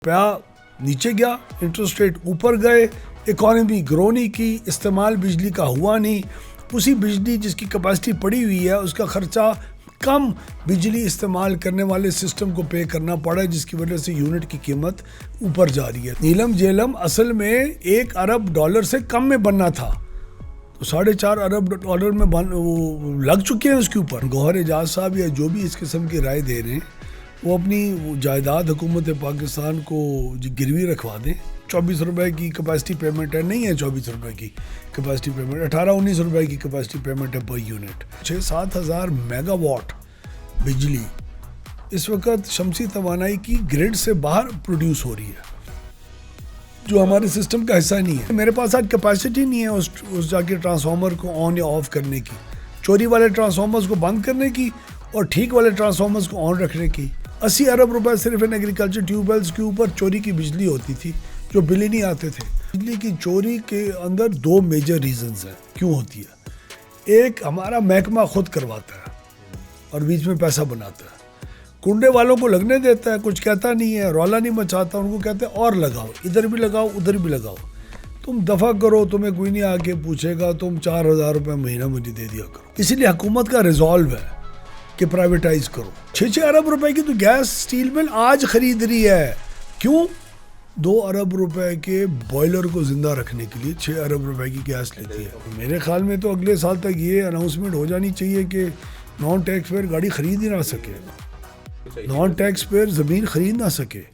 रुपया नीचे गया, इंटरेस्ट रेट ऊपर गए, इकॉनमी ग्रो नहीं की, इस्तेमाल बिजली का हुआ नहीं। उसी बिजली जिसकी कैपेसिटी पड़ी हुई है उसका खर्चा कम बिजली इस्तेमाल करने वाले सिस्टम को पे करना पड़ा है, जिसकी वजह से यूनिट की कीमत ऊपर जा रही है। नीलम झेलम असल में $1 अरब से कम में बनना था, तो $4.5 अरब में वो लग चुके हैं उसके ऊपर। गौहर एजाज साहब या जो भी इस किस्म की राय दे रहे हैं वो अपनी जायदाद हुकूमत पाकिस्तान को गिरवी रखवा दें। 24 रुपए की कैपेसिटी पेमेंट है, नहीं है 24 रुपए की कैपेसिटी पेमेंट, 18-19 रुपए की कैपेसिटी पेमेंट है पर यूनिट। 6-7 हज़ार मेगावाट बिजली इस वक्त शमसी तवानाई की ग्रिड से बाहर प्रोड्यूस हो रही है, जो हमारे सिस्टम का हिस्सा नहीं है। मेरे पास आज कैपेसिटी नहीं है उस जाके ट्रांसफार्मर को ऑन या ऑफ करने की, चोरी वाले ट्रांसफार्मर्स को बंद करने की और ठीक वाले ट्रांसफार्मर्स को ऑन रखने की। 80 अरब रुपए सिर्फ इन एग्रीकल्चर ट्यूबवेल्स के ऊपर चोरी की बिजली होती थी, जो बिल ही नहीं आते थे। बिजली की चोरी के अंदर 2 मेजर रीजंस हैं क्यों होती है। एक, हमारा महकमा खुद करवाता है और बीच में पैसा बनाता है, कुंडे वालों को लगने देता है, कुछ कहता नहीं है, रौला नहीं मचाता, उनको कहते हैं और लगाओ, इधर भी लगाओ उधर भी लगाओ, तुम दफ़ा करो, तुम्हें कोई नहीं आके पूछेगा, तुम 4,000 रुपये महीना मुझे दे दिया करो। इसीलिए हुकूमत का रिजॉल्व है कि प्राइवेटाइज करो। 6-6 अरब रुपए की तो गैस स्टील मिल आज खरीद रही है, क्यों? 2 अरब रुपए के बॉयलर को जिंदा रखने के लिए 6 अरब रुपए की गैस लेती है। मेरे ख्याल में तो अगले साल तक ये अनाउंसमेंट हो जानी चाहिए कि नॉन टैक्स पेयर गाड़ी खरीद ही ना सके, नॉन टैक्स पेयर ज़मीन खरीद ना सके।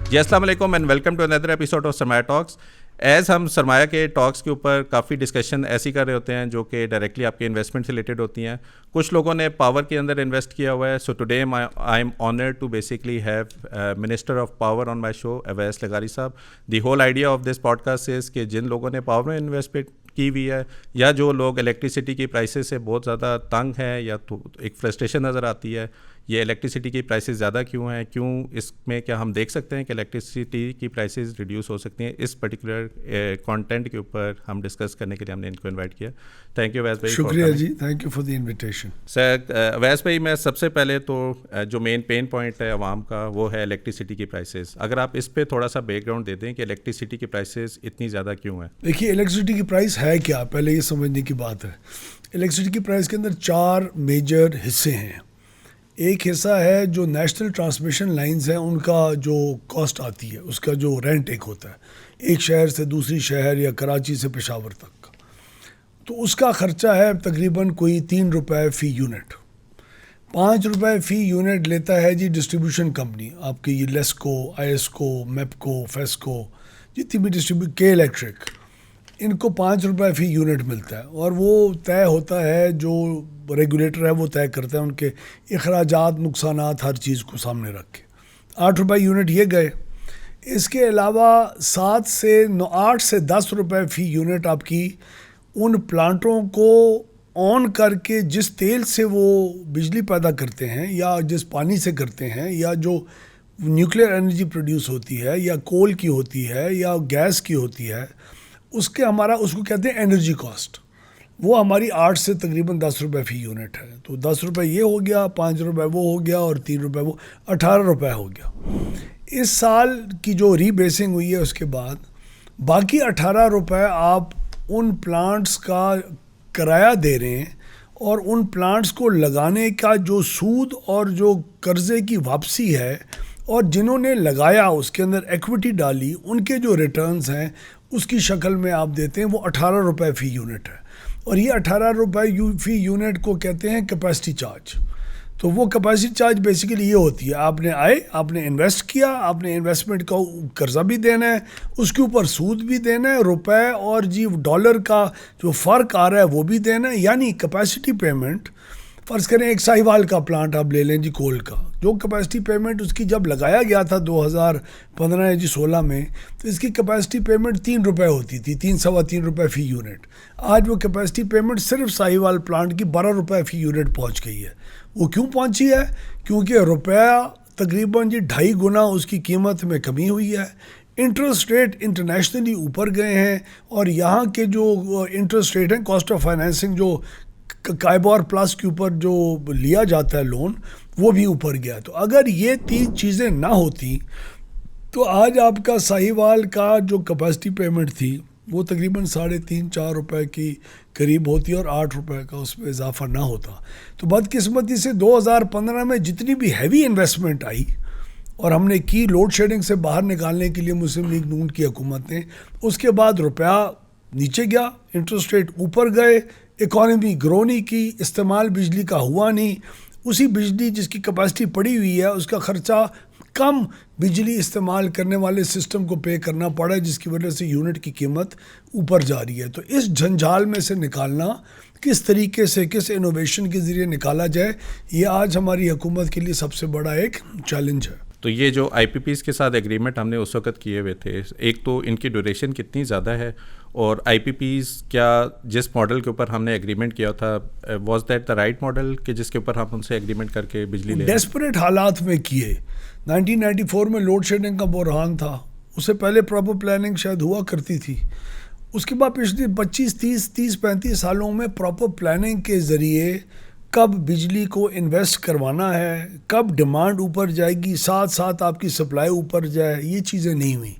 जी अस्सलाम वालेकुम and welcome to another episode of Sarmaya talks. As हम सरमाया के टॉक्स के ऊपर काफ़ी डिस्कशन ऐसी कर रहे होते हैं जो कि डायरेक्टली आपके इन्वेस्टमेंट से रिलेटेड होती हैं। कुछ लोगों ने पावर के अंदर इन्वेस्ट किया हुआ है। So today I am honoured to basically have minister of power on my show, Awais लगारी sahab. The whole idea of this podcast is कि जिन लोगों ने पावर में इन्वेस्टमेंट की हुई है या जो लोग इलेक्ट्रिसिटी की प्राइसेस से बहुत ज़्यादा तंग हैं या तो एक फ्रस्ट्रेशन नज़र आती है, ये इलेक्ट्रिसिटी की प्राइसेस ज़्यादा क्यों हैं, क्यों इसमें क्या हम देख सकते हैं कि इलेक्ट्रिसिटी की प्राइसेस रिड्यूस हो सकती हैं, इस पर्टिकुलर कंटेंट के ऊपर हम डिस्कस करने के लिए हमने इनको इनवाइट किया। थैंक यू अवैस भाई। शुक्रिया जी, thank you for the invitation. Sir Awais भाई, मैं सबसे पहले तो जो मेन पेन पॉइंट है आवाम का वो है इलेक्ट्रिसिटी की प्राइसेस। अगर आप इस पर थोड़ा सा बैकग्राउंड दे दें कि इलेक्ट्रिसिटी की प्राइसेस इतनी ज़्यादा क्यों है। देखिए, इलेक्ट्रिसिटी की प्राइस है क्या, पहले ये समझने की बात है। इलेक्ट्रिसिटी की प्राइस के अंदर 4 मेजर हिस्से हैं। एक हिस्सा है जो नेशनल ट्रांसमिशन लाइंस हैं, उनका जो कॉस्ट आती है, उसका जो रेंट एक होता है, एक शहर से दूसरी शहर या कराची से पेशावर तक का, तो उसका ख़र्चा है तकरीबन कोई 3 रुपए फ़ी यूनिट। 5 रुपए फ़ी यूनिट लेता है जी डिस्ट्रीब्यूशन कंपनी, आपकी ये लेस्को, आईएसको, मेपको, फेस्को, जितनी भी के इलेक्ट्रिक, इनको 5 रुपए फ़ी यूनिट मिलता है और वो तय होता है, जो रेगुलेटर है वो तय करता है, उनके अखराजात, नुकसानात, हर चीज़ को सामने रख के 8 रुपए यूनिट ये गए। इसके अलावा 8 से 10 रुपए फ़ी यूनिट आपकी उन प्लांटों को ऑन करके जिस तेल से वो बिजली पैदा करते हैं या जिस पानी से करते हैं या जो न्यूक्लियर एनर्जी प्रोड्यूस होती है या कोल की होती है या गैस की होती है, उसके हमारा उसको कहते हैं एनर्जी कॉस्ट। वो हमारी 8 से तकरीबन 10 रुपए फ़ी यूनिट है। तो 10 रुपए ये हो गया, 5 रुपए वो हो गया और 3 रुपए वो, 18 रुपए हो गया। इस साल की जो रीबेसिंग हुई है उसके बाद बाकी 18 रुपए आप उन प्लांट्स का किराया दे रहे हैं और उन प्लांट्स को लगाने का जो सूद और जो कर्ज़े की वापसी है और जिन्होंने लगाया उसके अंदर इक्विटी डाली, उनके जो रिटर्न्स हैं उसकी शक्ल में आप देते हैं, वो 18 रुपए फ़ी यूनिट है। और ये 18 रुपए फ़ी यूनिट को कहते हैं कैपेसिटी चार्ज। तो वो कैपेसिटी चार्ज बेसिकली ये होती है, आपने आए, आपने इन्वेस्ट किया, आपने इन्वेस्टमेंट का कर्जा भी देना है, उसके ऊपर सूद भी देना है, रुपए और जी डॉलर का जो फ़र्क आ रहा है वो भी देना है, यानी कैपेसिटी पेमेंट। फ़र्ज़ करें एक साहिवाल का प्लांट आप ले लें जी, कोल का, जो कैपेसिटी पेमेंट उसकी जब लगाया गया था 2015 या 16 में, तो इसकी कैपेसिटी पेमेंट 3 रुपये होती थी, 3-3.25 रुपये फ़ी यूनिट। आज वो कैपेसिटी पेमेंट सिर्फ साहिवाल प्लांट की 12 रुपये फ़ी यूनिट पहुंच गई है। वो क्यों पहुंची है? क्योंकि रुपया तकरीबन 2.5 गुना उसकी कीमत में कमी हुई है। इंटरेस्ट रेट इंटरनेशनली ऊपर गए हैं और यहाँ के जो इंटरेस्ट रेट हैं, कॉस्ट ऑफ फाइनेंसिंग जो काइबोर प्लस के ऊपर जो लिया जाता है लोन, वो भी ऊपर गया। तो अगर ये 3 चीज़ें ना होती तो आज आपका साहिवाल का जो कैपेसिटी पेमेंट थी वो तकरीबन 3.5-4 रुपये की करीब होती और 8 रुपये का उसमें इजाफा ना होता। तो बदकिस्मती से 2015 में जितनी भी हैवी इन्वेस्टमेंट आई और हमने की लोड शेडिंग से बाहर निकालने के लिए मुस्लिम लीग नून की हुकूमत ने, उसके बाद रुपया नीचे गया, इंटरेस्ट रेट ऊपर गए, इकॉनमी ग्रो नहीं की, इस्तेमाल बिजली का हुआ नहीं। उसी बिजली जिसकी कैपेसिटी पड़ी हुई है उसका ख़र्चा कम बिजली इस्तेमाल करने वाले सिस्टम को पे करना पड़ा है, जिसकी वजह से यूनिट की कीमत ऊपर जा रही है। तो इस झंझाल में से निकालना किस तरीके से, किस इनोवेशन के ज़रिए निकाला जाए, ये आज हमारी हुकूमत के लिए सबसे बड़ा एक चैलेंज है। तो ये जो IPPs के साथ एग्रीमेंट हमने उस वक्त किए हुए थे, एक तो इनकी ड्यूरेशन कितनी ज़्यादा है, और IPPs क्या जिस मॉडल के ऊपर हमने एग्रीमेंट किया था, was that the right model कि जिसके ऊपर हम उनसे एग्रीमेंट करके बिजली ले? डेस्परेट हालात में किए। 1994 में लोड शेडिंग का बुरहान था, उससे पहले प्रॉपर प्लानिंग शायद हुआ करती थी। उसके बाद पिछले 25-30-35 सालों में प्रॉपर प्लानिंग के ज़रिए कब बिजली को इन्वेस्ट करवाना है, कब डिमांड ऊपर जाएगी, साथ साथ आपकी सप्लाई ऊपर जाए, ये चीज़ें नहीं हुई।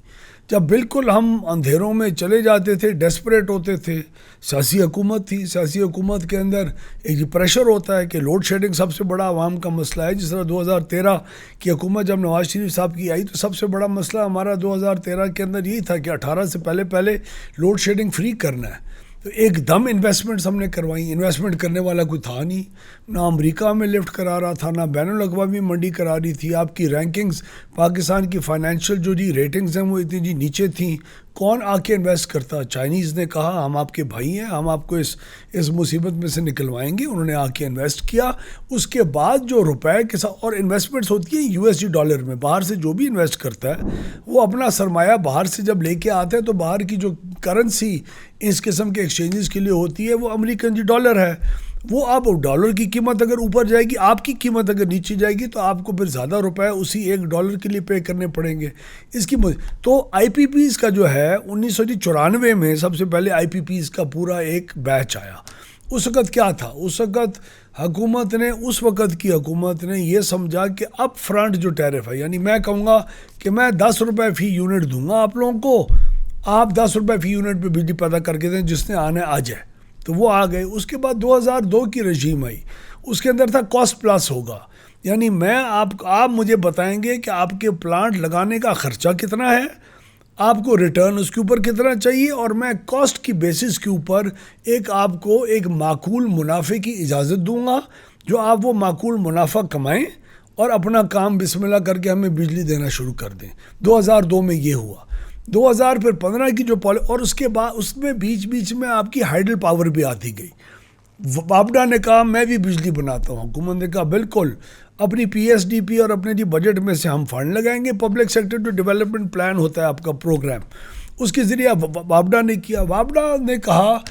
जब बिल्कुल हम अंधेरों में चले जाते थे, डेस्परेट होते थे, सियासी हुकूमत थी, सियासी हुकूमत के अंदर एक प्रेशर होता है कि लोड शेडिंग सबसे बड़ा आवाम का मसला है। जिस तरह 2013 की हुकूमत जब नवाज शरीफ साहब की आई तो सबसे बड़ा मसला हमारा 2013 के अंदर यही था कि 18 से पहले लोड शेडिंग फ्री करना है। तो एकदम इन्वेस्टमेंट्स हमने करवाई, इन्वेस्टमेंट करने वाला कोई था नहीं, ना अमेरिका में लिफ्ट करा रहा था, ना बैनुल अक़वामी मंडी करा रही थी। आपकी रैंकिंग्स, पाकिस्तान की फाइनेंशियल जो जी रेटिंग्स हैं वो इतनी जी नीचे थी। कौन आके इन्वेस्ट करता? चाइनीज़ ने कहा हम आपके भाई हैं, हम आपको इस मुसीबत में से निकलवाएंगे, उन्होंने आके इन्वेस्ट किया। उसके बाद जो रुपए के साथ, और इन्वेस्टमेंट्स होती है USD डॉलर में, बाहर से जो भी इन्वेस्ट करता है वो अपना सरमाया बाहर से जब लेके आता है तो बाहर की जो करेंसी इस किस्म के एक्सचेंजेस के लिए होती है वो अमेरिकन डॉलर है। वो अब डॉलर की कीमत अगर ऊपर जाएगी, आपकी कीमत अगर नीचे जाएगी, तो आपको फिर ज़्यादा रुपए उसी $1 के लिए पे करने पड़ेंगे। इसकी तो IPPs का जो है 1994 में सबसे पहले IPPs का पूरा एक बैच आया। उस वक़्त क्या था? उस वक़्त हुकूमत ने, उस वक़्त की हुकूमत ने ये समझा कि अप फ्रंट जो टैरिफ है, यानी मैं कहूँगा कि मैं 10 रुपये फ़ी यूनिट दूँगा आप लोगों को, आप 10 रुपये फ़ी यूनिट पर बिजली पैदा करके दें, जिसने आना है आ जाए। तो वो आ गए। उसके बाद 2002 की रजीम आई, उसके अंदर था कॉस्ट प्लस होगा, यानी मैं आप मुझे बताएंगे कि आपके प्लांट लगाने का ख़र्चा कितना है, आपको रिटर्न उसके ऊपर कितना चाहिए, और मैं कॉस्ट की बेसिस के ऊपर आपको एक माकूल मुनाफे की इजाज़त दूंगा, जो आप वो माकूल मुनाफा कमाएं और अपना काम बिस्मिल्लाह करके हमें बिजली देना शुरू कर दें। 2002 में ये हुआ। 2015 की जो पॉलिसी, और उसके बाद उसमें बीच में आपकी हाइडल पावर भी आती गई। वापडा ने कहा मैं भी बिजली बनाता हूँ, हुकूमत ने कहा बिल्कुल, अपनी PSDP और अपने जी बजट में से हम फंड लगाएंगे। Public sector to development plan होता है आपका प्रोग्राम, उसके ज़रिए वापडा ने किया। वापडा ने कहा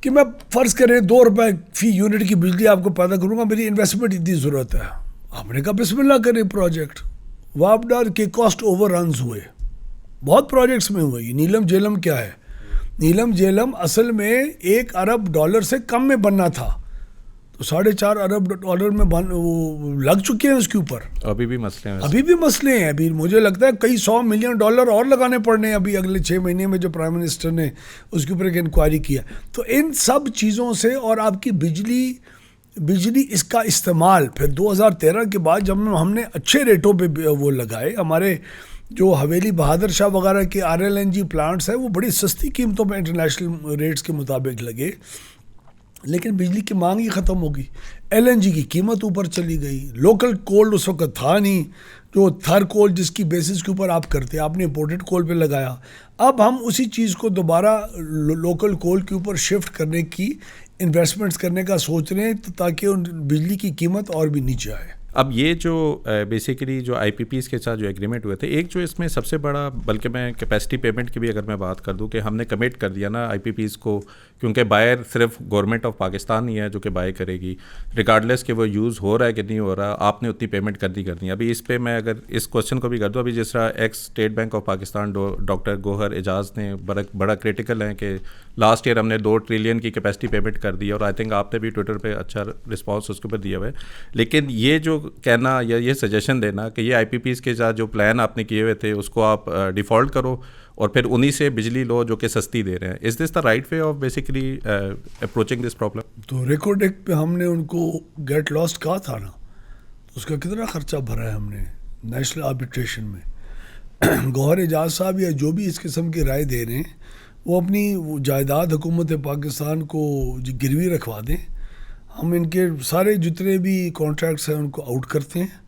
कि मैं फ़र्ज़ करें 2 रुपये फ़ी यूनिट की बिजली आपको पैदा करूँगा, मेरी इन्वेस्टमेंट इतनी ज़रूरत है। आपने कहा बिस्मिल्लाह करें प्रोजेक्ट। वापडा के कॉस्ट ओवररन्स हुए, बहुत प्रोजेक्ट्स में हुए। नीलम झेलम क्या है? नीलम झेलम असल में $1 अरब से कम में बनना था, तो $4.5 अरब में वो लग चुके हैं उसके ऊपर। अभी भी मसले हैं। अभी मुझे लगता है कई $100 मिलियन और लगाने पड़ने हैं अभी अगले 6 महीने में, जो प्राइम मिनिस्टर ने उसके ऊपर एक इंक्वायरी किया। तो इन सब चीज़ों से, और आपकी बिजली इसका इस्तेमाल फिर 2013 के बाद जब हमने अच्छे रेटों पे वो लगाए, हमारे जो हवेली बहादुर शाह वगैरह के RLNG प्लांट्स हैं वो बड़ी सस्ती कीमतों पे इंटरनेशनल रेट्स के मुताबिक लगे, लेकिन बिजली की मांग ही ख़त्म हो गई। LNG की कीमत ऊपर चली गई। लोकल कोल उस वक्त था नहीं, जो थर कोल जिसकी बेसिस के ऊपर आप करते, आपने इम्पोर्टेड कोल पे लगाया। अब हम उसी चीज़ को दोबारा लोकल कोल के ऊपर शिफ्ट करने की, इन्वेस्टमेंट्स करने का सोच रहे हैं, ताकि बिजली की कीमत और भी नीचे आए। अब ये जो बेसिकली जो आईपीपीज़ के साथ जो एग्रीमेंट हुए थे, एक जो इसमें सबसे बड़ा, बल्कि मैं कैपेसिटी पेमेंट की भी अगर मैं बात कर दूं कि हमने कमिट कर दिया ना आईपीपीज़ को, क्योंकि बायर सिर्फ गवर्नमेंट ऑफ पाकिस्तान ही है जो कि बाय करेगी, रिगार्डलेस कि वो यूज़ हो रहा है कि नहीं हो रहा, आपने उतनी पेमेंट करनी है। अभी इस पर मैं अगर इस क्वेश्चन को भी कर दूँ, अभी जिस तरह ex State Bank of Pakistan doctor Gohar Ejaz ने बड़ा क्रिटिकल है कि लास्ट ईयर हमने 2 ट्रिलियन की कैपेसिटी पेमेंट कर दी, और आई थिंक आपने भी ट्विटर पे अच्छा रिस्पांस उसके ऊपर दिया हुआ है। लेकिन ये जो कहना या ये सजेशन देना कि ये आईपीपीज़ के साथ जो प्लान आपने किए हुए थे उसको आप डिफ़ॉल्ट करो और फिर उन्हीं से बिजली लो जो कि सस्ती दे रहे हैं, is this the right way of basically approaching this problem? तो रेकोडेक पे हमने उनको गेट लॉस्ट कहा था ना, तो उसका कितना खर्चा भरा है हमने नेशनल आर्बिट्रेशन में। गौहर एजाज साहब या जो भी इस किस्म की राय दे रहे हैं, वो अपनी जायदाद हुकूमत पाकिस्तान को गिरवी रखवा दें, हम इनके सारे जितने भी कॉन्ट्रैक्ट्स हैं उनको आउट करते हैं,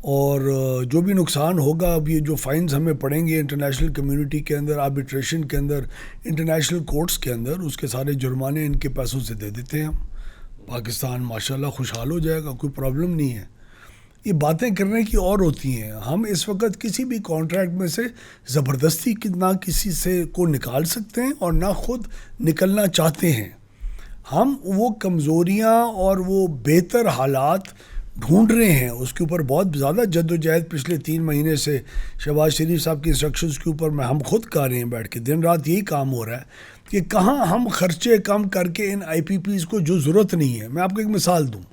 और जो भी नुकसान होगा, अब ये जो फाइन्स हमें पड़ेंगे इंटरनेशनल कम्युनिटी के अंदर, आर्बिट्रेशन के अंदर, इंटरनेशनल कोर्ट्स के अंदर, उसके सारे जुर्माने इनके पैसों से दे देते हैं हम। पाकिस्तान माशाल्लाह खुशहाल हो जाएगा, कोई प्रॉब्लम नहीं है। ये बातें करने की और होती हैं। हम इस वक्त किसी भी कॉन्ट्रैक्ट में से ज़बरदस्ती ना किसी से को निकाल सकते हैं और ना खुद निकलना चाहते हैं। हम वो कमज़ोरियाँ और वो बेहतर हालात ढूंढ रहे हैं, उसके ऊपर बहुत ज़्यादा जद्दोजहद पिछले 3 महीने से शहबाज शरीफ साहब की इंस्ट्रक्शंस के ऊपर में हम खुद कर रहे हैं, बैठ के दिन रात यही काम हो रहा है कि कहाँ हम खर्चे कम करके इन आईपीपीज़ को, जो ज़रूरत नहीं है। मैं आपको एक मिसाल दूँ,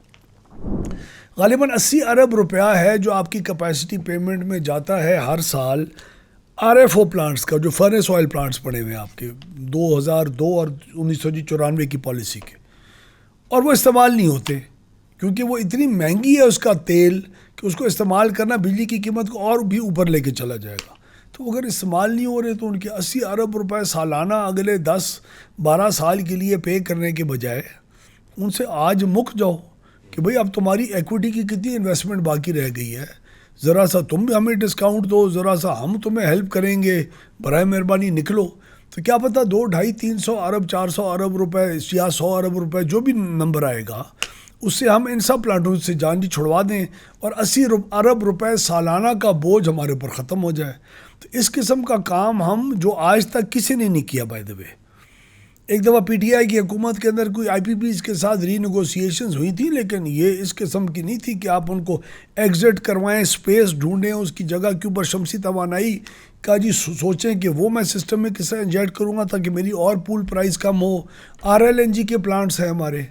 ग़ालिबन 80 अरब रुपया है जो आपकी कैपेसिटी पेमेंट में जाता है हर साल आरएफओ प्लांट्स का, जो फर्नेस ऑयल प्लांट्स पड़े हुए हैं आपके 2002 और 1994 की पॉलिसी के, और वो इस्तेमाल नहीं होते क्योंकि वो इतनी महंगी है उसका तेल कि उसको इस्तेमाल करना बिजली की कीमत को और भी ऊपर लेके चला जाएगा। तो अगर इस्तेमाल नहीं हो रहे तो उनके 80 अरब रुपए सालाना अगले 10-12 साल के लिए पे करने के बजाय उनसे आज मुक जाओ कि भाई अब तुम्हारी एक्विटी की कितनी इन्वेस्टमेंट बाकी रह गई है, ज़रा सा तुम भी हमें डिस्काउंट दो, ज़रा सा हम तुम्हें हेल्प करेंगे, बराए मेहरबानी निकलो। तो क्या पता 200-250-300 अरब 400 अरब रुपए या 100 अरब रुपए जो भी नंबर आएगा, उससे हम इन सब प्लांटों से जान जी छुड़वा दें और 80 अरब रुपए सालाना का बोझ हमारे ऊपर ख़त्म हो जाए। तो इस किस्म का काम हम जो आज तक किसी ने नहीं किया। बाय द वे, एक दफ़ा पीटीआई की हुकूमत के अंदर कोई आईपीपीज़ के साथ रीनेगोशिएशंस हुई थी, लेकिन ये इस किस्म की नहीं थी कि आप उनको एग्जिट करवाएं, स्पेस ढूंढें, उसकी जगह के ऊपर शमसी तवानाई का जी सोचें कि वो मैं सिस्टम में किस तरह इंजेक्ट करूँगा ताकि मेरी और पूल प्राइस कम हो। आरएलएनजी के प्लांट्स हैं हमारे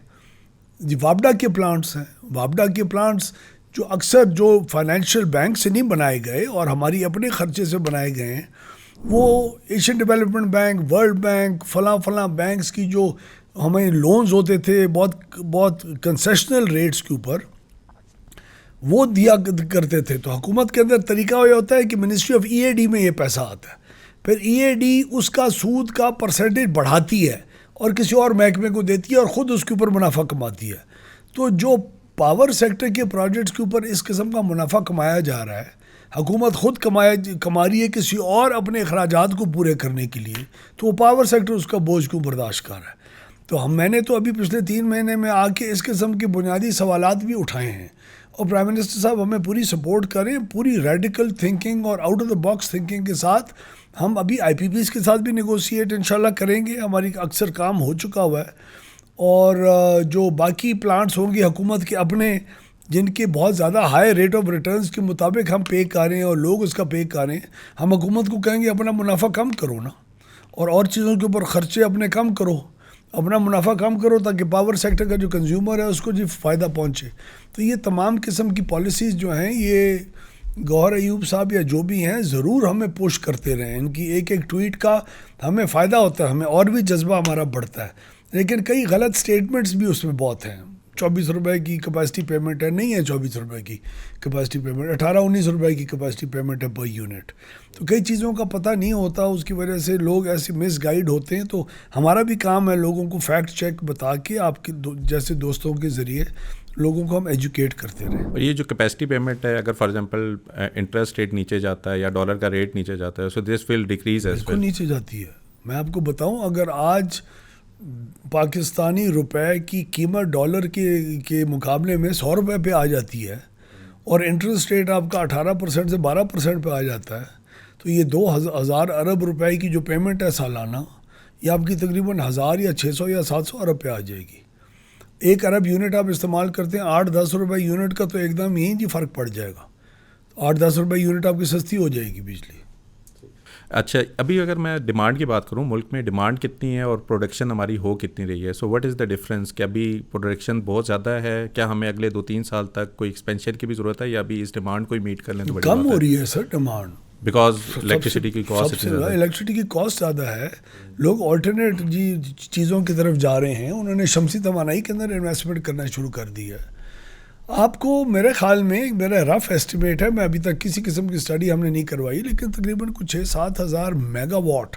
जी, वापडा के प्लांट्स हैं, वापडा के प्लांट्स जो अक्सर जो फाइनेंशियल बैंक से नहीं बनाए गए और हमारी अपने खर्चे से बनाए गए हैं, वो Asian development bank, world bank, फलां बैंक्स की जो हमें लोन्स होते थे बहुत कंसेशनल रेट्स के ऊपर, वो दिया करते थे। तो हुकूमत के अंदर तरीका ये होता है कि मिनिस्ट्री ऑफ ईएडी में ये पैसा आता है, फिर ईएडी उसका सूद का परसेंटेज बढ़ाती है और किसी और महकमे को देती है और ख़ुद उसके ऊपर मुनाफा कमाती है। तो जो पावर सेक्टर के प्रोजेक्ट्स के ऊपर इस किस्म का मुनाफा कमाया जा रहा है, हुकूमत ख़ुद कमा रही है किसी और अपने अखराजात को पूरे करने के लिए, तो वो पावर सेक्टर उसका बोझ क्यों बर्दाश्त कर रहा है। तो मैंने तो अभी पिछले 3 महीने में आके इस किस्म के बुनियादी सवालात भी उठाए हैं और प्राइम मिनिस्टर साहब हमें पूरी सपोर्ट करें, पूरी रेडिकल थिंकिंग और out of the box thinking के साथ। हम अभी आईपीपीज़ के साथ भी नेगोशिएट इंशाल्लाह करेंगे, हमारी अक्सर काम हो चुका हुआ है, और जो बाकी प्लांट्स होंगे हुकूमत के अपने, जिनके बहुत ज़्यादा हाई रेट ऑफ रिटर्न्स के मुताबिक हम पे करें और लोग उसका पे करें, हम हुकूमत को कहेंगे अपना मुनाफा कम करो ना, और चीज़ों के ऊपर ख़र्चे अपने कम करो, अपना मुनाफा कम करो ताकि पावर सेक्टर का जो कंज्यूमर है उसको जी फ़ायदा पहुँचे। तो ये तमाम किस्म की पॉलिसीज़ जो हैं, ये गौहर अयूब साहब या जो भी हैं ज़रूर हमें पुश करते रहें। इनकी एक एक ट्वीट का हमें फ़ायदा होता है, हमें और भी जज्बा हमारा बढ़ता है। लेकिन कई गलत स्टेटमेंट्स भी उसमें बहुत हैं। 24 रुपये की कैपेसिटी पेमेंट है, नहीं है 24 रुपये की कैपेसिटी पेमेंट, 18-19 रुपये की कैपेसिटी पेमेंट है पर यूनिट। तो कई चीज़ों का पता नहीं होता, उसकी वजह से लोग ऐसे मिसगाइड होते हैं। तो हमारा भी काम है लोगों को फैक्ट चेक बता के आपके जैसे दोस्तों के ज़रिए लोगों को हम एजुकेट करते रहें। और ये जो कैपेसिटी पेमेंट है, अगर फॉर एग्जांपल इंटरेस्ट रेट नीचे जाता है या डॉलर का रेट नीचे जाता है, so this will decrease as well. नीचे जाती है। मैं आपको बताऊं, अगर आज पाकिस्तानी रुपए की कीमत डॉलर के मुकाबले में 100 रुपये पे आ जाती है और इंटरेस्ट रेट आपका 18% से 12% पे आ जाता है, तो ये 2000 अरब रुपए की जो पेमेंट है सालाना, ये आपकी तकरीबन 1000 या 600 या 700 अरब पे आ जाएगी। 1 अरब यूनिट आप इस्तेमाल करते हैं, 8-10 रुपये यूनिट का तो एकदम यहीं जी फ़र्क पड़ जाएगा। 8-10 रुपये यूनिट आपकी सस्ती हो जाएगी बिजली। अच्छा, अभी अगर मैं डिमांड की बात करूं, मुल्क में डिमांड कितनी है और प्रोडक्शन हमारी हो कितनी रही है? So what is the difference? क्या अभी प्रोडक्शन बहुत ज़्यादा है? क्या हमें अगले 2-3 साल तक कोई एक्सपेंशन की भी ज़रूरत है, या अभी इस डिमांड को ही मीट कर लें तो बड़ी कम बात हो रही है सर डिमांड, बिकॉज इलेक्ट्रिसिटी की कॉस्ट इतनी ज़्यादा है? इलेक्ट्रिसिटी की कॉस्ट ज़्यादा है, लोग ऑल्टरनेट चीज़ों की तरफ जा रहे हैं, उन्होंने शमसी तवानाई के अंदर इन्वेस्टमेंट करना शुरू कर दी है। आपको मेरे ख्याल में, मेरा रफ एस्टिमेट है, मैं अभी तक किसी किस्म की स्टडी हमने नहीं करवाई, लेकिन तकरीबन कुछ 6-7 हज़ार मेगावाट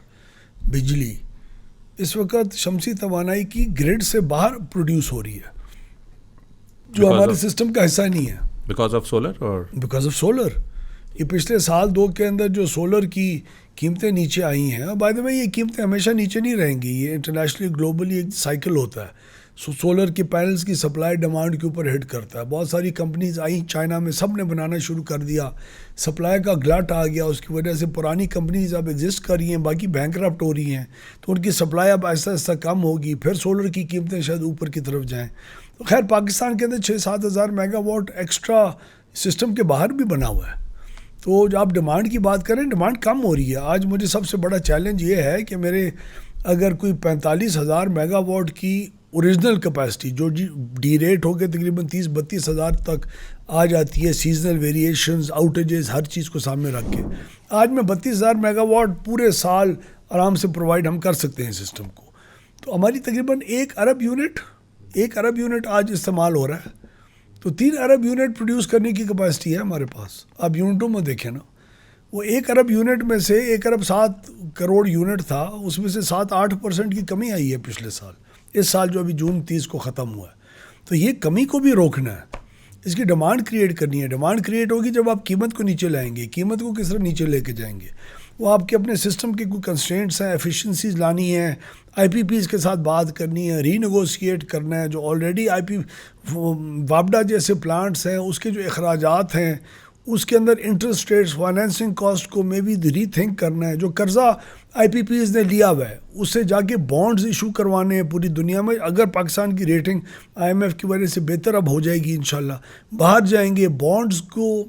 बिजली इस वक्त शमसी तवानाई की ग्रिड से बाहर प्रोड्यूस हो रही है, जो हमारे सिस्टम का हिस्सा नहीं है। Because of solar? और बिकॉज ऑफ सोलर, ये पिछले साल 2 के अंदर जो सोलर की कीमतें नीचे आई हैं, बाय द वे ये कीमतें हमेशा नीचे नहीं रहेंगी, ये इंटरनेशनली ग्लोबली एक साइकिल होता है। सोलर के पैनल्स की सप्लाई डिमांड के ऊपर हिट करता है। बहुत सारी कंपनीज आई चाइना में, सब ने बनाना शुरू कर दिया, सप्लाई का ग्लट आ गया, उसकी वजह से पुरानी कंपनीज अब एग्जिस्ट कर रही हैं, बाकी बैंकरप्ट हो रही हैं, तो उनकी सप्लाई अब आहिस्ता आहिस्ता कम होगी, फिर सोलर की कीमतें शायद ऊपर की तरफ जाएँ। तो खैर पाकिस्तान के अंदर 6-7 हज़ार मेगावाट एक्स्ट्रा सिस्टम के बाहर भी बना हुआ है। तो जब आप डिमांड की बात करें, डिमांड कम हो रही है। आज मुझे सबसे बड़ा चैलेंज ये है कि मेरे अगर कोई 45,000 मेगावाट की ओरिजिनल कैपेसिटी जो डी रेट हो के तकरीबन 30-32 हज़ार तक आ जाती है, सीजनल वेरिएशंस, आउटेजेस, हर चीज़ को सामने रख के, आज मैं 32,000 मेगावाट पूरे साल आराम से प्रोवाइड हम कर सकते हैं सिस्टम को। तो हमारी तकरीबन 1 अरब यूनिट आज इस्तेमाल हो रहा है, तो 3 अरब यूनिट प्रोड्यूस करने की कैपेसिटी है हमारे पास। आप यूनिटों में देखें ना, वो 1 अरब यूनिट में से 1 अरब 7 करोड़ यूनिट था, उसमें से 7-8% की कमी आई है पिछले साल, इस साल जो अभी जून 30 को ख़त्म हुआ है। तो ये कमी को भी रोकना है, इसकी डिमांड क्रिएट करनी है। डिमांड क्रिएट होगी जब आप कीमत को नीचे लाएंगे। कीमत को किस तरह नीचे लेके जाएंगे? वो आपके अपने सिस्टम के कोई कंस्ट्रेंट्स हैं, एफिशिएंसीज लानी है, आईपीपीज के साथ बात करनी है, रीनेगोशिएट करना है। जो ऑलरेडी वापडा जैसे प्लांट्स हैं, उसके जो अखराजात हैं, उसके अंदर इंटरेस्ट रेट्स, फाइनेंसिंग कॉस्ट को में भी रीथिंक करना है। जो कर्जा आईपीपीज ने लिया हुआ है, उससे जाके बॉन्ड्स इशू करवाने हैं पूरी दुनिया में। अगर पाकिस्तान की रेटिंग IMF की वजह से बेहतर अब हो जाएगी इंशाल्लाह, बाहर जाएंगे बॉन्ड्स को।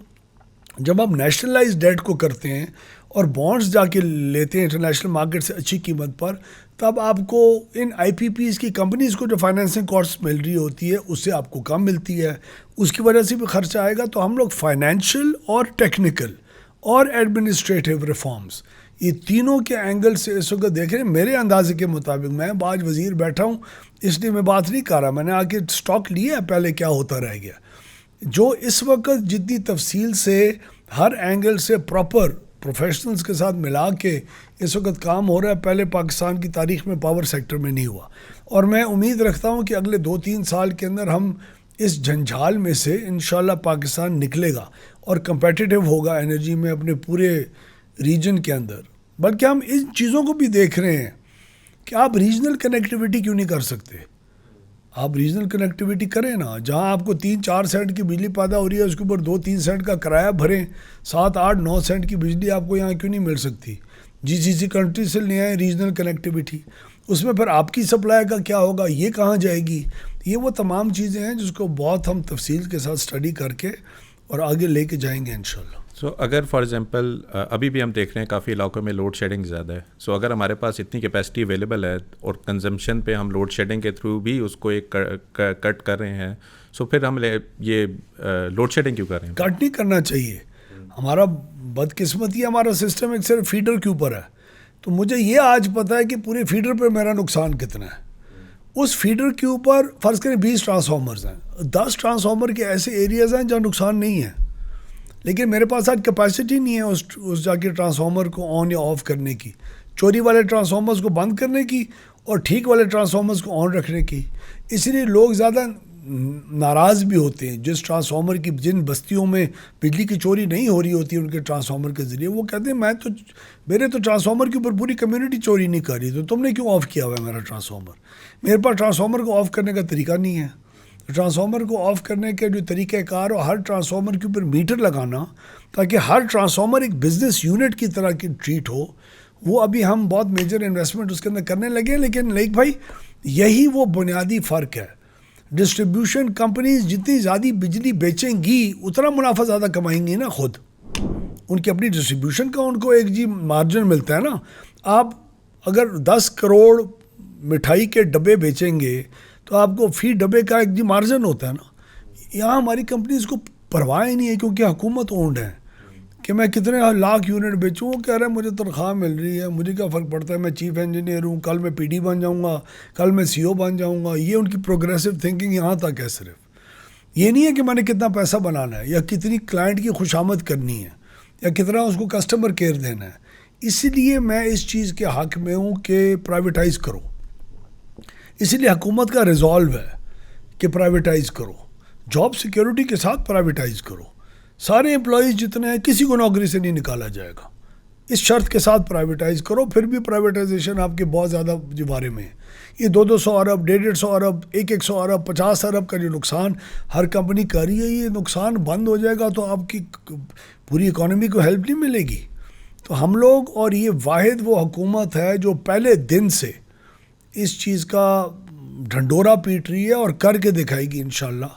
जब आप नेशनलाइज डेट को करते हैं और बॉन्ड्स जाके लेते हैं इंटरनेशनल मार्केट से अच्छी कीमत पर, तब आपको इन आईपीपीज की कंपनीज़ को जो फाइनेंसिंग कॉस्ट मिल रही होती है, उससे आपको कम मिलती है, उसकी वजह से भी खर्चा आएगा। तो हम लोग फाइनेंशियल और टेक्निकल और एडमिनिस्ट्रेटिव रिफॉर्म्स, ये तीनों के एंगल से इस वक्त देख रहे हैं। मेरे अंदाजे के मुताबिक, मैं आज वज़ीर बैठा हूँ इसलिए मैं बात नहीं कर रहा, मैंने आके स्टॉक लिया है पहले क्या होता रह गया। जो इस वक्त जितनी तफसील से हर एंगल से प्रॉपर प्रोफेशनल्स के साथ मिला के इस वक्त काम हो रहा है, पहले पाकिस्तान की तारीख में पावर सेक्टर में नहीं हुआ। और मैं उम्मीद रखता हूँ कि अगले 2-3 साल के अंदर हम इस झंझाल में से इंशाल्लाह पाकिस्तान निकलेगा और कंपेटिटिव होगा एनर्जी में अपने पूरे रीजन के अंदर। बल्कि हम इन चीज़ों को भी देख रहे हैं कि आप रीजनल कनेक्टिविटी क्यों नहीं कर सकते। आप रीजनल कनेक्टिविटी करें ना, जहां आपको 3-4 सेंट की बिजली पैदा हो रही है, उसके ऊपर 2-3 सेंट का किराया भरें, 7-8-9 सेंट की बिजली आपको यहाँ क्यों नहीं मिल सकती? GCC कंट्री से ले आए रीजनल कनेक्टिविटी, उसमें फिर आपकी सप्लाई का क्या होगा, ये कहाँ जाएगी? ये वो तमाम चीज़ें हैं जिसको बहुत हम तफसील के साथ स्टडी करके और आगे लेके जाएंगे इंशाल्लाह। सो अगर फॉर एग्जांपल अभी भी हम देख रहे हैं काफ़ी इलाकों में लोड शेडिंग ज़्यादा है, सो अगर हमारे पास इतनी कैपेसिटी अवेलेबल है और कंजम्पशन पे हम लोड शेडिंग के थ्रू भी उसको एक कट कर रहे हैं, सो फिर हम ये लोड शेडिंग क्यों कर रहे हैं? कट नहीं करना चाहिए। हमारा बदकिस्मती, हमारा सिस्टम एक सिर्फ फीडर के ऊपर है। तो मुझे ये आज पता है कि पूरे फीडर पे मेरा नुकसान कितना है। उस फीडर के ऊपर फ़र्ज़ करें 20 ट्रांसफार्मर्स हैं, 10 ट्रांसफार्मर के ऐसे एरियाज़ हैं जहाँ नुकसान नहीं है, लेकिन मेरे पास आज कैपेसिटी नहीं है उस जाके ट्रांसफार्मर को ऑन या ऑफ़ करने की, चोरी वाले ट्रांसफार्मर्स को बंद करने की और ठीक वाले ट्रांसफार्मर्स को ऑन रखने की। इसलिए लोग ज़्यादा नाराज़ भी होते हैं। जिस ट्रांसफार्मर की, जिन बस्तियों में बिजली की चोरी नहीं हो रही होती उनके ट्रांसफार्मर के ज़रिए, वो कहते हैं मेरे तो ट्रांसफार्मर के ऊपर पूरी कम्युनिटी चोरी नहीं कर रही, तो तुमने क्यों ऑफ़ किया हुआ है मेरा ट्रांसफार्मर? मेरे पास ट्रांसफार्मर को ऑफ़ करने का तरीका नहीं है। ट्रांसफार्मर को ऑफ करने के जो तरीक़ाकार और हर ट्रांसफार्मर के ऊपर मीटर लगाना ताकि हर ट्रांसफार्मर एक बिजनेस यूनिट की तरह की ट्रीट हो, वो अभी हम बहुत मेजर इन्वेस्टमेंट उसके अंदर करने लगे हैं। लेकिन लाइक भाई यही वो बुनियादी फ़र्क है। डिस्ट्रीब्यूशन कंपनीज जितनी ज़्यादा बिजली बेचेंगी उतना मुनाफा ज़्यादा कमाएंगी ना, खुद उनकी अपनी डिस्ट्रीब्यूशन का उनको एक जी मार्जिन मिलता है ना। आप अगर 10 करोड़ मिठाई के डब्बे बेचेंगे तो आपको फी डब्बे का एक जी मार्जिन होता है ना। यहाँ हमारी कंपनीज को परवाह ही नहीं है क्योंकि हुकूमत ओन्ड है कि मैं कितने लाख यूनिट बेचूँ। वो कह रहा है मुझे तनख्वाह मिल रही है, मुझे क्या फ़र्क पड़ता है, मैं चीफ इंजीनियर हूँ, कल मैं पीडी बन जाऊँगा, कल मैं सीईओ बन जाऊँगा। ये उनकी प्रोग्रेसिव थिंकिंग यहाँ तक है। सिर्फ ये नहीं है कि मैंने कितना पैसा बनाना है या कितनी क्लाइंट की खुशामद करनी है या कितना उसको कस्टमर केयर देना है। इसलिए मैं इस चीज़ के हक़ में हूँ कि प्राइवेटाइज़ करो। इसलिए हुकूमत का रिजॉल्व है कि प्राइवेटाइज़ करो, जॉब सिक्योरिटी के साथ प्राइवेटाइज़ करो। सारे एम्प्लॉयज़ जितने हैं किसी को नौकरी से नहीं निकाला जाएगा, इस शर्त के साथ प्राइवेटाइज़ करो। फिर भी प्राइवेटाइजेशन आपके बहुत ज़्यादा बारे में है। ये 200 अरब, 150 अरब, 100 अरब, 50 अरब का जो नुकसान हर कंपनी कर रही है, ये नुकसान बंद हो जाएगा तो आपकी पूरी इकॉनमी को हेल्प नहीं मिलेगी। तो हम लोग और ये वाहिद वो हुकूमत है जो पहले दिन से इस चीज़ का ढंडोरा पीट रही है और करके दिखाएगी इंशाल्लाह।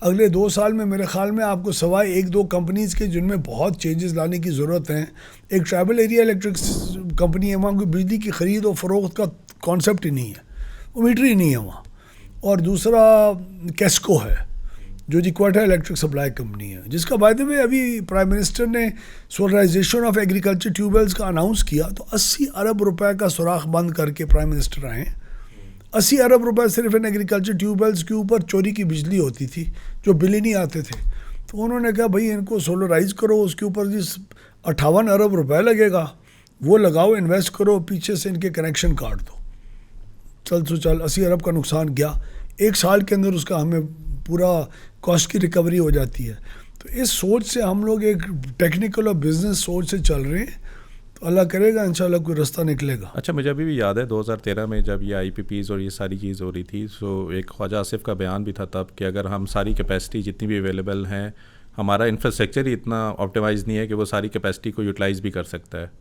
अगले 2 साल में मेरे ख़्याल में आपको सवाए 1-2 कंपनीज़ के जिनमें बहुत चेंजेस लाने की ज़रूरत है। एक ट्राइबल एरिया इलेक्ट्रिक्स कंपनी है, वहाँ कोई बिजली की ख़रीद और फ़रोख्त का कॉन्सेप्ट ही नहीं है, वो मीटर ही नहीं है वहाँ। और दूसरा कैस्को है जो जी क्वाटा इलेक्ट्रिक सप्लाई कंपनी है, जिसका बाय द वे अभी प्राइम मिनिस्टर ने सोलराइजेशन ऑफ एग्रीकल्चर ट्यूबवेल्स का अनाउंस किया तो 80 अरब रुपए का सुराख बंद करके प्राइम मिनिस्टर आए। 80 अरब रुपए सिर्फ इन एग्रीकल्चर ट्यूबवेल्स के ऊपर चोरी की बिजली होती थी जो बिल ही नहीं आते थे। तो उन्होंने कहा भाई इनको सोलराइज करो, उसके ऊपर जिस 58 अरब रुपए लगेगा वो लगाओ, इन्वेस्ट करो, पीछे से इनके कनेक्शन काट दो। चल 80 अरब का नुकसान गया, 1 साल के अंदर उसका हमें पूरा कॉस्ट की रिकवरी हो जाती है। तो इस सोच से हम लोग एक टेक्निकल और बिजनेस सोच से चल रहे हैं, तो अल्लाह करेगा इंशाल्लाह कोई रास्ता निकलेगा। अच्छा, मुझे अभी भी याद है 2013 में जब ये IPPs और ये सारी चीज़ हो रही थी, सो एक ख्वाजा आसिफ का बयान भी था तब कि अगर हम सारी कैपेसिटी जितनी भी अवेलेबल हैं, हमारा इंफ्रास्ट्रक्चर ही इतना ऑप्टिमाइज़ नहीं है कि वो सारी कैपेसिटी को यूटिलाइज़ भी कर सकता है।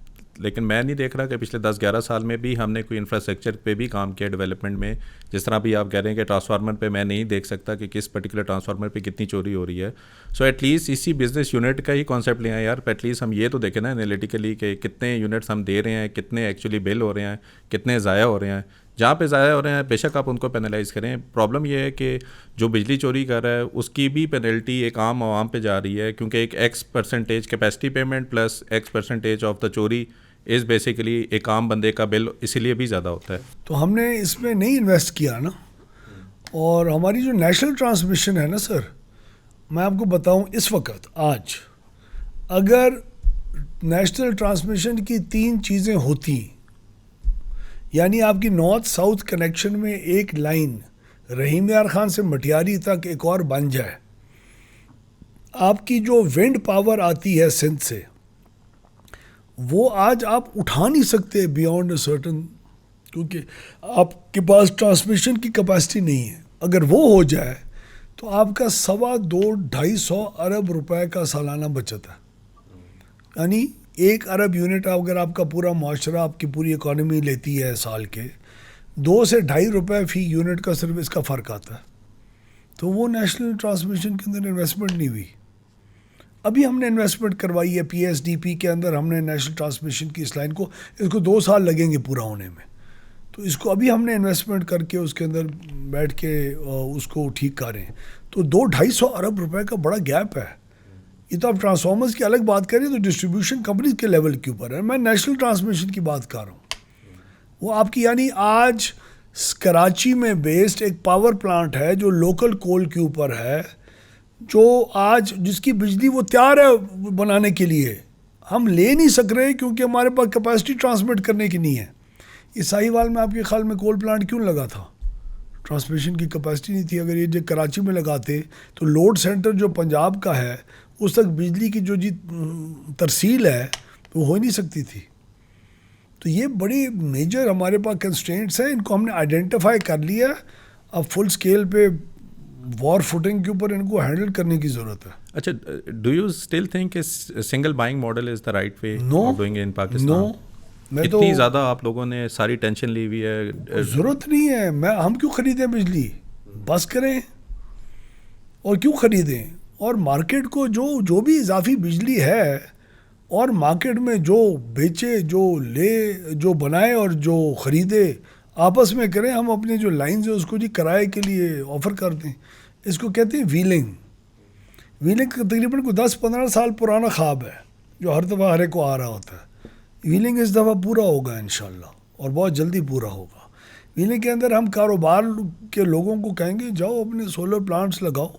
लेकिन मैं नहीं देख रहा कि पिछले 10-11 साल में भी हमने कोई इंफ्रास्ट्रक्चर पे भी काम किया डेवलपमेंट में। जिस तरह भी आप कह रहे हैं कि ट्रांसफार्मर पे मैं नहीं देख सकता कि किस पर्टिकुलर ट्रांसफार्मर पे कितनी चोरी हो रही है। सो एटलीस्ट इसी बिजनेस यूनिट का ही कॉन्सेप्ट ले आए यार। एटलीस्ट हम ये तो देखें ना एनालिटिकली कि कितने यूनिट्स हम दे रहे हैं, कितने एक्चुअली बिल हो रहे हैं, कितने ज़ाया हो रहे हैं। जहाँ पे ज़ाया हो रहे हैं बेशक आप उनको पेनलाइज़ करें। प्रॉब्लम ये है कि जो बिजली चोरी कर रहा है उसकी भी पेनल्टी एक आम आवाम पे जा रही है, क्योंकि एक X% capacity payment plus X% of the चोरी इज़ बेसिकली एक आम बंदे का बिल इसीलिए भी ज़्यादा होता है। तो हमने इसमें नहीं इन्वेस्ट किया ना। और हमारी जो नेशनल ट्रांसमिशन है ना सर, मैं आपको बताऊं इस वक्त आज अगर नेशनल ट्रांसमिशन की 3 चीज़ें होती, यानी आपकी नॉर्थ साउथ कनेक्शन में एक लाइन रहीम यार खान से मटियारी तक एक और बन जाए, आपकी जो विंड पावर आती है सिंध से वो आज आप उठा नहीं सकते बियॉन्ड अ सर्टन, क्योंकि आपके पास ट्रांसमिशन की कैपेसिटी नहीं है। अगर वो हो जाए तो आपका 250-250 अरब रुपए का सालाना बचत है। यानी 1 अरब यूनिट अगर आपका पूरा माशरा आपकी पूरी इकॉनमी लेती है साल के, 2 से 2.5 रुपए फी यूनिट का सिर्फ इसका फ़र्क आता है। तो वो नेशनल ट्रांसमिशन के अंदर इन्वेस्टमेंट नहीं हुई। अभी हमने इन्वेस्टमेंट करवाई है PSDP के अंदर, हमने नेशनल ट्रांसमिशन की इस लाइन को, इसको 2 साल लगेंगे पूरा होने में। तो इसको अभी हमने इन्वेस्टमेंट करके उसके अंदर बैठ के उसको ठीक कर रहे हैं। तो 200-250 अरब रुपए का बड़ा गैप है। ये तो आप ट्रांसफार्मर्स की अलग बात करें तो डिस्ट्रीब्यूशन कंपनीज के लेवल के ऊपर है, मैं नेशनल ट्रांसमिशन की बात कर रहा हूँ। वो आपकी यानी आज कराची में बेस्ड एक पावर प्लांट है जो लोकल कोल के ऊपर है, जो आज जिसकी बिजली वो तैयार है बनाने के लिए, हम ले नहीं सक रहे क्योंकि हमारे पास कैपेसिटी ट्रांसमिट करने की नहीं है। ये साहिवाल में आपके ख्याल में कोल प्लांट क्यों लगा था? ट्रांसमिशन की कैपेसिटी नहीं थी। अगर ये जो कराची में लगाते तो लोड सेंटर जो पंजाब का है उस तक बिजली की जो जी तरसील है वो हो ही नहीं सकती थी। तो ये बड़ी मेजर हमारे पास कंस्ट्रेंट्स हैं, इनको हमने आइडेंटिफाई कर लिया। अब फुल स्केल पे वॉर फुटिंग के ऊपर इनको हैंडल करने की ज़रूरत है। अच्छा, do you still think single buying model is the right way of doing in Pakistan? No, मैं इतनी ज़्यादा आप लोगों ने सारी टेंशन ली हुई है। ज़रूरत नहीं है। हम क्यों ख़रीदें बिजली, बस करें और क्यों ख़रीदें। और मार्केट को जो भी इजाफी बिजली है और मार्केट में जो बेचे, जो ले, जो बनाए और जो ख़रीदे आपस में करें। हम अपने जो लाइन्स है उसको जी किराए के लिए ऑफ़र कर दें। इसको कहते हैं व्हीलिंग। व्हीलिंग तकरीबन को 10-15 साल पुराना ख्वाब है जो हर दफ़ा हर एक को आ रहा होता है। व्हीलिंग इस दफ़ा पूरा होगा इंशाल्लाह और बहुत जल्दी पूरा होगा। व्हीलिंग के अंदर हम कारोबार के लोगों को कहेंगे जाओ अपने सोलर प्लांट्स लगाओ,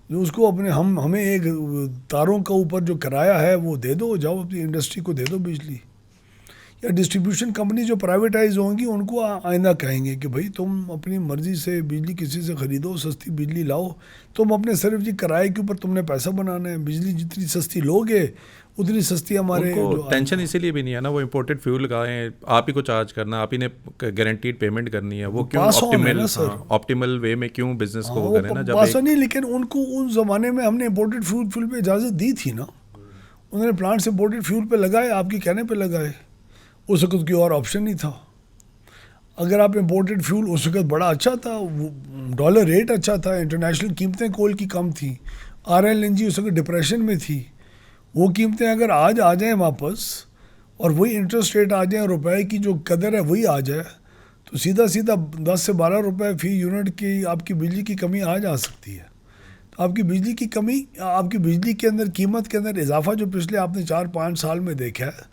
जो उसको अपने हमें एक तारों का ऊपर जो किराया है वो दे दो, जाओ अपनी इंडस्ट्री को दे दो बिजली। या डिस्ट्रीब्यूशन कंपनी जो प्राइवेटाइज होंगी उनको आइंदा कहेंगे कि भाई तुम अपनी मर्ज़ी से बिजली किसी से ख़रीदो, सस्ती बिजली लाओ, तुम अपने सिर्फ जी किराए के ऊपर तुमने पैसा बनाना है। बिजली जितनी सस्ती लोगे उतनी सस्ती हमारे टेंशन इसीलिए भी नहीं है ना, वो इम्पोर्टेड फ्यूल लगाएं, आप ही को चार्ज करना, आप ही ने गारंटीड पेमेंट करनी है। वो क्यों ऑप्टिमल वे में क्यों बिजनेस को वो करें ना। जब नहीं, लेकिन उनको उस ज़माने में हमने इम्पोर्टेड फ्यूल पे इजाज़त दी थी ना। उन्होंने प्लांट से इम्पोर्टेड फ्यूल पे लगाए, आपके कहने पे लगाए। उस वक्त कोई और ऑप्शन नहीं था। अगर आप इम्पोर्टेड फ्यूल, उस वक्त बड़ा अच्छा था, डॉलर रेट अच्छा था, इंटरनेशनल कीमतें कोल की कम थी, RLNG उस वक्त डिप्रेशन में थी। वो कीमतें अगर आज आ जाएं वापस और वही इंटरेस्ट रेट आ जाए, रुपए की जो कदर है वही आ जाए, तो सीधा 10 से 12 रुपए फी यूनिट की आपकी बिजली की कमी आ जा सकती है। तो आपकी बिजली की कमी, आपकी बिजली के अंदर कीमत के अंदर इजाफा जो पिछले आपने 4-5 साल में देखा है,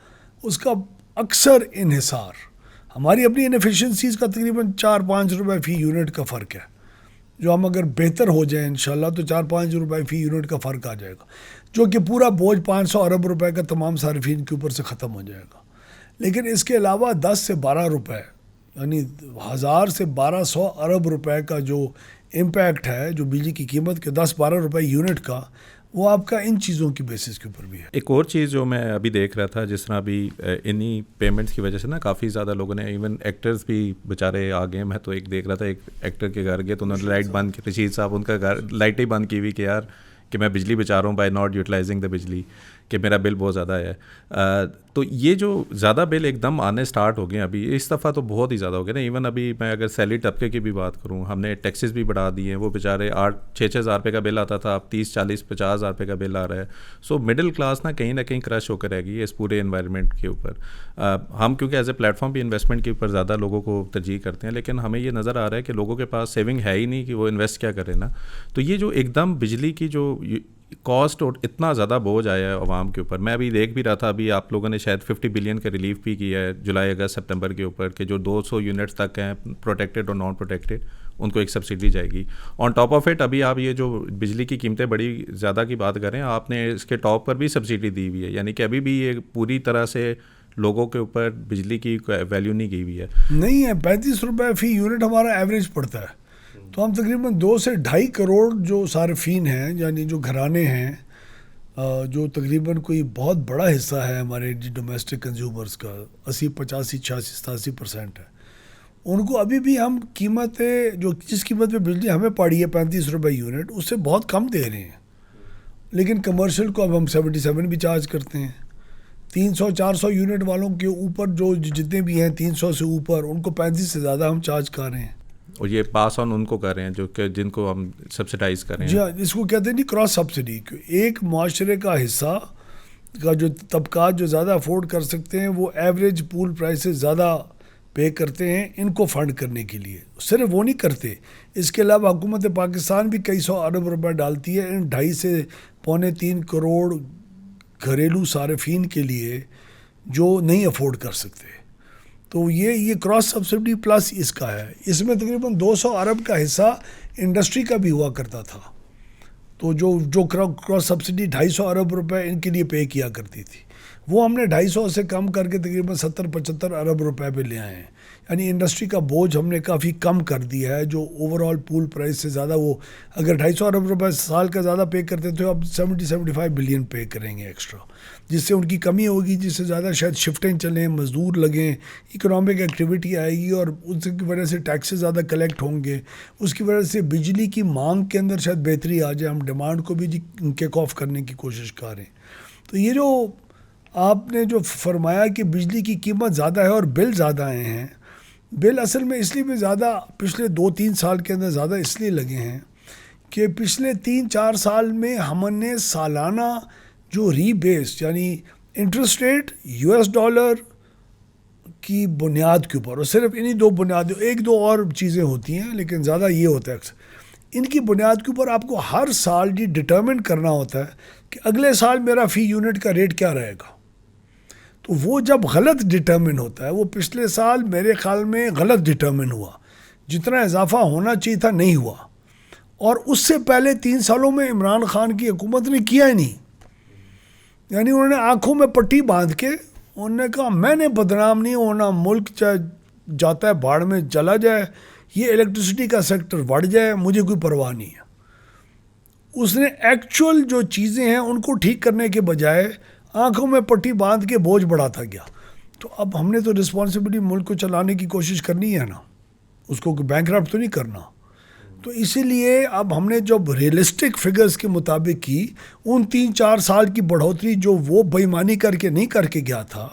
उसका अक्सर इन्हिसार हमारी अपनी इनएफिशिएंसीज़ का तकरीबन 4-5 रुपए फ़ी यूनिट का फ़र्क है, जो हम अगर बेहतर हो जाए इंशाल्लाह तो 4-5 रुपए फ़ी यूनिट का फ़र्क आ जाएगा, जो कि पूरा बोझ 500 अरब रुपए का तमाम सार्फिन के ऊपर से ख़त्म हो जाएगा। लेकिन इसके अलावा 10 से 12 रुपए यानी 1000 से 1200 अरब रुपए का जो इम्पैक्ट है, जो बिजली की कीमत के 10-12 रुपए यूनिट का, वो आपका इन चीज़ों की बेसिस के ऊपर भी है। एक और चीज़ जो मैं अभी देख रहा था, जिस तरह अभी इन्हीं पेमेंट्स की वजह से ना काफ़ी ज़्यादा लोगों ने, इवन एक्टर्स भी बेचारे आ गए। मैं तो एक देख रहा था, एक एक्टर के घर गए तो उन्होंने लाइट बंद की, रशीद साहब उनका घर लाइट ही बंद की हुई कि यार कि मैं बिजली बचा रहा हूँ बाय नॉट यूटिलाइजिंग द बिजली, कि मेरा बिल बहुत ज़्यादा है। तो ये जो ज़्यादा बिल एकदम आने स्टार्ट हो गए अभी इस दफ़ा, तो बहुत ही ज़्यादा हो गया ना। इवन अभी मैं अगर सैलरी तबके की भी बात करूँ, हमने टैक्सेस भी बढ़ा दिए हैं। वो बेचारे 8-6 हज़ार रुपये का बिल आता था, अब 30-40-50 हज़ार रुपये का बिल आ रहा है। सो मिडिल क्लास ना कहीं क्रश होकर रह गई है इस पूरे इन्वायरमेंट के ऊपर। हम क्योंकि एज ए प्लेटफॉर्म भी इन्वेस्टमेंट के ऊपर ज़्यादा लोगों को तरजीह करते हैं, लेकिन हमें ये नज़र आ रहा है कि लोगों के पास सेविंग है ही नहीं कि वो इन्वेस्ट क्या करें ना। तो ये जो एकदम बिजली की जो कॉस्ट और इतना ज़्यादा बोझ आया है आवाम के ऊपर। मैं अभी देख भी रहा था, अभी आप लोगों ने शायद 50 बिलियन का रिलीफ भी किया है जुलाई, अगस्त, सितंबर के ऊपर, कि जो 200 यूनिट्स तक हैं प्रोटेक्टेड और नॉन प्रोटेक्टेड, उनको एक सब्सिडी जाएगी। ऑन टॉप ऑफ इट अभी आप ये जो बिजली की कीमतें बड़ी ज़्यादा की बात करें, आपने इसके टॉप पर भी सब्सिडी दी हुई है, यानी कि अभी भी ये पूरी तरह से लोगों के ऊपर बिजली की वैल्यू नहीं की हुई है। नहीं है, 35 रुपये फ़ी यूनिट हमारा एवरेज पड़ता है। तो हम तकरीबन 2 से 2.5 करोड़ जो सार्फिन हैं, यानी जो घराने हैं, जो तकरीबन कोई बहुत बड़ा हिस्सा है हमारे डोमेस्टिक कंज्यूमर्स का, 80, 85, 86, 87% है, उनको अभी भी हम कीमतें, जो जिस कीमत पे बिजली हमें पड़ी है 35 रुपये यूनिट, उससे बहुत कम दे रहे हैं। लेकिन कमर्शियल को अब हम 77 भी चार्ज करते हैं। 300-400 यूनिट वालों के ऊपर जो जितने भी हैं 300 से ऊपर, उनको 35 से ज़्यादा हम चार्ज कर रहे हैं। और ये पास ऑन उनको कर रहे हैं जो कि जिनको हम सब्सिडाइज कर रहे हैं। जी हाँ, इसको कहते हैं नहीं क्रॉस सब्सिडी। एक माशरे का हिस्सा का जो तबकात जो ज़्यादा अफोर्ड कर सकते हैं, वो एवरेज पूल प्राइस से ज़्यादा पे करते हैं इनको फ़ंड करने के लिए। सिर्फ वो नहीं करते, इसके अलावा हुकूमत पाकिस्तान भी कई सौ अरब रुपए डालती है इन 2.5 से 3.25 करोड़ घरेलू सार्फिन के लिए जो नहीं अफोर्ड कर सकते। तो ये क्रॉस सब्सिडी प्लस इसका है। इसमें तकरीबन 200 अरब का हिस्सा इंडस्ट्री का भी हुआ करता था। तो जो क्रॉस सब्सिडी 250 अरब रुपए इनके लिए पे किया करती थी, वो हमने 250 से कम करके तकरीबन 70-75 अरब रुपए पे ले आए हैं। यानी इंडस्ट्री का बोझ हमने काफ़ी कम कर दिया है, जो ओवरऑल पूल प्राइस से ज़्यादा, वो अगर 250 अरब रुपए साल का ज़्यादा पे करते तो अब 70-75 बिलियन पे करेंगे एक्स्ट्रा, जिससे उनकी कमी होगी, जिससे ज़्यादा शायद शिफ्टें चलें, मजदूर लगें, इकोनॉमिक एक्टिविटी आएगी और उसकी वजह से टैक्सेस ज़्यादा कलेक्ट होंगे, उसकी वजह से बिजली की मांग के अंदर शायद बेहतरी आ जाए, हम डिमांड को भी किक ऑफ करने की कोशिश करें। तो ये जो आपने जो फरमाया कि बिजली की कीमत ज़्यादा है और बिल ज़्यादा आए हैं, बिल असल में इसलिए भी ज़्यादा पिछले 2-3 साल के अंदर ज़्यादा इसलिए लगे हैं कि पिछले 3-4 साल में हमने सालाना जो रीबेस यानी इंटरेस्ट रेट US डॉलर की बुनियाद के ऊपर, और सिर्फ इन्हीं दो बुनियादों, एक दो और चीज़ें होती हैं लेकिन ज़्यादा ये होता है अक्सर, इनकी बुनियाद के ऊपर आपको हर साल ये डिटरमिन करना होता है कि अगले साल मेरा फ़ी यूनिट का रेट क्या रहेगा। तो वो जब गलत डिटरमिन होता है, वो पिछले साल मेरे ख्याल में गलत डिटरमिन हुआ, जितना इजाफा होना चाहिए था नहीं हुआ, और उससे पहले 3 सालों में इमरान खान की हुकूमत ने किया ही नहीं। यानी उन्होंने आंखों में पट्टी बांध के उन्होंने कहा मैंने बदनाम नहीं होना, मुल्क चाहे जाता है भाड़ में चला जाए, ये इलेक्ट्रिसिटी का सेक्टर बढ़ जाए, मुझे कोई परवाह नहीं है। उसने एक्चुअल जो चीज़ें हैं उनको ठीक करने के बजाय आंखों में पट्टी बांध के बोझ बढ़ाता गया। तो अब हमने तो रिस्पॉन्सिबिलिटी मुल्क को चलाने की कोशिश करनी है ना, उसको बैंकरप्ट तो नहीं करना। तो इसीलिए अब हमने जब रियलिस्टिक फिगर्स के मुताबिक की, उन 3-4 साल की बढ़ोतरी जो वो बेईमानी करके नहीं करके गया था,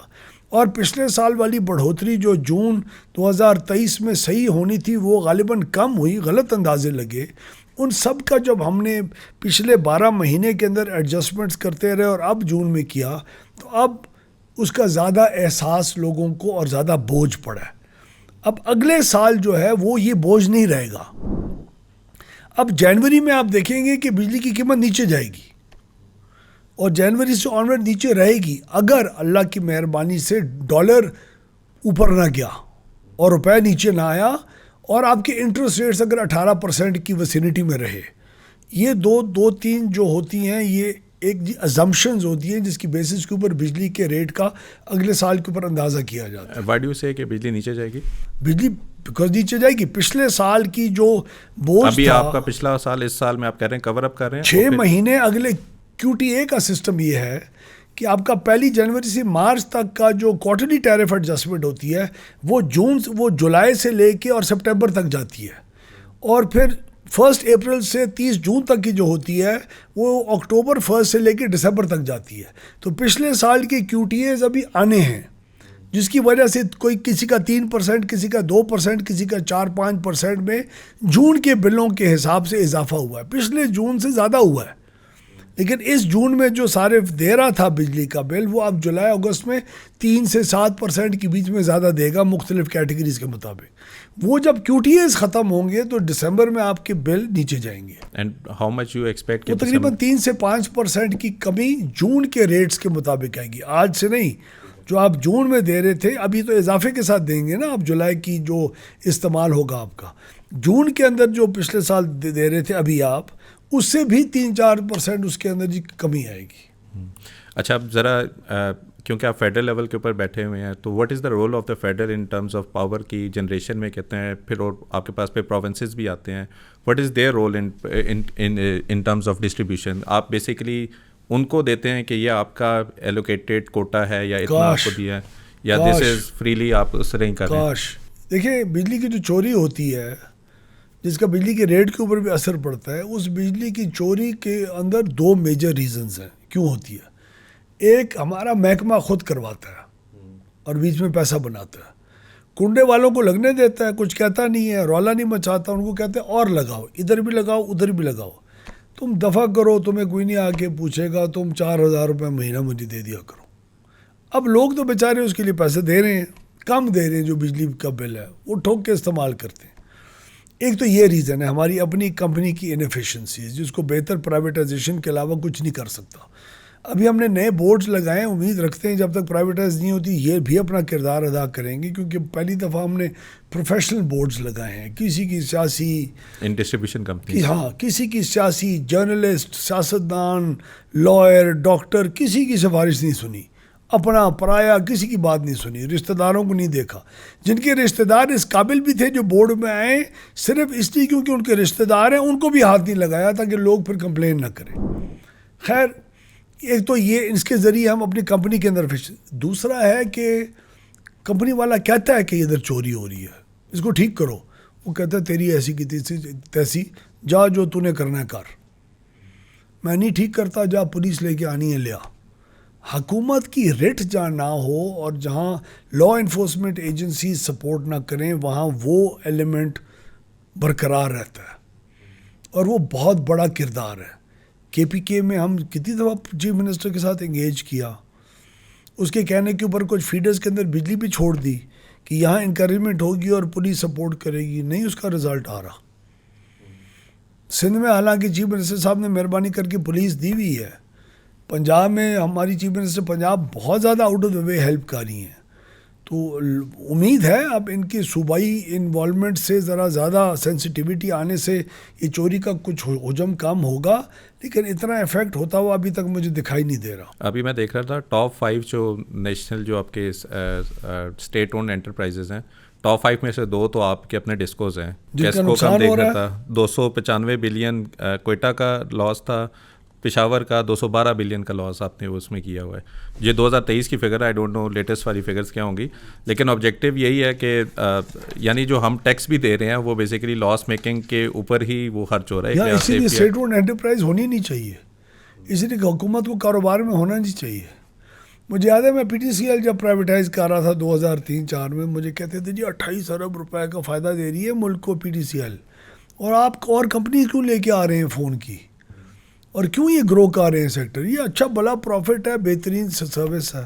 और पिछले साल वाली बढ़ोतरी जो जून 2023 में सही होनी थी वो गालिबन कम हुई, गलत अंदाजे लगे, उन सब का जब हमने पिछले 12 महीने के अंदर एडजस्टमेंट्स करते रहे और अब जून में किया, तो अब उसका ज़्यादा एहसास लोगों को और ज़्यादा बोझ पड़ा है। अब अगले साल जो है वो ये बोझ नहीं रहेगा। अब जनवरी में आप देखेंगे कि बिजली की कीमत नीचे जाएगी और जनवरी से ऑनवर्ड नीचे रहेगी, अगर अल्लाह की मेहरबानी से डॉलर ऊपर ना गया और रुपए नीचे ना आया और आपके इंटरेस्ट रेट्स अगर 18% की विसिनिटी में रहे। ये दो तीन जो होती हैं, ये एक अजम्पशंस होती हैं जिसकी बेसिस के ऊपर बिजली के रेट का अगले साल के ऊपर अंदाज़ा किया जाता है। व्हाई डू यू से कि बिजली नीचे जाएगी? बिजली बिकॉज नीचे जाएगी। पिछले साल की जो बोझ अभी था, आपका पिछला साल इस साल में आप कह रहे हैं कवर अप कर रहे हैं 6 महीने अगले QTA का सिस्टम ये है कि आपका 1 जनवरी से मार्च तक का जो क्वार्टरली टैरिफ एडजस्टमेंट होती है वो जुलाई से लेके और सितंबर तक जाती है, और फिर 1 अप्रैल से 30 जून तक की जो होती है वो अक्टूबर 1 से लेके दिसंबर तक जाती है। तो पिछले साल के QTAs अभी आने हैं, जिसकी वजह से कोई किसी का 3%, किसी का 2%, किसी का 4-5% में जून के बिलों के हिसाब से इजाफा हुआ है। पिछले जून से ज़्यादा हुआ है, लेकिन इस जून में जो सारे दे रहा था बिजली का बिल, वो अब जुलाई अगस्त में 3 से 7% के बीच में ज़्यादा देगा मुख्तलिफ कैटेगरीज के मुताबिक। वो जब QTAs ख़त्म होंगे तो दिसंबर में आपके बिल नीचे जाएंगे। And how much you expect? वो तकरीबन 3 से 5% की कमी जून के रेट्स के मुताबिक आएगी, आज से नहीं। जो आप जून में दे रहे थे अभी तो इजाफे के साथ देंगे ना, अब जुलाई की जो इस्तेमाल होगा आपका, जून के अंदर जो पिछले साल दे रहे थे अभी आप, उससे भी 3-4% उसके अंदर जी कमी आएगी। अच्छा, अब ज़रा क्योंकि आप फेडरल लेवल के ऊपर बैठे हुए हैं, तो what is the role of the federal in terms of power की जनरेशन में कहते हैं, फिर और आपके पास पे प्रोविंसेस भी आते हैं, what is their role in terms of distribution? आप बेसिकली उनको देते हैं कि ये आपका एलोकेटेड कोटा है या इतना आपको दिया है, या दिस इज फ्रीली आप उस तरह ही कर रहे हैं? देखिए, बिजली की जो चोरी होती है जिसका बिजली के रेट के ऊपर भी असर पड़ता है, उस बिजली की चोरी के अंदर 2 मेजर रीजंस हैं क्यों होती है। एक, हमारा महकमा खुद करवाता है और बीच में पैसा बनाता है, कुंडे वालों को लगने देता है, कुछ कहता नहीं है, रौला नहीं मचाता, उनको कहते हैं और लगाओ, इधर भी लगाओ उधर भी लगाओ, तुम दफ़ा करो, तुम्हें कोई नहीं आके पूछेगा, तुम 4,000 रुपये महीना मुझे दे दिया करो। अब लोग तो बेचारे उसके लिए पैसे दे रहे हैं, कम दे रहे हैं, जो बिजली का बिल है वो ठोक के इस्तेमाल करते हैं। एक तो ये रीज़न है हमारी अपनी कंपनी की इनएफिशिएंसीज, जिसको बेहतर प्राइवेटाइजेशन के अलावा कुछ नहीं कर सकता। अभी हमने नए बोर्ड्स लगाए, उम्मीद रखते हैं जब तक प्राइवेटाइज नहीं होती ये भी अपना किरदार अदा करेंगे, क्योंकि पहली दफ़ा हमने प्रोफेशनल बोर्ड्स लगाए हैं। किसी की सियासी इन डिस्ट्रीब्यूशन कंपनी, हाँ, किसी की सियासी, जर्नलिस्ट, सियासतदान, लॉयर, डॉक्टर, किसी की सिफारिश नहीं सुनी। अपना पराया किसी की बात नहीं सुनी, रिश्तेदारों को नहीं देखा। जिनके रिश्तेदार इस काबिल भी थे जो बोर्ड में आए, सिर्फ इसलिए क्योंकि उनके रिश्तेदार हैं, उनको भी हाथ नहीं लगाया ताकि लोग फिर कंप्लेन ना करें। खैर, एक तो ये इसके ज़रिए हम अपनी कंपनी के अंदर फिश। दूसरा है कि कंपनी वाला कहता है कि इधर चोरी हो रही है, इसको ठीक करो। वो कहता है तेरी ऐसी की तैसी, जा जो तूने करना है कर। मैं नहीं ठीक करता, जा पुलिस लेके आनी है ले आ। हुकूमत की रिट जहाँ ना हो और जहाँ लॉ इन्फोर्समेंट एजेंसी सपोर्ट ना करें, वहाँ वो एलिमेंट बरकरार रहता है और वो बहुत बड़ा किरदार है। KPK में हम कितनी दफ़ा चीफ मिनिस्टर के साथ एंगेज किया, उसके कहने के ऊपर कुछ फीडर्स के अंदर बिजली भी छोड़ दी कि यहाँ इंकरेजमेंट होगी और पुलिस सपोर्ट करेगी, नहीं उसका रिज़ल्ट आ रहा। सिंध में हालांकि चीफ मिनिस्टर साहब ने मेहरबानी करके पुलिस दी हुई है। पंजाब में हमारी चीफ मिनिस्टर पंजाब बहुत ज़्यादा out of the way help कर रही हैं। तो उम्मीद है अब इनके सूबाई इन्वॉल्वमेंट से ज़रा ज़्यादा सेंसिटिविटी आने से ये चोरी का कुछ हुजम कम होगा, लेकिन इतना इफेक्ट होता हुआ अभी तक मुझे दिखाई नहीं दे रहा। अभी मैं देख रहा था टॉप 5 जो नेशनल जो आपके स्टेट ओन्ड एंटरप्राइजेज हैं, टॉप 5 में से 2 तो आपके अपने डिस्कोज हैं। जिसका का देख रहा था 295 बिलियन कोयटा का लॉस था, पेशावर का 212 बिलियन का लॉस आपने उसमें किया हुआ है। ये 2023 की figure, I don't know latest वाली फिगर्स क्या होंगी, लेकिन ऑब्जेक्टिव यही है कि यानी जो हम टैक्स भी दे रहे हैं वो बेसिकली लॉस मेकिंग के ऊपर ही वो खर्च हो रहा है। इसीलिए स्टेट ओन्ड एंटरप्राइज होनी नहीं चाहिए, इसलिए हुकूमत को कारोबार में होना नहीं चाहिए। मुझे याद है मैं PTCL जब प्राइवेटाइज कर रहा था 2003-04 में, मुझे कहते थे जी 28 अरब रुपए का फ़ायदा दे रही है मुल्क को PTCL, और आप और कंपनी क्यों लेके आ रहे हैं फ़ोन की, और क्यों ये ग्रो कर रहे हैं सेक्टर, ये अच्छा भला प्रॉफिट है, बेहतरीन सर्विस है।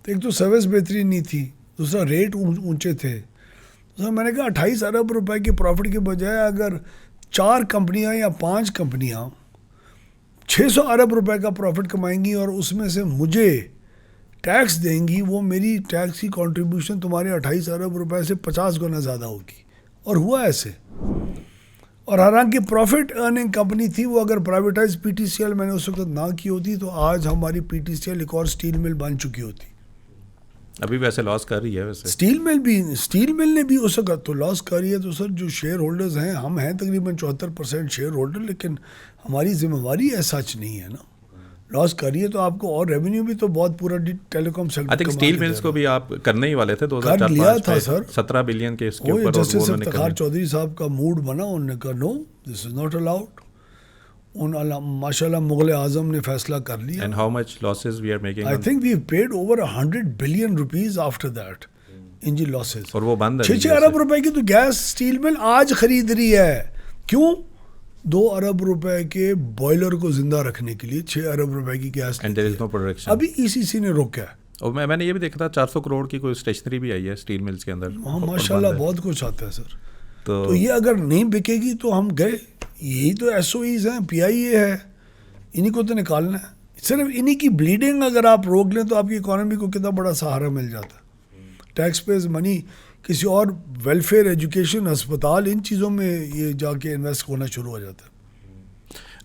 तो एक तो सर्विस बेहतरीन नहीं थी, दूसरा रेट ऊंचे थे। तो मैंने कहा 28 अरब रुपए के प्रॉफिट के बजाय अगर 4 कंपनियां या 5 कंपनियां 600 अरब रुपए का प्रॉफिट कमाएंगी और उसमें से मुझे टैक्स देंगी, वो मेरी टैक्स की कंट्रीब्यूशन तुम्हारे 28 अरब रुपए से 50 गुना ज़्यादा होगी। और हुआ ऐसे। और हालांकि प्रॉफिट अर्निंग कंपनी थी वो, अगर प्राइवेटाइज PTCL मैंने उस वक्त ना की होती तो आज हमारी PTCL एक और स्टील मिल बन चुकी होती। अभी वैसे लॉस कर रही है वैसे स्टील मिल ने भी उस वक्त तो लॉस कर रही है। तो सर जो शेयर होल्डर्स हैं, हम हैं तकरीबन 74% शेयर होल्डर, लेकिन हमारी जिम्मेवारी ऐसा सच नहीं है ना। लॉस करिए तो आपको और रेवेन्यू भी तो बहुत पूरा telecom sector. I think steel mills को भी आप करने ही वाले थे 2004 लिया था सर 17 बिलियन के इसके ऊपर। जस्टिस इफ्तिखार चौधरी साहब का मूड बना, उन्होंने कहा no this is not allowed. माशाल्लाह मुगल आजम ने फैसला कर लिया। And how much losses we are making? I think we paid over 100 billion rupees after that in G losses. और वो बंद है। 6 अरब रुपए की तो गैस स्टील मिल आज खरीद रही है। क्यों? 2 अरब रुपए के बॉयलर को जिंदा रखने के लिए 6 अरब रुपए की गैस। And there is no production. अभी ECC ने रोका है। और मैंने ये भी देखा था 400 करोड़ की कोई स्टेशनरी भी आई है स्टील मिल्स के अंदर। हाँ माशाल्लाह बहुत कुछ आता है सर। तो ये अगर नहीं बिकेगी तो हम गए। यही तो SOEs हैं, PIA है, इन्हीं को तो निकालना है। सिर्फ इन्हीं की ब्लीडिंग अगर आप रोक लें तो आपकी इकोनॉमी को कितना बड़ा सहारा मिल जाता है। टैक्स पेज मनी किसी और वेलफेयर, एजुकेशन, अस्पताल, इन चीज़ों में ये जाके इन्वेस्ट होना शुरू हो जाता है।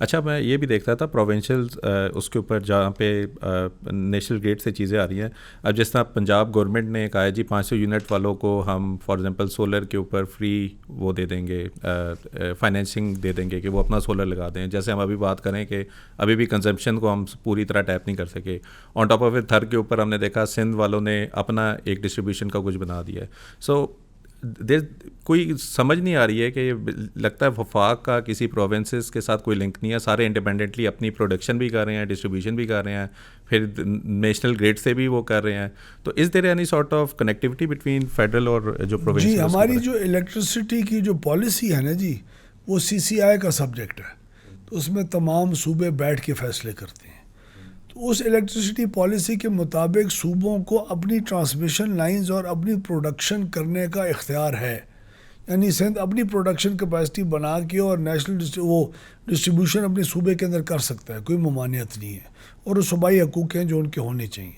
अच्छा, मैं ये भी देख रहा था प्रोविंशियल उसके ऊपर जहाँ पे नेशनल ग्रिड से चीज़ें आ रही हैं। अब जिस तरह पंजाब गवर्नमेंट ने कहा है जी 500 यूनिट वालों को हम फॉर एग्जांपल सोलर के ऊपर फ्री वो दे देंगे, फाइनेंसिंग दे देंगे कि वो अपना सोलर लगा दें। जैसे हम अभी बात करें कि अभी भी कंजम्पशन को हम पूरी तरह टैप नहीं कर सके। ऑन टॉप ऑफ इट थर के ऊपर हमने देखा सिंध वालों ने अपना एक डिस्ट्रीब्यूशन का कुछ बना दिया है। सो कोई समझ नहीं आ रही है कि लगता है वफाक का किसी प्रोविंसेस के साथ कोई लिंक नहीं है। सारे इंडिपेंडेंटली अपनी प्रोडक्शन भी कर रहे हैं, डिस्ट्रीब्यूशन भी कर रहे हैं, फिर नेशनल ग्रिड से भी वो कर रहे हैं। तो is there any sort of connectivity between federal और जो प्रोविंस? जी, हमारी जो इलेक्ट्रिसिटी की जो पॉलिसी है ना जी, वो CCI का सब्जेक्ट है। तो उसमें तमाम सूबे बैठ के फैसले करते हैं। तो उस इलेक्ट्रिसिटी पॉलिसी के मुताबिक सूबों को अपनी ट्रांसमिशन लाइंस और अपनी प्रोडक्शन करने का इख्तियार है। यानी सिंध अपनी प्रोडक्शन कैपेसिटी बना के और नेशनल वो डिस्ट्रीब्यूशन अपने सूबे के अंदर कर सकता है, कोई ममानियत नहीं है। और वो सूबाई हकूक़ हैं जो उनके होने चाहिए।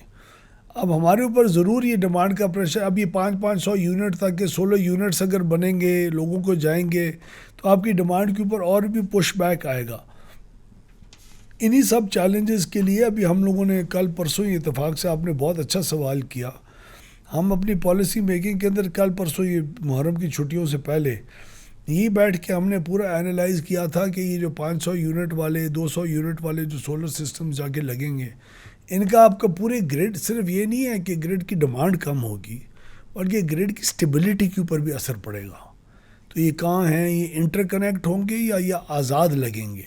अब हमारे ऊपर ज़रूर ये डिमांड का प्रेशर, अब ये 500 यूनिट तक के 16 यूनिट्स अगर बनेंगे, लोगों को जाएंगे, तो आपकी डिमांड के ऊपर और भी पुश बैक आएगा। इन्हीं सब चैलेंजेस के लिए अभी हम लोगों ने कल परसों ही इत्तेफाक से, आपने बहुत अच्छा सवाल किया, हम अपनी पॉलिसी मेकिंग के अंदर कल परसों ये मुहर्रम की छुट्टियों से पहले यही बैठ के हमने पूरा एनालाइज किया था कि ये जो 500 यूनिट वाले 200 यूनिट वाले जो सोलर सिस्टम जाके लगेंगे, इनका आपका पूरे ग्रिड, सिर्फ ये नहीं है कि ग्रिड की डिमांड कम होगी बल्कि ग्रिड की स्टेबिलिटी के ऊपर भी असर पड़ेगा। तो ये कहाँ हैं, ये इंटरकनेक्ट होंगे या ये आज़ाद लगेंगे,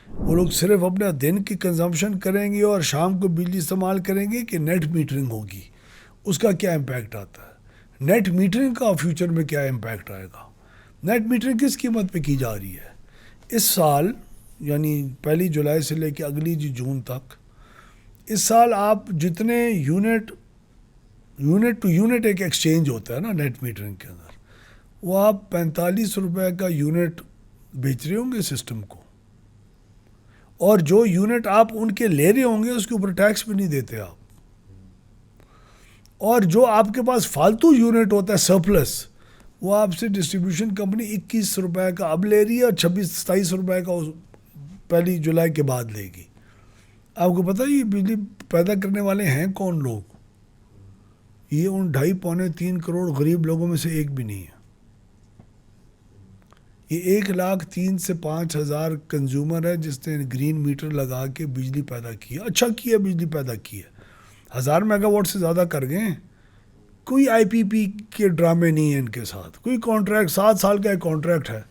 वो लोग सिर्फ अपना दिन की कंजम्पशन करेंगे और शाम को बिजली इस्तेमाल करेंगे कि नेट मीटरिंग होगी, उसका क्या इम्पैक्ट आता है, नेट मीटरिंग का फ्यूचर में क्या इम्पैक्ट आएगा, नेट मीटरिंग किस कीमत पे की जा रही है। इस साल यानी 1 जुलाई से लेकर अगली जून तक, इस साल आप जितने यूनिट टू यूनिट एक एक्सचेंज होता है ना नेट मीटरिंग के अंदर, वो आप 45 रुपए का यूनिट बेच रहे होंगे सिस्टम को, और जो यूनिट आप उनके ले रहे होंगे उसके ऊपर टैक्स भी नहीं देते आप, और जो आपके पास फालतू यूनिट होता है सरप्लस, वो आपसे डिस्ट्रीब्यूशन कंपनी 21 रुपए का अब ले रही है और 26-27 रुपए का 1 जुलाई के बाद लेगी। आपको पता है ये बिजली पैदा करने वाले हैं कौन लोग? ये उन 2.5-3 करोड़ गरीब लोगों में से एक भी नहीं है। ये 1,03,000 से 5,000 कंज्यूमर है जिसने ग्रीन मीटर लगा के बिजली पैदा की है, अच्छा किया बिजली पैदा की है, 1000 मेगावाट से ज़्यादा कर गए। कोई आईपीपी के ड्रामे नहीं है इनके साथ, कोई कॉन्ट्रैक्ट 7 साल का एक कॉन्ट्रैक्ट है,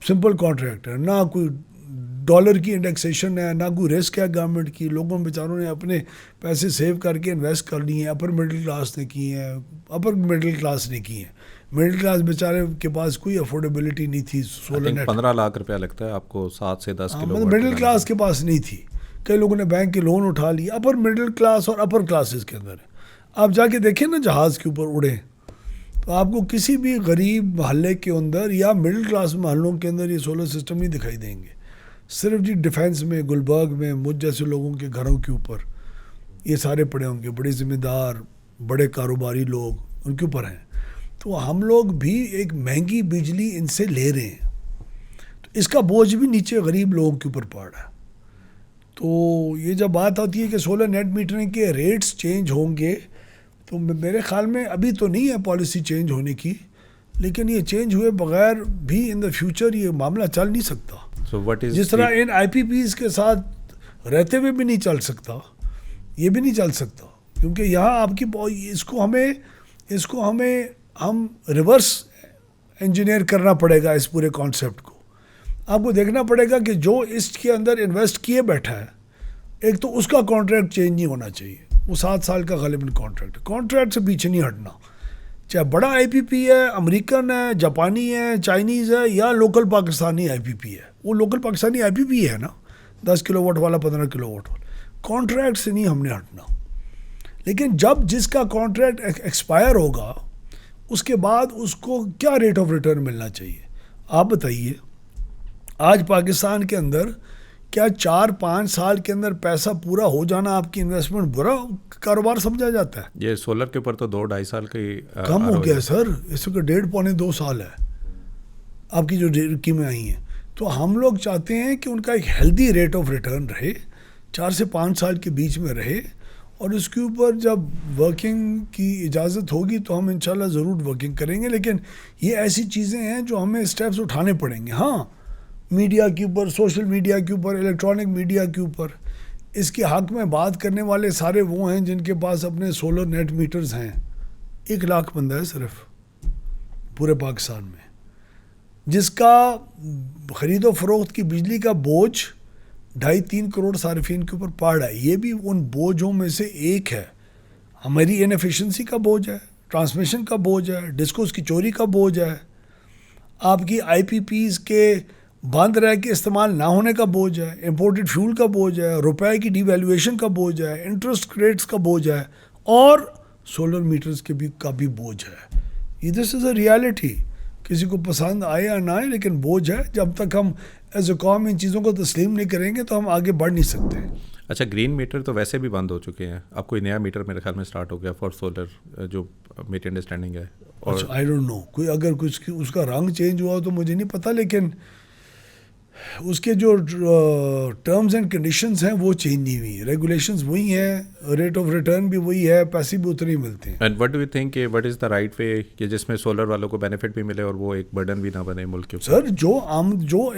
सिंपल कॉन्ट्रैक्ट है, ना कोई डॉलर की इंडेक्सेशन है, ना कोई रिस्क है गवर्नमेंट की, लोगों बेचारों ने अपने पैसे सेव करके इन्वेस्ट कर लिए हैं, अपर मिडिल क्लास ने की हैं, अपर मिडिल क्लास ने की हैं, मिडिल क्लास बेचारे के पास कोई अफोर्डेबिलिटी नहीं थी सोलर नेट। 15 लाख रुपया लगता है आपको 7 से 10 किलो, मतलब मिडिल क्लास के पास नहीं थी, कई लोगों ने बैंक के लोन उठा लिए, अपर मिडिल क्लास और अपर क्लासेस के अंदर। आप जाके देखें ना जहाज़ के ऊपर उड़े, तो आपको किसी भी गरीब महल्ले के अंदर या मिडिल क्लास महल्लों के अंदर ये सोलर सिस्टम नहीं दिखाई देंगे। सिर्फ जी डिफेंस में, गुलबर्ग में, मुझ जैसे लोगों के घरों के ऊपर ये सारे पड़े होंगे, बड़े ज़िम्मेदार बड़े कारोबारी लोग उनके ऊपर हैं। तो हम लोग भी एक महंगी बिजली इनसे ले रहे हैं, तो इसका बोझ भी नीचे गरीब लोगों के ऊपर पड़ रहा है। तो ये जब बात आती है कि सोलर नेट मीटरिंग के रेट्स चेंज होंगे, तो मेरे ख्याल में अभी तो नहीं है पॉलिसी चेंज होने की, लेकिन ये चेंज हुए बगैर भी इन द फ्यूचर ये मामला चल नहीं सकता। जिस तरह इन आईपीपीज के साथ रहते हुए भी नहीं चल सकता, ये भी नहीं चल सकता, क्योंकि यहाँ आपकी इसको हमें हम रिवर्स इंजीनियर करना पड़ेगा इस पूरे कॉन्सेप्ट को। आपको देखना पड़ेगा कि जो इसके अंदर इन्वेस्ट किए बैठा है, एक तो उसका कॉन्ट्रैक्ट चेंज नहीं होना चाहिए, वो 7 साल का गालिबन कॉन्ट्रैक्ट से पीछे नहीं हटना, चाहे बड़ा आईपीपी है, अमेरिकन है, जापानी है, चाइनीज़ है या लोकल पाकिस्तानी आईपीपी है। वो लोकल पाकिस्तानी आईपीपी है ना, 10 किलोवाट वाला, 15 किलोवाट वाला, कॉन्ट्रैक्ट से नहीं हमने हटना। लेकिन जब जिसका कॉन्ट्रैक्ट एक्सपायर होगा उसके बाद उसको क्या रेट ऑफ रिटर्न मिलना चाहिए, आप बताइए। आज पाकिस्तान के अंदर क्या 4-5 साल के अंदर पैसा पूरा हो जाना आपकी इन्वेस्टमेंट बुरा कारोबार समझा जाता है? ये सोलर के ऊपर तो 2-2.5 साल की कम हो गया सर, इस वक्त 1.5-2 साल है आपकी जो स्कीमें आई हैं। तो हम लोग चाहते हैं कि उनका एक हेल्दी रेट ऑफ रिटर्न रहे, 4 से 5 साल के बीच में रहे, और उसके ऊपर जब वर्किंग की इजाज़त होगी तो हम इंशाल्लाह ज़रूर वर्किंग करेंगे। लेकिन ये ऐसी चीज़ें हैं जो हमें स्टेप्स उठाने पड़ेंगे। हाँ, मीडिया के ऊपर, सोशल मीडिया के ऊपर, इलेक्ट्रॉनिक मीडिया के ऊपर इसके हक़ में बात करने वाले सारे वो हैं जिनके पास अपने सोलर नेट मीटर्स हैं। 1 लाख बंदा है सिर्फ पूरे पाकिस्तान में, जिसका ख़रीद व फ़रोख्त की बिजली का बोझ 2.5-3 करोड़ सार्फिन के ऊपर पड़ रहा है। ये भी उन बोझों में से एक है। हमारी इनएफिशिएंसी का बोझ है, ट्रांसमिशन का बोझ है, डिस्कोस की चोरी का बोझ है, आपकी आईपीपीज़ के बंद रह के इस्तेमाल ना होने का बोझ है, इंपोर्टेड फ्यूल का बोझ है, रुपए की डिवैल्यूएशन का बोझ है, इंटरेस्ट रेट्स का बोझ है, और सोलर मीटर्स के भी का भी बोझ है। ये दिस इज़ अ रियलिटी, किसी को पसंद आए या ना आए, लेकिन बोझ है। जब तक हम एज ए कॉम इन चीज़ों को तस्लीम नहीं करेंगे तो हम आगे बढ़ नहीं सकते। अच्छा, ग्रीन मीटर तो वैसे भी बंद हो चुके हैं, अब कोई नया मीटर मेरे ख्याल में स्टार्ट हो गया फॉर सोलर, जो मेरी अंडरस्टैंडिंग है। और आई डोंट नो, कोई अगर कुछ उसका रंग चेंज हुआ तो मुझे नहीं पता, लेकिन उसके जो टर्म्स एंड कंडीशंस हैं वो चेंज नहीं हुई, रेगुलेशंस वही हैं, रेट ऑफ रिटर्न भी वही है, पैसे भी उतने ही मिलते हैं। And what do you think what is the right वे कि जिसमें सोलर वालों को बेनिफिट भी मिले और वो एक बर्डन भी ना बने मुल्क के ऊपर? सर जो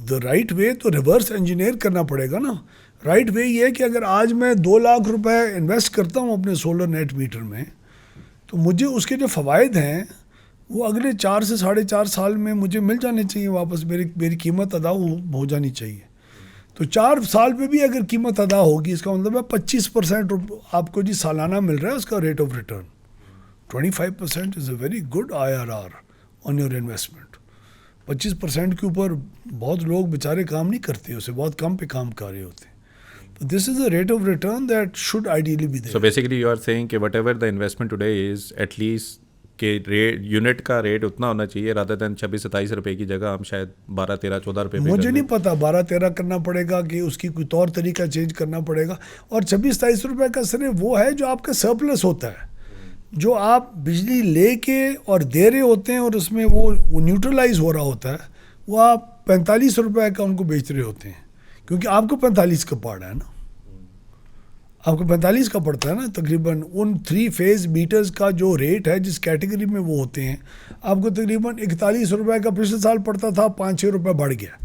द राइट वे तो रिवर्स इंजीनियर करना पड़ेगा ना। राइट वे ये है कि अगर आज मैं 2 लाख रुपए इन्वेस्ट करता हूँ अपने सोलर नेट मीटर में, तो मुझे उसके जो फ़वाइद हैं वो अगले 4 से 4.5 साल में मुझे मिल जाने चाहिए वापस, मेरी कीमत अदा हो जानी चाहिए। तो 4 साल पे भी अगर कीमत अदा होगी, इसका मतलब है 25% आपको जी सालाना मिल रहा है उसका rate of return. 25% is a very good IRR on your investment. 25% के ऊपर बहुत लोग बेचारे काम नहीं करते, उसे बहुत कम पे काम कर रहे होते हैं। तो this is a rate of return that should ideally be there. So basically you are saying कि whatever the investment today is at least के रेट यूनिट का रेट उतना होना चाहिए रादर देन 26-27 रुपए की जगह हम शायद 12-13-14 रुपए पे मुझे नहीं पता 12-13 करना पड़ेगा कि उसकी कोई तौर तरीका चेंज करना पड़ेगा। और 26-27 रुपये का सिर्फ वो है जो आपका सरप्लस होता है, जो आप बिजली लेके और दे रहे होते हैं और उसमें वो न्यूट्रलाइज हो रहा होता है, वो आप 45 रुपये का उनको बेच रहे होते हैं, क्योंकि आपको 45 का पड़ रहा है ना, आपको 45 का पड़ता है ना तकरीबन। उन 3 फेज मीटर्स का जो रेट है जिस कैटेगरी में वो होते हैं, आपको तकरीबन 41 रुपये का पिछले साल पड़ता था, 5-6 रुपये बढ़ गया।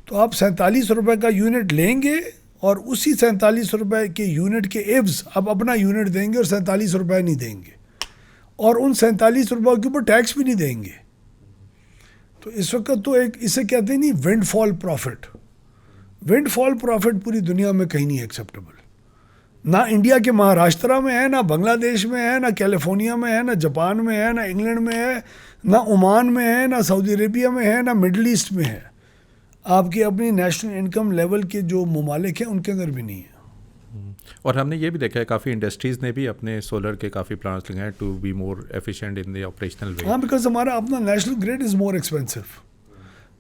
तो आप 47 रुपये का यूनिट लेंगे और उसी 47 रुपये के यूनिट के एव्स आप अपना यूनिट देंगे और 47 रुपये नहीं देंगे, और उन 47 रुपये के ऊपर टैक्स भी नहीं देंगे। तो इस वक्त तो एक इसे कहते हैं नहीं विंडफॉल प्रॉफिट। विंडफॉल प्रॉफिट पूरी दुनिया में कहीं नहीं एक्सेप्टेबल। ना इंडिया के महाराष्ट्र में है, ना बांग्लादेश में है, ना कैलिफोर्निया में है, ना जापान में है, ना इंग्लैंड में है, ना ओमान में है, ना सऊदी अरेबिया में है, ना मिडल ईस्ट में है। आपकी अपनी नेशनल इनकम लेवल के जो ममालिक हैं उनके अंदर भी नहीं है। और हमने ये भी देखा है काफ़ी इंडस्ट्रीज़ ने भी अपने सोलर के काफ़ी प्लांट्स लगाए to be more efficient in the operational way. हाँ, बिकॉज हमारा अपना national grid is more expensive,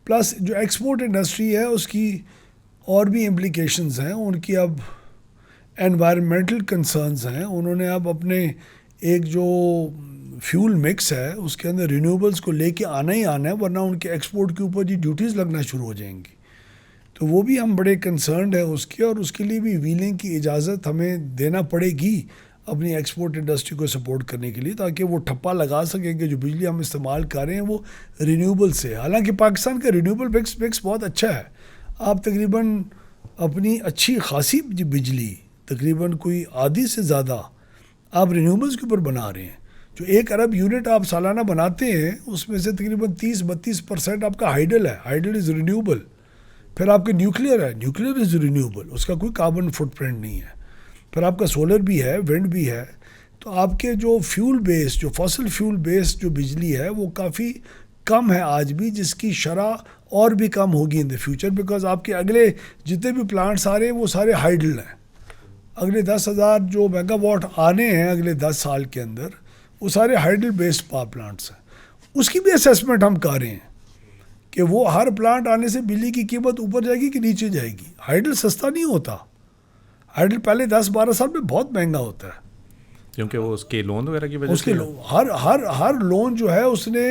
plus जो एक्सपोर्ट इंडस्ट्री है उसकी और भी इम्प्लीकेशंस हैं। उनकी अब एनवायरमेंटल कंसर्न्स हैं, उन्होंने अब अपने एक जो फ्यूल मिक्स है उसके अंदर रिन्यूएबल्स को लेके आना ही आना है, वरना उनके एक्सपोर्ट के ऊपर जी ड्यूटीज़ लगना शुरू हो जाएंगी। तो वो भी हम बड़े कंसर्न्ड है उसके, और उसके लिए भी व्हीलिंग की इजाज़त हमें देना पड़ेगी अपनी एक्सपोर्ट इंडस्ट्री को सपोर्ट करने के लिए, ताकि वो ठप्पा लगा सकें कि जो बिजली हम इस्तेमाल कर रहे हैं वो रिन्यूएबल से। हालांकि पाकिस्तान का रिन्यूएबल मिक्स बहुत अच्छा है। आप तकरीबन अपनी अच्छी खासी बिजली तकरीबन कोई आधी से ज़्यादा आप रिन्यूएबल्स के ऊपर बना रहे हैं। जो 1 अरब यूनिट आप सालाना बनाते हैं उसमें से तकरीबन 30-32% आपका हाइडल है, हाइडल इज़ रिन्यूएबल। फिर आपके न्यूक्लियर है, न्यूक्लियर इज़ रिन्यूएबल, उसका कोई कार्बन फुटप्रिंट नहीं है। फिर आपका सोलर भी है, विंड भी है। तो आपके जो फ्यूल बेस, जो फॉसिल फ्यूल बेस जो बिजली है वो काफ़ी कम है आज भी, जिसकी शरह और भी कम होगी इन द फ्यूचर, बिकॉज आपके अगले जितने भी प्लांट्स आ रहे हैं वो सारे हाइडल हैं। अगले 10,000 जो मेगावाट आने हैं अगले 10 साल के अंदर, वो सारे हाइडल बेस्ड पावर प्लांट्स हैं। उसकी भी असेसमेंट हम कर रहे हैं कि वो हर प्लांट आने से बिजली की कीमत ऊपर जाएगी कि नीचे जाएगी। हाइडल सस्ता नहीं होता, हाइडल पहले 10-12 साल में बहुत महंगा होता है, क्योंकि वो उसके लोन वगैरह की वजह उसके से हर लोन जो है उसने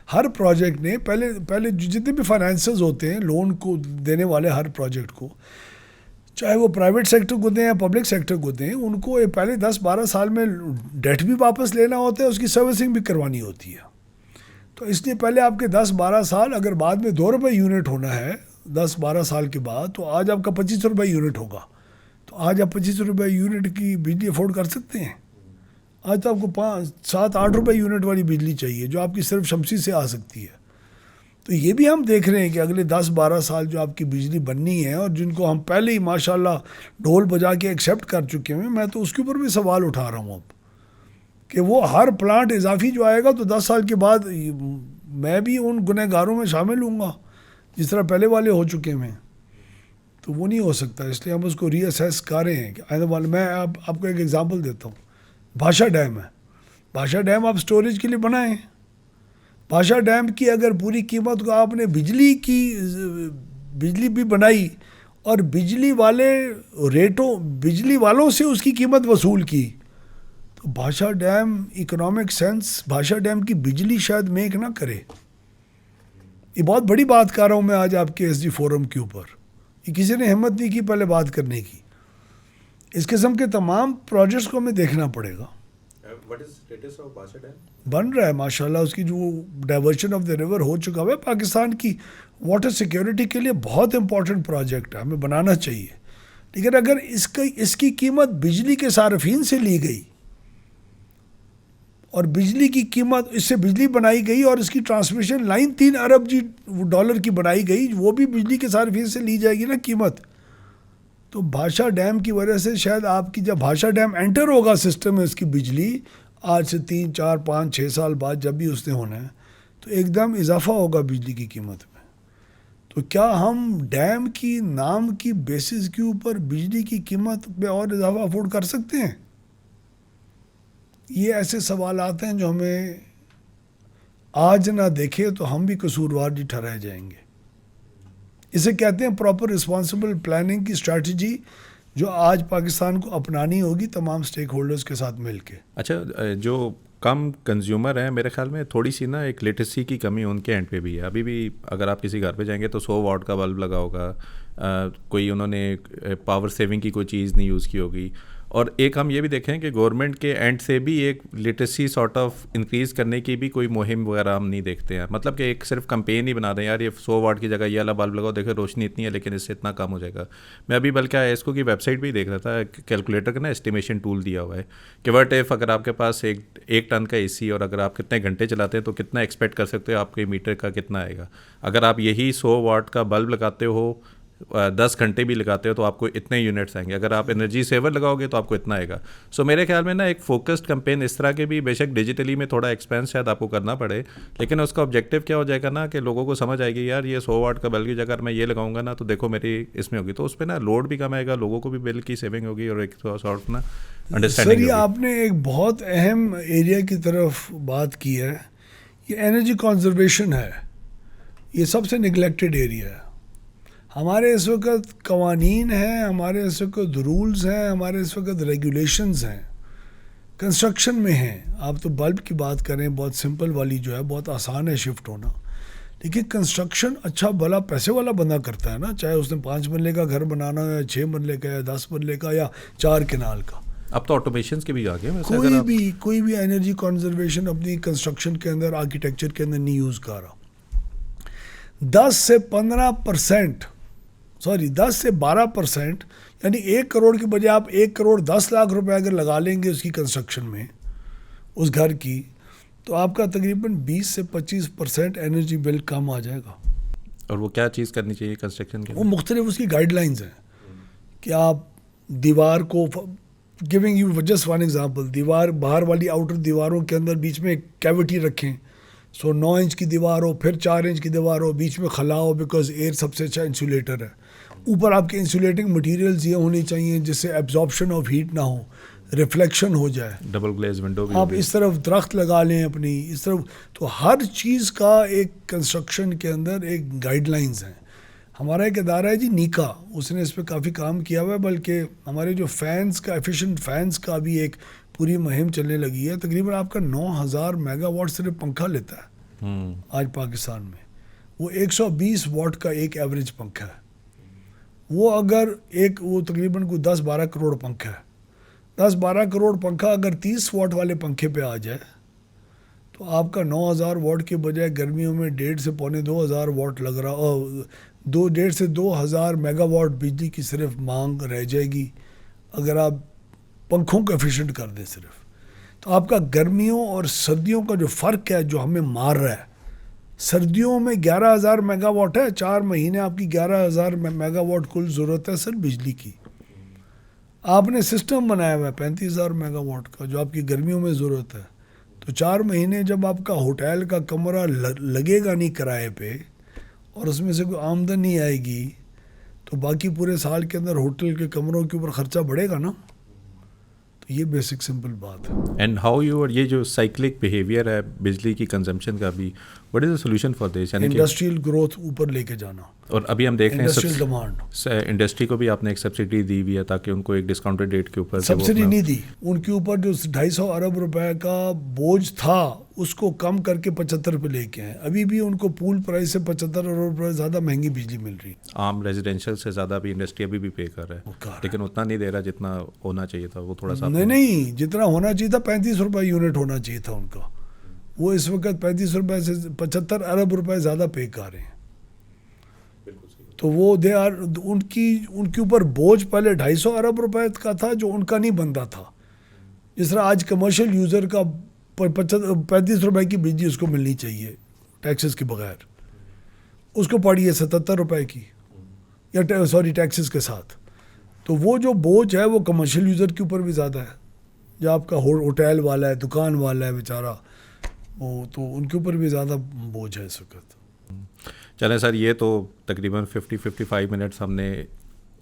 हर प्रोजेक्ट ने पहले जितने भी फाइनेंसर्स होते हैं लोन को देने वाले हर प्रोजेक्ट को, चाहे वो प्राइवेट सेक्टर को दें या पब्लिक सेक्टर को दें, उनको पहले 10-12 साल में डेट भी वापस लेना होता है, उसकी सर्विसिंग भी करवानी होती है। तो इसलिए पहले आपके 10-12 साल, अगर बाद में 2 रुपये यूनिट होना है 10-12 साल के बाद, तो आज आपका 25 रुपये यूनिट होगा। तो आज आप 25 रुपये यूनिट की बिजली अफोर्ड कर सकते हैं? आज तो आपको 5-7-8 रुपये यूनिट वाली बिजली चाहिए जो आपकी सिर्फ शमसी से आ सकती है। तो ये भी हम देख रहे हैं कि अगले 10-12 साल जो आपकी बिजली बननी है, और जिनको हम पहले ही माशाल्लाह ढोल बजा के एक्सेप्ट कर चुके हैं, मैं तो उसके ऊपर भी सवाल उठा रहा हूँ अब कि वो हर प्लांट इजाफी जो आएगा तो 10 साल के बाद मैं भी उन गुनहगारों में शामिल हूँगा जिस तरह पहले वाले हो चुके हैं। तो वो नहीं हो सकता, इसलिए हम उसको रीअसेस कर रहे हैं कि आने वाले। मैं आपको एक एग्जांपल देता हूँ, भाषा डैम है। भाषा डैम आप स्टोरेज के लिए बनाएं। भाषा डैम की अगर पूरी कीमत को आपने बिजली भी बनाई और बिजली वालों से उसकी कीमत वसूल की, तो भाषा डैम इकोनॉमिक सेंस, भाषा डैम की बिजली शायद मेक ना करे। ये बहुत बड़ी बात कर रहा हूँ मैं आज आपके एसडी फोरम के ऊपर, ये किसी ने हिम्मत नहीं की पहले बात करने की। इस किस्म के तमाम प्रोजेक्ट्स को हमें देखना पड़ेगा। What is status of Basha Dam? बन रहा है माशाल्लाह, उसकी जो डाइवर्शन ऑफ द रिवर हो चुका है, पाकिस्तान की वाटर सिक्योरिटी के लिए बहुत इंपॉर्टेंट प्रोजेक्ट है, हमें बनाना चाहिए। लेकिन अगर इसकी कीमत बिजली के सार्फिन से ली गई और बिजली की कीमत, इससे बिजली बनाई गई और इसकी ट्रांसमिशन लाइन 3 अरब डॉलर की बनाई गई, वो भी बिजली के सार्फिन से ली जाएगी ना कीमत। तो भाषा डैम की वजह से शायद आपकी, जब भाषा डैम एंटर होगा सिस्टम में इसकी बिजली, आज से 3, 4, 5, 6 साल बाद जब भी उसने होना है, तो एकदम इजाफा होगा बिजली की कीमत में। तो क्या हम डैम की नाम की बेसिस के ऊपर बिजली की कीमत में और इजाफा अफोर्ड कर सकते हैं? ये ऐसे सवाल आते हैं जो हमें आज ना देखे तो हम भी कसूरवार ही ठहराए जाएंगे। इसे कहते हैं प्रॉपर रिस्पॉन्सिबल प्लानिंग की स्ट्रैटेजी, जो आज पाकिस्तान को अपनानी होगी तमाम स्टेक होल्डर्स के साथ मिलके। अच्छा, जो कम कंज्यूमर हैं, मेरे ख्याल में थोड़ी सी ना एक लिटरेसी की कमी उनके एंड पे भी है। अभी भी अगर आप किसी घर पे जाएंगे तो 100 वाट का बल्ब लगा होगा, कोई उन्होंने पावर सेविंग की कोई चीज़ नहीं यूज़ की होगी। और एक हम ये भी देखें कि गवर्नमेंट के एंड से भी एक लिटरेसी सॉर्ट ऑफ इंक्रीज़ करने की भी कोई मुहिम वगैरह हम नहीं देखते हैं। मतलब कि एक सिर्फ कंपेन ही बना दें, यार ये 100 वाट की जगह ये वाला बल्ब लगाओ, देखो रोशनी इतनी है लेकिन इससे इतना कम हो जाएगा। मैं अभी बल्कि इसको की वेबसाइट भी देख रहा था, कैलकुलेटर का ना एस्टिमेशन टूल दिया हुआ है कि वट इफ़ अगर आपके पास एक टन का एसी और अगर आप कितने घंटे चलाते हैं तो कितना एक्सपेक्ट कर सकते हो आपके मीटर का कितना आएगा। अगर आप यही 100 वाट का बल्ब लगाते हो, 10 घंटे भी लगाते हो तो आपको इतने यूनिट्स आएंगे। अगर आप एनर्जी सेवर लगाओगे तो आपको इतना आएगा। सो मेरे ख्याल में ना एक फोकस्ड कैंपेन इस तरह के भी, बेशक डिजिटली में थोड़ा एक्सपेंस शायद आपको करना पड़े, लेकिन उसका ऑब्जेक्टिव क्या हो जाएगा ना कि लोगों को समझ आएगी यार ये 100 वाट का बल्ब की जगह मैं ये लगाऊंगा ना तो देखो मेरी इसमें होगी, तो उस पर ना लोड भी कम आएगा, लोगों को भी बिल की सेविंग होगी और एक सॉर्ट ना अंडरस्टैंडिंग होगी। आपने एक बहुत अहम एरिया की तरफ बात की है, ये एनर्जी कंजर्वेशन है। ये सबसे निगलेक्टेड एरिया है। हमारे इस वक्त कवानीन हैं, हमारे इस वक्त रूल्स हैं, हमारे इस वक्त रेगुलेशंस हैं, कंस्ट्रक्शन में हैं। आप तो बल्ब की बात करें, बहुत सिंपल वाली जो है, बहुत आसान है शिफ्ट होना, लेकिन कंस्ट्रक्शन अच्छा भला पैसे वाला बंदा करता है ना, चाहे उसने 5 मरले का घर बनाना हो या 6 मरले का या 10 मरले का या 4 कनाल का। अब तो ऑटोमेशंस के भी आ गए। कोई भी एनर्जी कंजर्वेशन अपनी कंस्ट्रक्शन के अंदर, आर्किटेक्चर के अंदर नहीं यूज़ कर रहा। 10 से 12%, यानी 1 करोड़ के बजाय आप 1 करोड़ 10 लाख रुपए अगर लगा लेंगे उसकी कंस्ट्रक्शन में, उस घर की, तो आपका तकरीबन 20 से 25% एनर्जी बिल कम आ जाएगा। और वो क्या चीज़ करनी चाहिए कंस्ट्रक्शन के? वो मुख्तलिफ उसकी गाइडलाइंस हैं कि आप दीवार को, giving you just one example, दीवार, बाहर वाली आउटर दीवारों के अंदर बीच में कैविटी रखें। 9 इंच की दीवार हो, फिर 4 इंच की दीवार हो, बीच में खला हो, बिकॉज एयर सबसे अच्छा इंसुलेटर है। ऊपर आपके इंसुलेटिंग मटेरियल्स ये होनी चाहिए जिससे एब्जॉर्प्शन ऑफ हीट ना हो, रिफ्लेक्शन हो जाए। डबल ग्लेज विंडो भी आप इस तरफ दरख्त लगा लें अपनी इस तरफ। तो हर चीज़ का एक कंस्ट्रक्शन के अंदर एक गाइडलाइंस हैं। हमारा एक इदारा है जी नीका, उसने इस पर काफ़ी काम किया हुआ है, बल्कि हमारे जो फैंस का, एफिशिएंट फैंस का भी एक पूरी मुहिम चलने लगी है। तकरीबन आपका 9000 मेगावाट सिर्फ पंखा लेता है आज पाकिस्तान में। वो 120 वाट का एक एवरेज पंखा है। वो अगर वो तकरीबन कोई 10-12 करोड़ पंखा है। 10-12 करोड़ पंखा अगर 30 वाट वाले पंखे पे आ जाए तो आपका 9000 वाट के बजाय गर्मियों में 1.5 से पौने 2000 वाट लग रहा, और 1.5 से 2000 मेगावाट बिजली की सिर्फ मांग रह जाएगी अगर आप पंखों को एफिशिएंट कर दें सिर्फ। तो आपका गर्मियों और सर्दियों का जो फ़र्क है जो हमें मार रहा है, सर्दियों में 11000 मेगावाट है, 4 महीने आपकी 11000 मेगावाट कुल ज़रूरत है सर बिजली की। आपने सिस्टम बनाया हुआ है 35000 मेगावाट का जो आपकी गर्मियों में ज़रूरत है। तो 4 महीने जब आपका होटल का कमरा लगेगा नहीं किराए पे और उसमें से कोई आमदन नहीं आएगी, तो बाकी पूरे साल के अंदर होटल के कमरों के ऊपर ख़र्चा बढ़ेगा ना। तो ये बेसिक सिंपल बात है। एंड हाउ यू, और ये जो साइक्लिक बिहेवियर है बिजली की कंजम्पशन का भी, what is the solution for this? Industrial growth ऊपर लेके जाना। और अभी हम देख रहे हैं इंडस्ट्रियल डिमांड। इंडस्ट्री को भी आपने एक सब्सिडी दी हुई है ताकि उनको एक डिस्काउंटेड रेट के ऊपर सब्सिडी नहीं दी, उनके ऊपर जो 250 अरब रुपए का बोझ था उसको कम करके 75 पे लेके आए। अभी भी उनको पूल प्राइस से 75 अरब रुपए ज़्यादा महंगी बिजली मिल रही। आम रेजिडेंशियल से ज़्यादा भी इंडस्ट्री अभी भी पे कर रहा है, लेकिन उतना नहीं दे रहा जितना होना चाहिए था। वो थोड़ा सा नहीं जितना होना चाहिए था, 35 रुपये यूनिट होना चाहिए था उनका। वो इस वक्त 35 रुपये से 75 अरब रुपए ज़्यादा पे कर रहे हैं। तो वो दे आर उनके ऊपर बोझ पहले 250 अरब रुपए का था जो उनका नहीं बनता था। जिस तरह आज कमर्शियल यूज़र का 35 रुपए की बिजली उसको मिलनी चाहिए टैक्सेस के बगैर, उसको पड़ी है 77 रुपए की, या सॉरी टैक्सेस के साथ। तो वो जो बोझ है वो कमर्शियल यूज़र के ऊपर भी ज़्यादा है। जो आपका होटल वाला है, दुकान वाला है बेचारा, वो तो उनके ऊपर भी ज़्यादा बोझ है इस वक्त। चलें सर, ये तो तकरीबन 50-55 मिनट्स हमने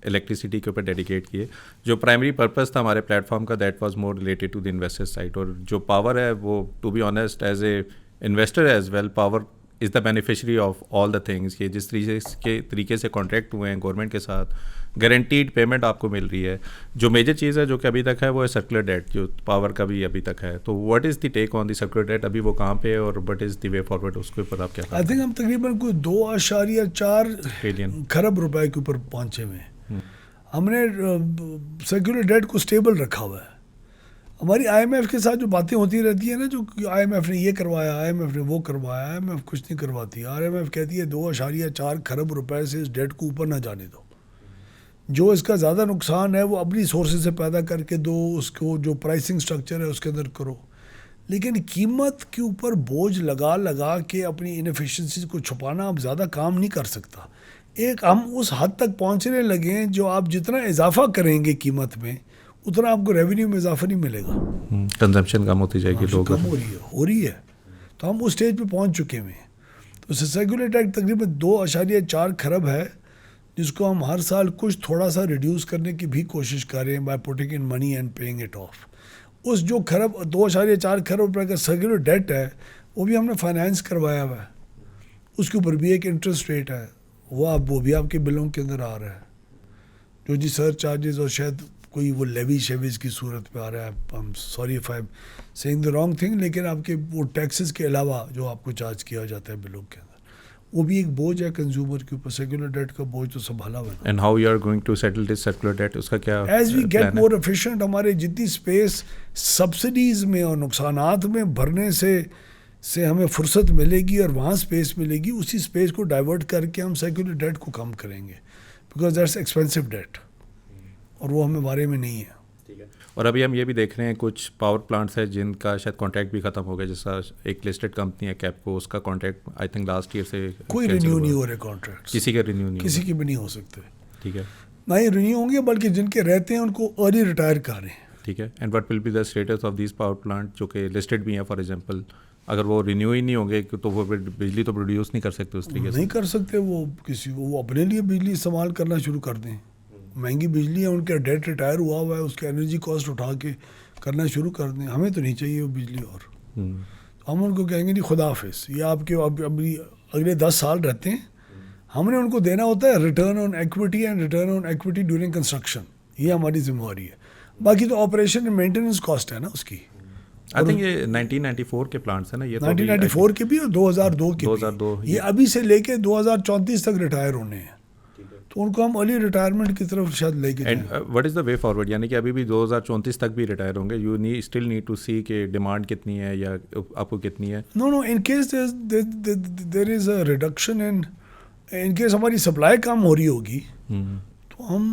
इलेक्ट्रिसिटी के ऊपर डेडिकेट किए। जो प्राइमरी पर्पस था हमारे प्लेटफॉर्म का, that was more related to the investor side. और जो पावर है वो, to be honest, as a investor as well, power is the beneficiary of all the things. ये जिस तरीके से कॉन्ट्रैक्ट हुए हैं गवर्नमेंट के साथ, गारंटीड पेमेंट आपको मिल रही है। जो मेजर चीज़ है जो कि अभी तक है वो है सर्कुलर डेट, जो पावर का भी अभी तक है। तो what is the take on the circular debt? अभी वो कहाँ पे है और what is the way forward, उसके ऊपर आप क्या? आई थिंक हम तकरीबन कोई 2.4 ट्रिलियन खरब रुपए के ऊपर पहुँचे हुए हैं। हमने सर्कुलर डेट को स्टेबल रखा हुआ है। हमारी IMF के साथ जो बातें होती रहती है ना, जो IMF ने ये करवाया, IMF ने वो करवाया, IMF कुछ नहीं करवाती। IMF कहती है 2.4 खरब रुपए से इस डेट को ऊपर ना जाने दो। जो इसका ज़्यादा नुकसान है वो अपनी सोर्सेज से पैदा करके दो, उसको जो प्राइसिंग स्ट्रक्चर है उसके अंदर करो। लेकिन कीमत के ऊपर बोझ लगा लगा के अपनी इनएफिशिएंसीज को छुपाना अब ज़्यादा काम नहीं कर सकता। एक हम उस हद तक पहुंचने लगे हैं जो आप जितना इजाफा करेंगे कीमत में उतना आपको रेवेन्यू में इजाफा नहीं मिलेगा। कंजम्पशन कम होती जाएगी, लोग कम हो रही है। तो हम उस स्टेज पे पहुंच चुके हैं। तो सर्कुलर डेट तकरीबन 2.4 खरब है, जिसको हम हर साल कुछ थोड़ा सा रिड्यूस करने की भी कोशिश कर रहे हैं by putting in money and paying it of. उस जो 2.4 खरब रुपए का सर्कुलर डेट है वो भी हमने फाइनेंस करवाया हुआ है। उसके ऊपर भी एक इंटरेस्ट रेट है, वो भी आपके बिलों के अंदर आ रहा है। जो जी सर चार्जेस और शायद कोई वो लेवी शेविज की सूरत पे आ रहा है। I am sorry if I am saying the wrong thing, लेकिन आपके वो टैक्सेस के अलावा जो आपको चार्ज किया जाता है बिलों के अंदर, वो भी एक बोझ है कंज्यूमर के ऊपर। सर्कुलर डेट का बोझ तो संभाला हुआ है। And how you are going to settle this circular debt, उसका क्या? As we get more efficient, हमारे जितनी स्पेस सब्सिडीज़ में और नुकसानात में भरने से हमें फुर्सत मिलेगी और वहाँ स्पेस मिलेगी, उसी स्पेस को डाइवर्ट करके हम सर्कुलर डेट को कम करेंगे, बिकॉज दैट्स एक्सपेंसिव डेट और वो हमें बारे में नहीं है। और अभी हम ये भी देख रहे हैं कुछ पावर प्लांट्स है जिनका शायद कॉन्ट्रैक्ट भी खत्म हो गया। जैसा एक लिस्टेड कंपनी है कैपको, उसका contract I think last year से कोई रिन्यू नहीं हो रहे कॉन्ट्रैक्ट, किसी के रिन्यू नहीं, किसी के भी नहीं हो सकते। ठीक है, ना ही रिन्यू होंगे, बल्कि जिनके रहते हैं उनको अर्ली रिटायर कर रहे हैं। ठीक है। And what will be the status of this power plant जो कि लिस्टेड भी हैं? फॉर एग्जांपल अगर वो रिन्यू ही नहीं होंगे तो वो बिजली तो प्रोड्यूस नहीं कर सकते उस तरीके से। नहीं कर सकते, वो अपने लिए बिजली इस्तेमाल करना शुरू कर दें। महंगी बिजली है, उनका डेट रिटायर हुआ है, उसके एनर्जी कॉस्ट उठा के करना शुरू कर दें। हमें तो नहीं चाहिए वो बिजली। और तो हम उनको कहेंगे नहीं खुदा हाफिज़, ये आपके अभी अगले 10 साल रहते हैं। हमने उनको देना होता है return on equity and return on equity during construction, ये हमारी जिम्मेवारी है। बाकी तो ऑपरेशन एंड मेंटेनेंस कॉस्ट है ना उसकी। आई थिंक ये 1994 के प्लांट्स है ना, ये 1994 के भी और 2002 के 2002 भी। ये अभी से लेके 2034 तक रिटायर होने हैं, तो उनको हम अर्ली रिटायरमेंट की तरफ शायद लेके जाएं। And what is the way forward, यानी कि अभी भी 2034 तक भी रिटायर होंगे? You still need to see कि डिमांड कितनी है या आपको कितनी है? No, in case there is a reduction in case हमारी सप्लाई कम हो रही होगी तो हम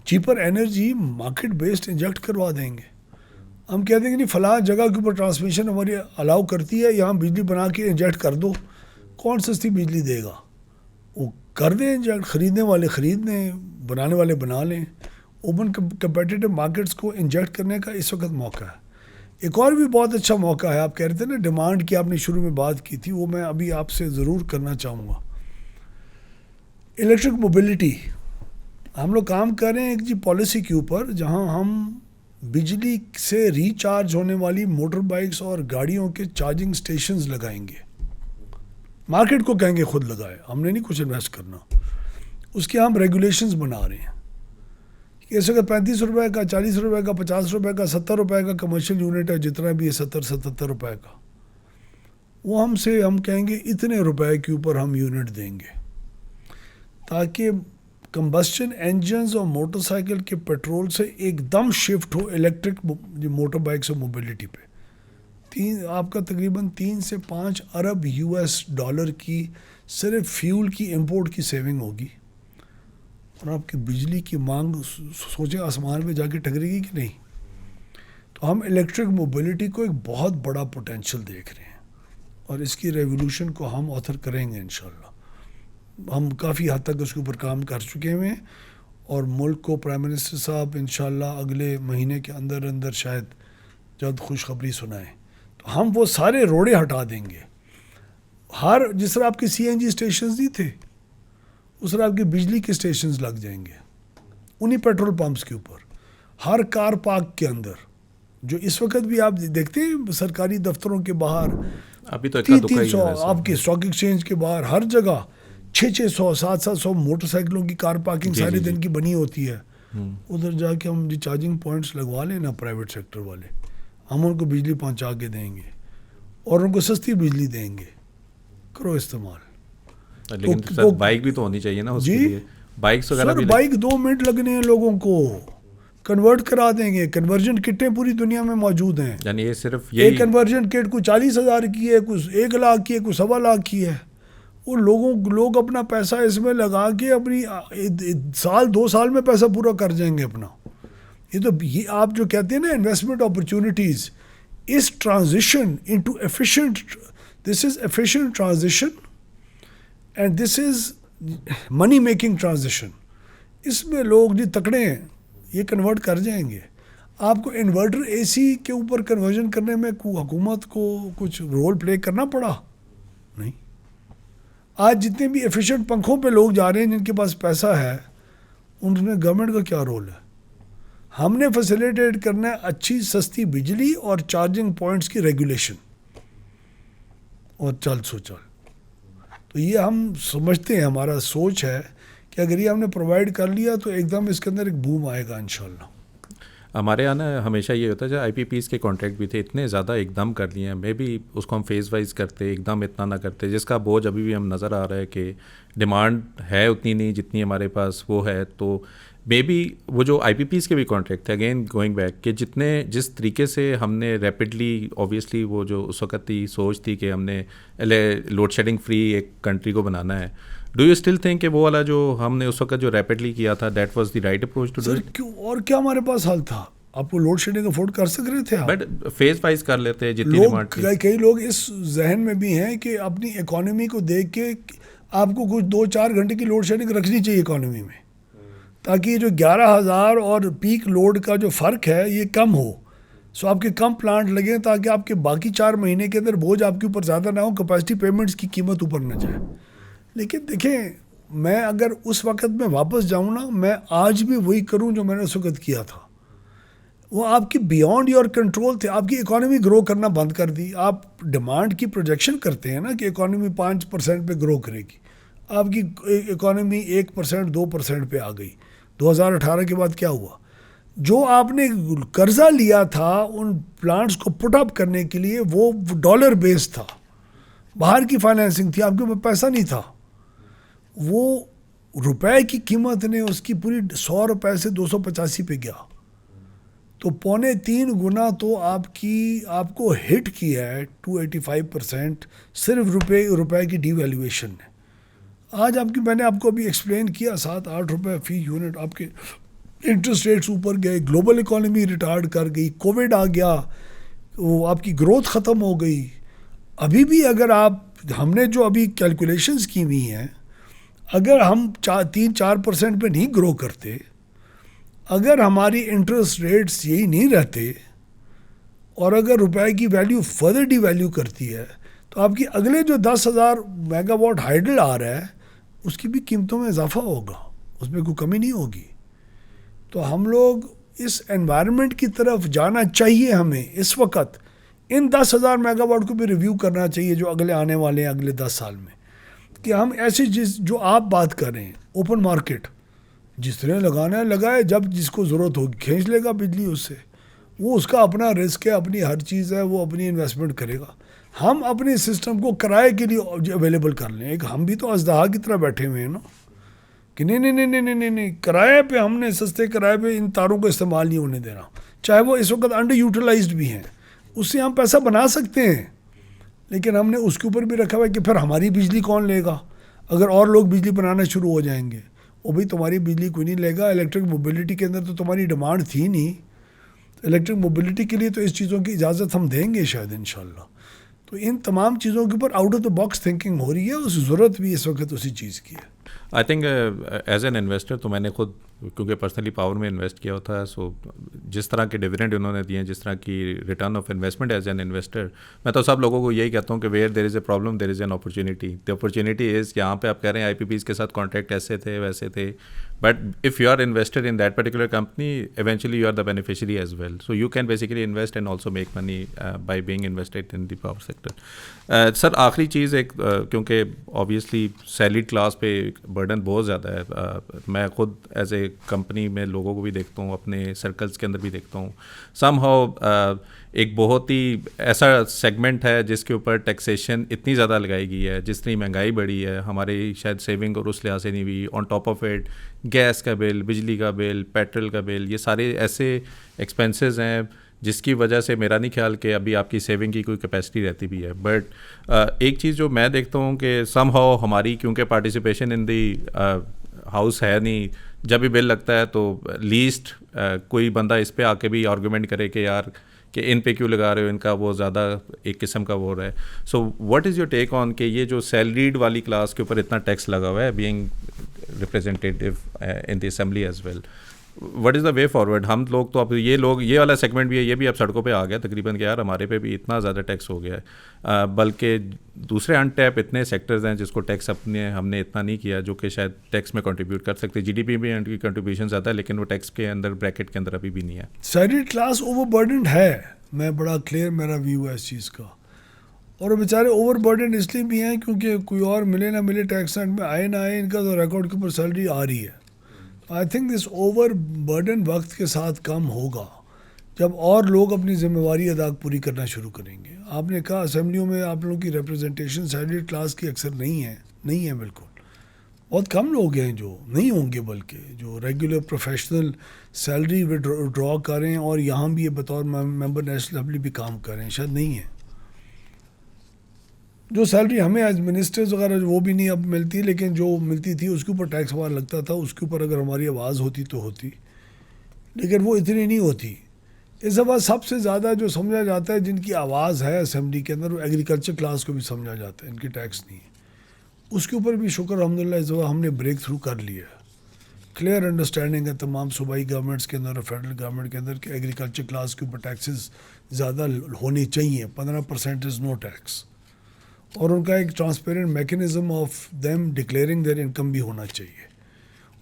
cheaper energy market based inject करवा देंगे। हम कह देंगे नहीं फलां जगह के ऊपर ट्रांसमिशन हमारी अलाउ करती है, यहाँ बिजली बना के इंजेक्ट कर दो। कौन सस्ती बिजली देगा? वो कर दें इंजेक्ट, ख़रीदने वाले ख़रीद लें, बनाने वाले बना लें। ओपन कंपेटिटिव मार्केट्स को इंजेक्ट करने का इस वक्त मौका है। एक और भी बहुत अच्छा मौका है, आप कह रहे थे ना डिमांड की, आपने शुरू में बात की थी, वो मैं अभी आपसे ज़रूर करना चाहूँगा। इलेक्ट्रिक मोबिलिटी, हम लोग काम कर रहे हैं एक जी पॉलिसी के ऊपर, जहाँ हम बिजली से रिचार्ज होने वाली मोटर बाइक्स और गाड़ियों के चार्जिंग स्टेशंस लगाएंगे। मार्केट को कहेंगे खुद लगाए, हमने नहीं कुछ इन्वेस्ट करना। उसके हम रेगुलेशंस बना रहे हैं कि ऐसे अगर 35 रुपए का, 40 रुपए का, 50 रुपए का, 70 रुपए का कमर्शियल यूनिट है, जितना भी है 70-77 रुपए का, वो हमसे हम कहेंगे इतने रुपए के ऊपर हम यूनिट देंगे, ताकि कंबस्शन इंजन्स और मोटरसाइकिल के पेट्रोल से एकदम शिफ्ट हो इलेक्ट्रिक मोटर बाइक्स और मोबिलिटी पे। आपका तकरीबन 3 से 5 अरब US डॉलर की सिर्फ फ्यूल की इंपोर्ट की सेविंग होगी, और आपकी बिजली की मांग सोचे आसमान में जाके टकरेगी कि नहीं। तो हम इलेक्ट्रिक मोबिलिटी को एक बहुत बड़ा पोटेंशियल देख रहे हैं, और इसकी रेवोल्यूशन को हम ऑथर करेंगे इंशाल्लाह। हम काफ़ी हद तक उसके ऊपर काम कर चुके हुए हैं, और मुल्क को प्राइम मिनिस्टर साहब इंशाल्लाह अगले महीने के अंदर अंदर शायद जल्द खुशखबरी सुनाएं, तो हम वो सारे रोड़े हटा देंगे। हर जिस तरह आपके CNG स्टेशंस नहीं थे, उस तरह आपके बिजली के स्टेशंस लग जाएंगे उन्हीं पेट्रोल पंप्स के ऊपर, हर कार पार्क के अंदर। जो इस वक्त भी आप देखते हैं सरकारी दफ्तरों के बाहर, अभी तो 300 आपके स्टॉक एक्सचेंज के बाहर, हर जगह 600, 700 मोटरसाइकिलों की कार पार्किंग सारे दिन की बनी होती है। उधर जाके हम रिचार्जिंग पॉइंट्स लगवा लें ना, प्राइवेट सेक्टर वाले, हम उनको बिजली पहुंचा के देंगे और उनको सस्ती बिजली देंगे, करो इस्तेमाल। लेकिन तो, सर बाइक भी तो होनी चाहिए ना उसके लिए, बाइक्स वगैरह भी। बाइक 2 मिनट लगने हैं लोगों को, कन्वर्ट करा देंगे। कन्वर्जन किटें पूरी दुनिया में मौजूद हैं, यानी ये सिर्फ ये कन्वर्जन किट कुछ 40,000 की है, कुछ 1 लाख की है, कुछ 1.25 लाख की है। वो लोग अपना पैसा इसमें लगा के अपनी साल 2 साल में पैसा पूरा कर जाएंगे अपना। ये आप जो कहते हैं ना इन्वेस्टमेंट अपॉर्चुनिटीज, इस transition into efficient, this is efficient transition and this is money making transition. इसमें लोग जो तकड़े हैं ये कन्वर्ट कर जाएंगे। आपको इन्वर्टर AC के ऊपर कन्वर्जन करने में हुकूमत को कुछ रोल प्ले करना पड़ा नहीं। आज जितने भी एफिशिएंट पंखों पे लोग जा रहे हैं जिनके पास पैसा है, उनमें गवर्नमेंट का क्या रोल है? हमने फैसिलिटेट करना है अच्छी सस्ती बिजली और चार्जिंग पॉइंट्स की रेगुलेशन, और चल। तो ये हम समझते हैं, हमारा सोच है कि अगर ये हमने प्रोवाइड कर लिया तो एकदम इसके अंदर एक बूम आएगा इंशाल्लाह। हमारे यहाँ ना हमेशा ये होता है, जब IPPs के कॉन्ट्रैक्ट भी थे इतने ज़्यादा एकदम कर लिए हैं, मे भी उसको हम फेज़ वाइज करते, एकदम इतना ना करते, जिसका बोझ अभी भी हम नज़र आ रहा है कि डिमांड है उतनी नहीं जितनी हमारे पास वो है। तो मे बी वो जो IPPs के भी कॉन्ट्रैक्ट थे, अगेन गोइंग बैक, कि जिस तरीके से हमने रैपिडली, ऑब्वियसली वो जो उस वक्त की सोच थी कि हमने लोड शेडिंग फ्री एक कंट्री को बनाना है, डू यू स्टिल थिंक कि वो वाला जो हमने उस वक्त जो रैपिडली किया था, that was the right approach to do it? क्यों, और क्या हमारे पास हल था? आपको लोड शेडिंग अफोर्ड कर सक रहे थे आप? बट फेज वाइज कर लेते हैं जितनी डिमांड थी। कई लोग इस जहन में भी हैं कि अपनी इकोनॉमी को देख के आपको कुछ 2-4 घंटे की लोड शेडिंग रखनी चाहिए इकोनॉमी में, ताकि जो 11,000 और पीक लोड का जो फ़र्क है ये कम हो। सो आपके कम प्लांट लगे ताकि आपके बाकी 4 महीने के अंदर बोझ आपके ऊपर ज़्यादा ना हो, कैपेसिटी पेमेंट्स की कीमत ऊपर ना जाए। लेकिन देखें, मैं अगर उस वक्त में वापस जाऊँ ना, मैं आज भी वही करूँ जो मैंने उस वक्त किया था। वो आपकी बियॉन्ड योर कंट्रोल थे। आपकी इकोनॉमी ग्रो करना बंद कर दी। आप डिमांड की प्रोजेक्शन करते हैं ना कि इकोनॉमी 5% पे ग्रो करेगी, आपकी इकोनॉमी 1%, 2% पे आ गई। 2018 के बाद क्या हुआ? जो आपने कर्जा लिया था उन प्लांट्स को पुट अप करने के लिए, वो डॉलर बेस्ड था, बाहर की फाइनेंसिंग थी, आपके पास पैसा नहीं था। वो रुपए की कीमत ने उसकी पूरी 100 रुपए से 285 पे गया, तो 3.25 गुना तो आपको हिट किया है 285% सिर्फ रुपए की डिवैल्यूएशन ने। आज मैंने आपको अभी एक्सप्लेन किया, 7-8 रुपए फी यूनिट आपके इंटरेस्ट रेट्स ऊपर गए, ग्लोबल इकोनॉमी रिटार्ड कर गई, कोविड आ गया, वो आपकी ग्रोथ ख़त्म हो गई। अभी भी अगर हमने जो अभी कैलकुलेशंस की हुई हैं, अगर हम 3-4% पे नहीं ग्रो करते, अगर हमारी इंटरेस्ट रेट्स यही नहीं रहते, और अगर रुपए की वैल्यू फर्दर डिवैल्यू करती है, तो आपकी अगले जो 10,000 मेगावाट हाइडल आ रहा है उसकी भी कीमतों में इजाफा होगा, उसमें कोई कमी नहीं होगी। तो हम लोग इस एनवायरनमेंट की तरफ जाना चाहिए। हमें इस वक्त इन 10,000 मेगावाट को भी रिव्यू करना चाहिए जो अगले आने वाले हैं, अगले 10 साल में। कि हम ऐसी चीज़ जो आप बात कर रहे हैं, ओपन मार्केट, जिस तरह लगाना है लगाए, जब जिसको ज़रूरत होगी खींच लेगा बिजली उससे, वो उसका अपना रिस्क है, अपनी हर चीज़ है, वो अपनी इन्वेस्टमेंट करेगा। हम अपने सिस्टम को किराए के लिए अवेलेबल कर लें। एक हम भी तो अजदहा की तरह बैठे हुए हैं ना कि नहीं नहीं नहीं नहीं नहीं नहीं, नहीं किराए पे, हमने सस्ते किराए पे इन तारों को इस्तेमाल नहीं होने देना, चाहे वो इस वक्त अंडर यूटिलाइज्ड भी हैं, उससे हम पैसा बना सकते हैं। लेकिन हमने उसके ऊपर भी रखा हुआ है कि फिर हमारी बिजली कौन लेगा अगर और लोग बिजली बनाना शुरू हो जाएंगे। वो भाई तुम्हारी बिजली कोई नहीं लेगा। इलेक्ट्रिक मोबिलिटी के अंदर तो तुम्हारी डिमांड थी नहीं, इलेक्ट्रिक मोबिलिटी के लिए तो इस चीज़ों की इजाज़त हम देंगे शायद इंशाल्लाह। तो इन तमाम चीज़ों के ऊपर out of the box thinking हो रही है, उस ज़रूरत भी इस वक्त उसी चीज़ की है। I think as an investor तो मैंने खुद, क्योंकि पर्सनली पावर में इन्वेस्ट किया होता है, सो जिस तरह के डिविडेंड उन्होंने दिए हैं, जिस तरह की return of investment as an investor, मैं तो सब लोगों को यही कहता हूँ कि where there is a problem there is an opportunity. The opportunity is, यहाँ पे आप कह रहे हैं आईपीपीज़ के साथ कॉन्ट्रैक्ट ऐसे थे वैसे थे, but if you are invested in that particular company, eventually you are the beneficiary as well, so you can basically invest and also make money by being invested in the power sector. Sir आखिरी चीज़ एक, क्योंकि obviously salaried class पे burden बहुत ज़्यादा है, मैं खुद as a company में लोगों को भी देखता हूँ, अपने सर्कल्स के अंदर भी देखता हूँ, समहाउ एक बहुत ही ऐसा सेगमेंट है जिसके ऊपर टैक्सेशन इतनी ज़्यादा लगाई गई है, जितनी महंगाई बढ़ी है, हमारी शायद सेविंग और उस लिहाज से नहीं हुई। On top of it gas का बिल, बिजली का बिल, पेट्रोल का बिल, ये सारे ऐसे एक्सपेंसेस हैं जिसकी वजह से मेरा नहीं ख्याल कि अभी आपकी सेविंग की कोई कैपेसिटी रहती भी है। बट एक चीज़ जो मैं देखता हूँ कि समहाउ हमारी, क्योंकि पार्टिसिपेशन इन दी हाउस है नहीं, जब भी बिल लगता है तो लीस्ट कोई बंदा इस पे आके भी आर्गूमेंट करे कि यार कि इन पे क्यों लगा रहे हो, इनका वो ज़्यादा एक किस्म का वो हो रहा है। So what is your take on कि ये जो सैलरीड वाली क्लास के ऊपर इतना टैक्स लगा हुआ है, being representative in the assembly as well, what is the way forward? हम लोग तो अब ये लोग, ये वाला सेगमेंट भी है, ये भी अब सड़कों पे आ गया तकरीबन कि यार हमारे पे भी इतना ज़्यादा टैक्स हो गया है, बल्कि दूसरे अनटैप इतने सेक्टर्स हैं जिसको टैक्स हमने इतना नहीं किया, जो कि शायद टैक्स में कंट्रीब्यूट कर सकते। जीडीपी में उनकी कंट्रीब्यूशन ज़्यादा है, लेकिन वो टैक्स के अंदर ब्रैकेट के अंदर अभी भी नहीं है। सैलरीड क्लास ओवरबर्डन्ड है, मैं बड़ा क्लियर मेरा व्यू है इस चीज़ का। और बेचारे ओवरबर्डन इसलिए भी हैं क्योंकि कोई और मिले ना मिले, टैक्स में आए ना आए, इनका तो रिकॉर्ड के ऊपर सैलरी आ रही है। आई थिंक दिस ओवरबर्डन वक्त के साथ कम होगा जब और लोग अपनी जिम्मेवारी अदा पूरी करना शुरू करेंगे। आपने कहा असेंबलियों में आप लोगों की रिप्रेजेंटेशन सैलरी क्लास की अक्सर नहीं है बिल्कुल। बहुत कम लोग हैं जो नहीं होंगे, बल्कि जो रेगुलर प्रोफेशनल सैलरी विड्रॉ कर रहे हैं और यहाँ भी ये बतौर मेंबर नेशनल असेंबली भी काम कर रहे हैं, शायद नहीं है। जो सैलरी हमें एज मिनिस्टर्स वगैरह वो भी नहीं अब मिलती, लेकिन जो मिलती थी उसके ऊपर टैक्स हमारा लगता था, उसके ऊपर अगर हमारी आवाज़ होती तो होती, लेकिन वो इतनी नहीं होती। इस दफ़ा सबसे ज़्यादा जो समझा जाता है जिनकी आवाज़ है असेंबली के अंदर, वो एग्रीकल्चर क्लास को भी समझा जाता है, इनकी टैक्स नहीं है। उसके ऊपर भी शुक्र अल्हम्दुलिल्लाह इस दफ़ा हमने ब्रेक थ्रू कर लिया है। क्लियर अंडरस्टैंडिंग है तमाम सूबाई गवर्नमेंट्स के अंदर और फेडरल गवर्नमेंट के अंदर कि एग्रीकल्चर क्लास के ऊपर टैक्सेस ज़्यादा होने चाहिए, 15% इज़ नो टैक्स, और उनका एक transparent mechanism of them declaring there income भी होना चाहिए।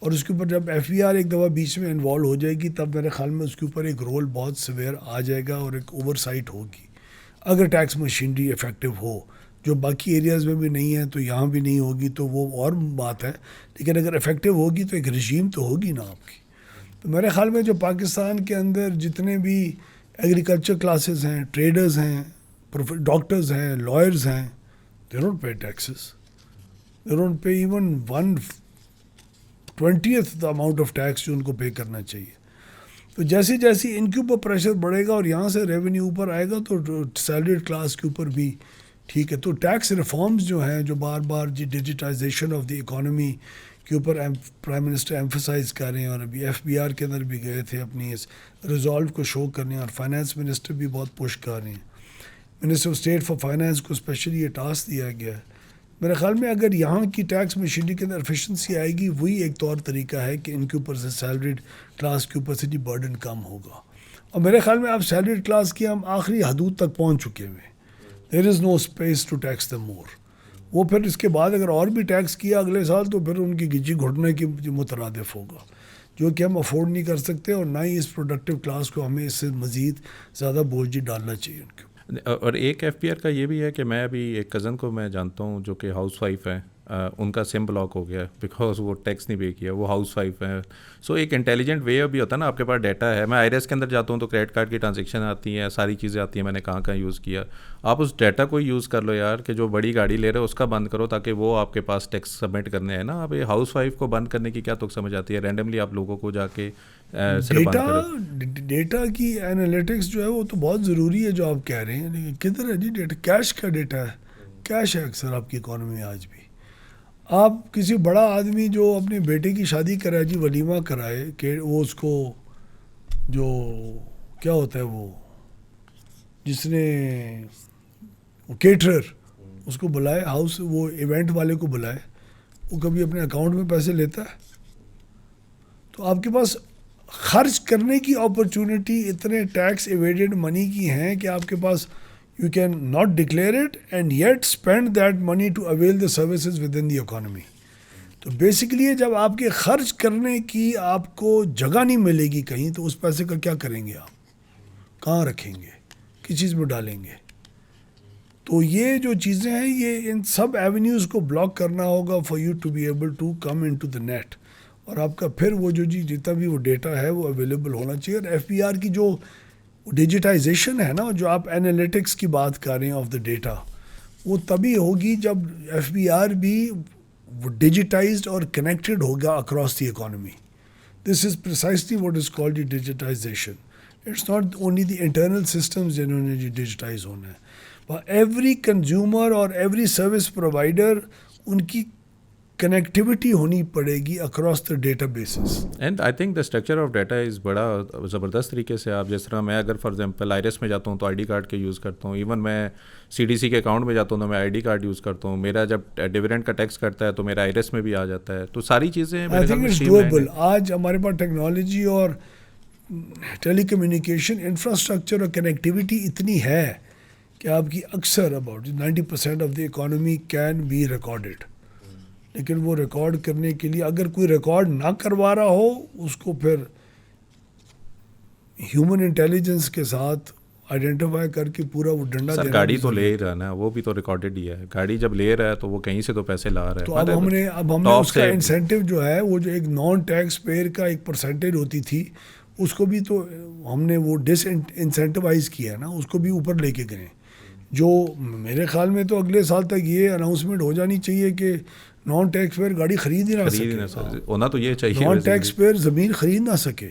और उसके ऊपर जब FBR एक दफ़ा बीच में इन्वॉल्व हो जाएगी, तब मेरे ख्याल में उसके ऊपर एक रोल बहुत सवेर आ जाएगा और एक ओवरसाइट होगी। अगर टैक्स मशीनरी इफ़ेक्टिव हो, जो बाकी एरियाज़ में भी नहीं है तो यहाँ भी नहीं होगी, तो वो और बात है, लेकिन अगर इफ़ेक्टिव होगी तो एक रजीम तो होगी ना आपकी। तो मेरे ख्याल में जो पाकिस्तान के अंदर जितने भी एग्रीकल्चर क्लासेस हैं, ट्रेडर्स हैं, डॉक्टर्स हैं, लॉयर्स हैं, they don't pay taxes. They don't pay even 1/20th the amount of tax जो उनको पे करना चाहिए। तो जैसे जैसे इनके ऊपर प्रेशर बढ़ेगा और यहाँ से रेवेन्यू ऊपर आएगा तो सैलरीड क्लास के ऊपर भी ठीक है। तो टैक्स रिफॉर्म्स जो हैं, जो बार बार डिजिटाइजेशन ऑफ द इकोनॉमी के ऊपर प्राइम मिनिस्टर एम्फसाइज कर रहे हैं, और अभी FBR के अंदर भी गए थे अपनी इस रिजॉल्व को शो करने, और फाइनेंस मिनिस्टर भी बहुत पुश कर रहे हैं। Minister of state for finance को स्पेशली ये टास्क दिया गया है। मेरे ख्याल में अगर यहाँ की टैक्स मशीनरी के अंदर एफिशिएंसी आएगी, वही एक तौर तरीका है कि इनके ऊपर से सैलरीड क्लास के ऊपर से जी बर्डन कम होगा। और मेरे ख्याल में अब सैलरीड क्लास की हम आखिरी हदूद तक पहुँच चुके हुए, there is no space to tax the more. वो फिर इसके बाद अगर और भी टैक्स किया अगले साल तो फिर उनकी गिजी घुटने की मुतरादिफ होगा, जो कि हम अफोर्ड नहीं कर सकते, और ना ही इस प्रोडक्टिव क्लास को हमें इससे मज़ीद ज़्यादा बोझ डालना चाहिए उनके। और एक FBR का ये भी है कि मैं अभी एक कज़न को मैं जानता हूँ जो कि हाउस वाइफ है, उनका सिम ब्लॉक हो गया बिकॉज वो टैक्स नहीं पे किया, वो हाउस वाइफ है। सो एक इंटेलिजेंट वे भी होता है ना, आपके पास डाटा है। मैं आईरेस के अंदर जाता हूँ तो क्रेडिट कार्ड की ट्रांजेक्शन आती हैं, सारी चीज़ें आती हैं, मैंने कहाँ कहाँ यूज़ किया। आप उस डाटा को यूज़ कर लो यार, कि जो बड़ी गाड़ी ले रहे हो उसका बंद करो, ताकि वो आपके पास टैक्स सबमिट करने हैं ना। अब ये हाउस वाइफ को बंद करने की क्या तुक समझ आती है, रैंडमली आप लोगों को जाके सिर्फ बंद करो। डेटा की एनालिटिक्स जो है वो तो बहुत ज़रूरी है जो आप कह रहे हैं, लेकिन किधर है जी डेटा? कैश का डेटा है, कैश है अक्सर आपकी इकॉनमी में आज भी। आप किसी बड़ा आदमी जो अपने बेटे की शादी कराए जी, वलीमा कराए, कि वो उसको जो क्या होता है वो जिसने केटरर उसको बुलाए, हाउस वो इवेंट वाले को बुलाए, वो कभी अपने अकाउंट में पैसे लेता है? तो आपके पास खर्च करने की अपॉर्चुनिटी इतने टैक्स एवेडेड मनी की हैं कि आपके पास you can not declare it and yet spend that money to avail the services within the economy. तो बेसिकली जब आपके खर्च करने की आपको जगह नहीं मिलेगी कहीं, तो उस पैसे का क्या करेंगे आप? कहाँ रखेंगे? किस चीज़ में डालेंगे? तो ये जो चीज़ें हैं, ये इन सब एवेन्यूज़ को ब्लॉक करना होगा for you to be able to come in to the net. और आपका फिर वो जो जी जितना भी वो डेटा है वो अवेलेबल होना चाहिए। और FBR की जो डिजिटाइजेशन है ना, जो आप एनालिटिक्स की बात कर रहे हैं ऑफ द डेटा, वो तभी होगी जब FBR भी डिजिटाइज्ड और कनेक्टेड होगा across the economy. This is precisely what is called digitization. It's not only the internal systems जिन्होंने डिजिटाइज होना है, पर एवरी कंज्यूमर और एवरी सर्विस प्रोवाइडर, उनकी कनेक्टिविटी होनी पड़ेगी across the data basis. And I think the structure of data is बड़ा ज़बरदस्त तरीके से। आप जिस तरह, मैं अगर फॉर एग्जांपल आईरेस में जाता हूँ तो आईडी कार्ड के यूज़ करता हूँ, इवन मैं CDC के अकाउंट में जाता हूँ तो मैं आईडी कार्ड यूज़ करता हूँ। मेरा जब डिविडेंड का टैक्स करता है तो मेरा आईरेस में भी आ जाता है। तो सारी चीज़ें आई थिंक इट्स डूएबल। आज हमारे पास टेक्नोलॉजी और टेलीकम्युनिकेशन इंफ्रास्ट्रक्चर और कनेक्टिविटी इतनी है कि आपकी अक्सर about 90% of the economy can be recorded. लेकिन वो रिकॉर्ड करने के लिए अगर कोई रिकॉर्ड ना करवा रहा हो, उसको फिर ह्यूमन इंटेलिजेंस के साथ आइडेंटिफाई करके पूरा वो डंडा सर, गाड़ी तो ले ही रहा ना, वो भी तो रिकॉर्डेड ही है। गाड़ी जब ले रहा है तो वो कहीं से तो पैसे ला रहा है। तो अब हमने उसका इंसेंटिव जो है, वो जो एक नॉन टैक्स पेयर का एक परसेंटेज होती थी, उसको भी तो हमने वो इंसेंटिवाइज किया है ना, उसको भी ऊपर लेके गए। जो मेरे ख्याल में तो अगले साल तक ये अनाउंसमेंट हो जानी चाहिए कि नॉन टैक्स पेयर गाड़ी खरीद ही ना सके। होना तो ये चाहिए। नॉन टैक्स पेयर ज़मीन खरीद ना सके,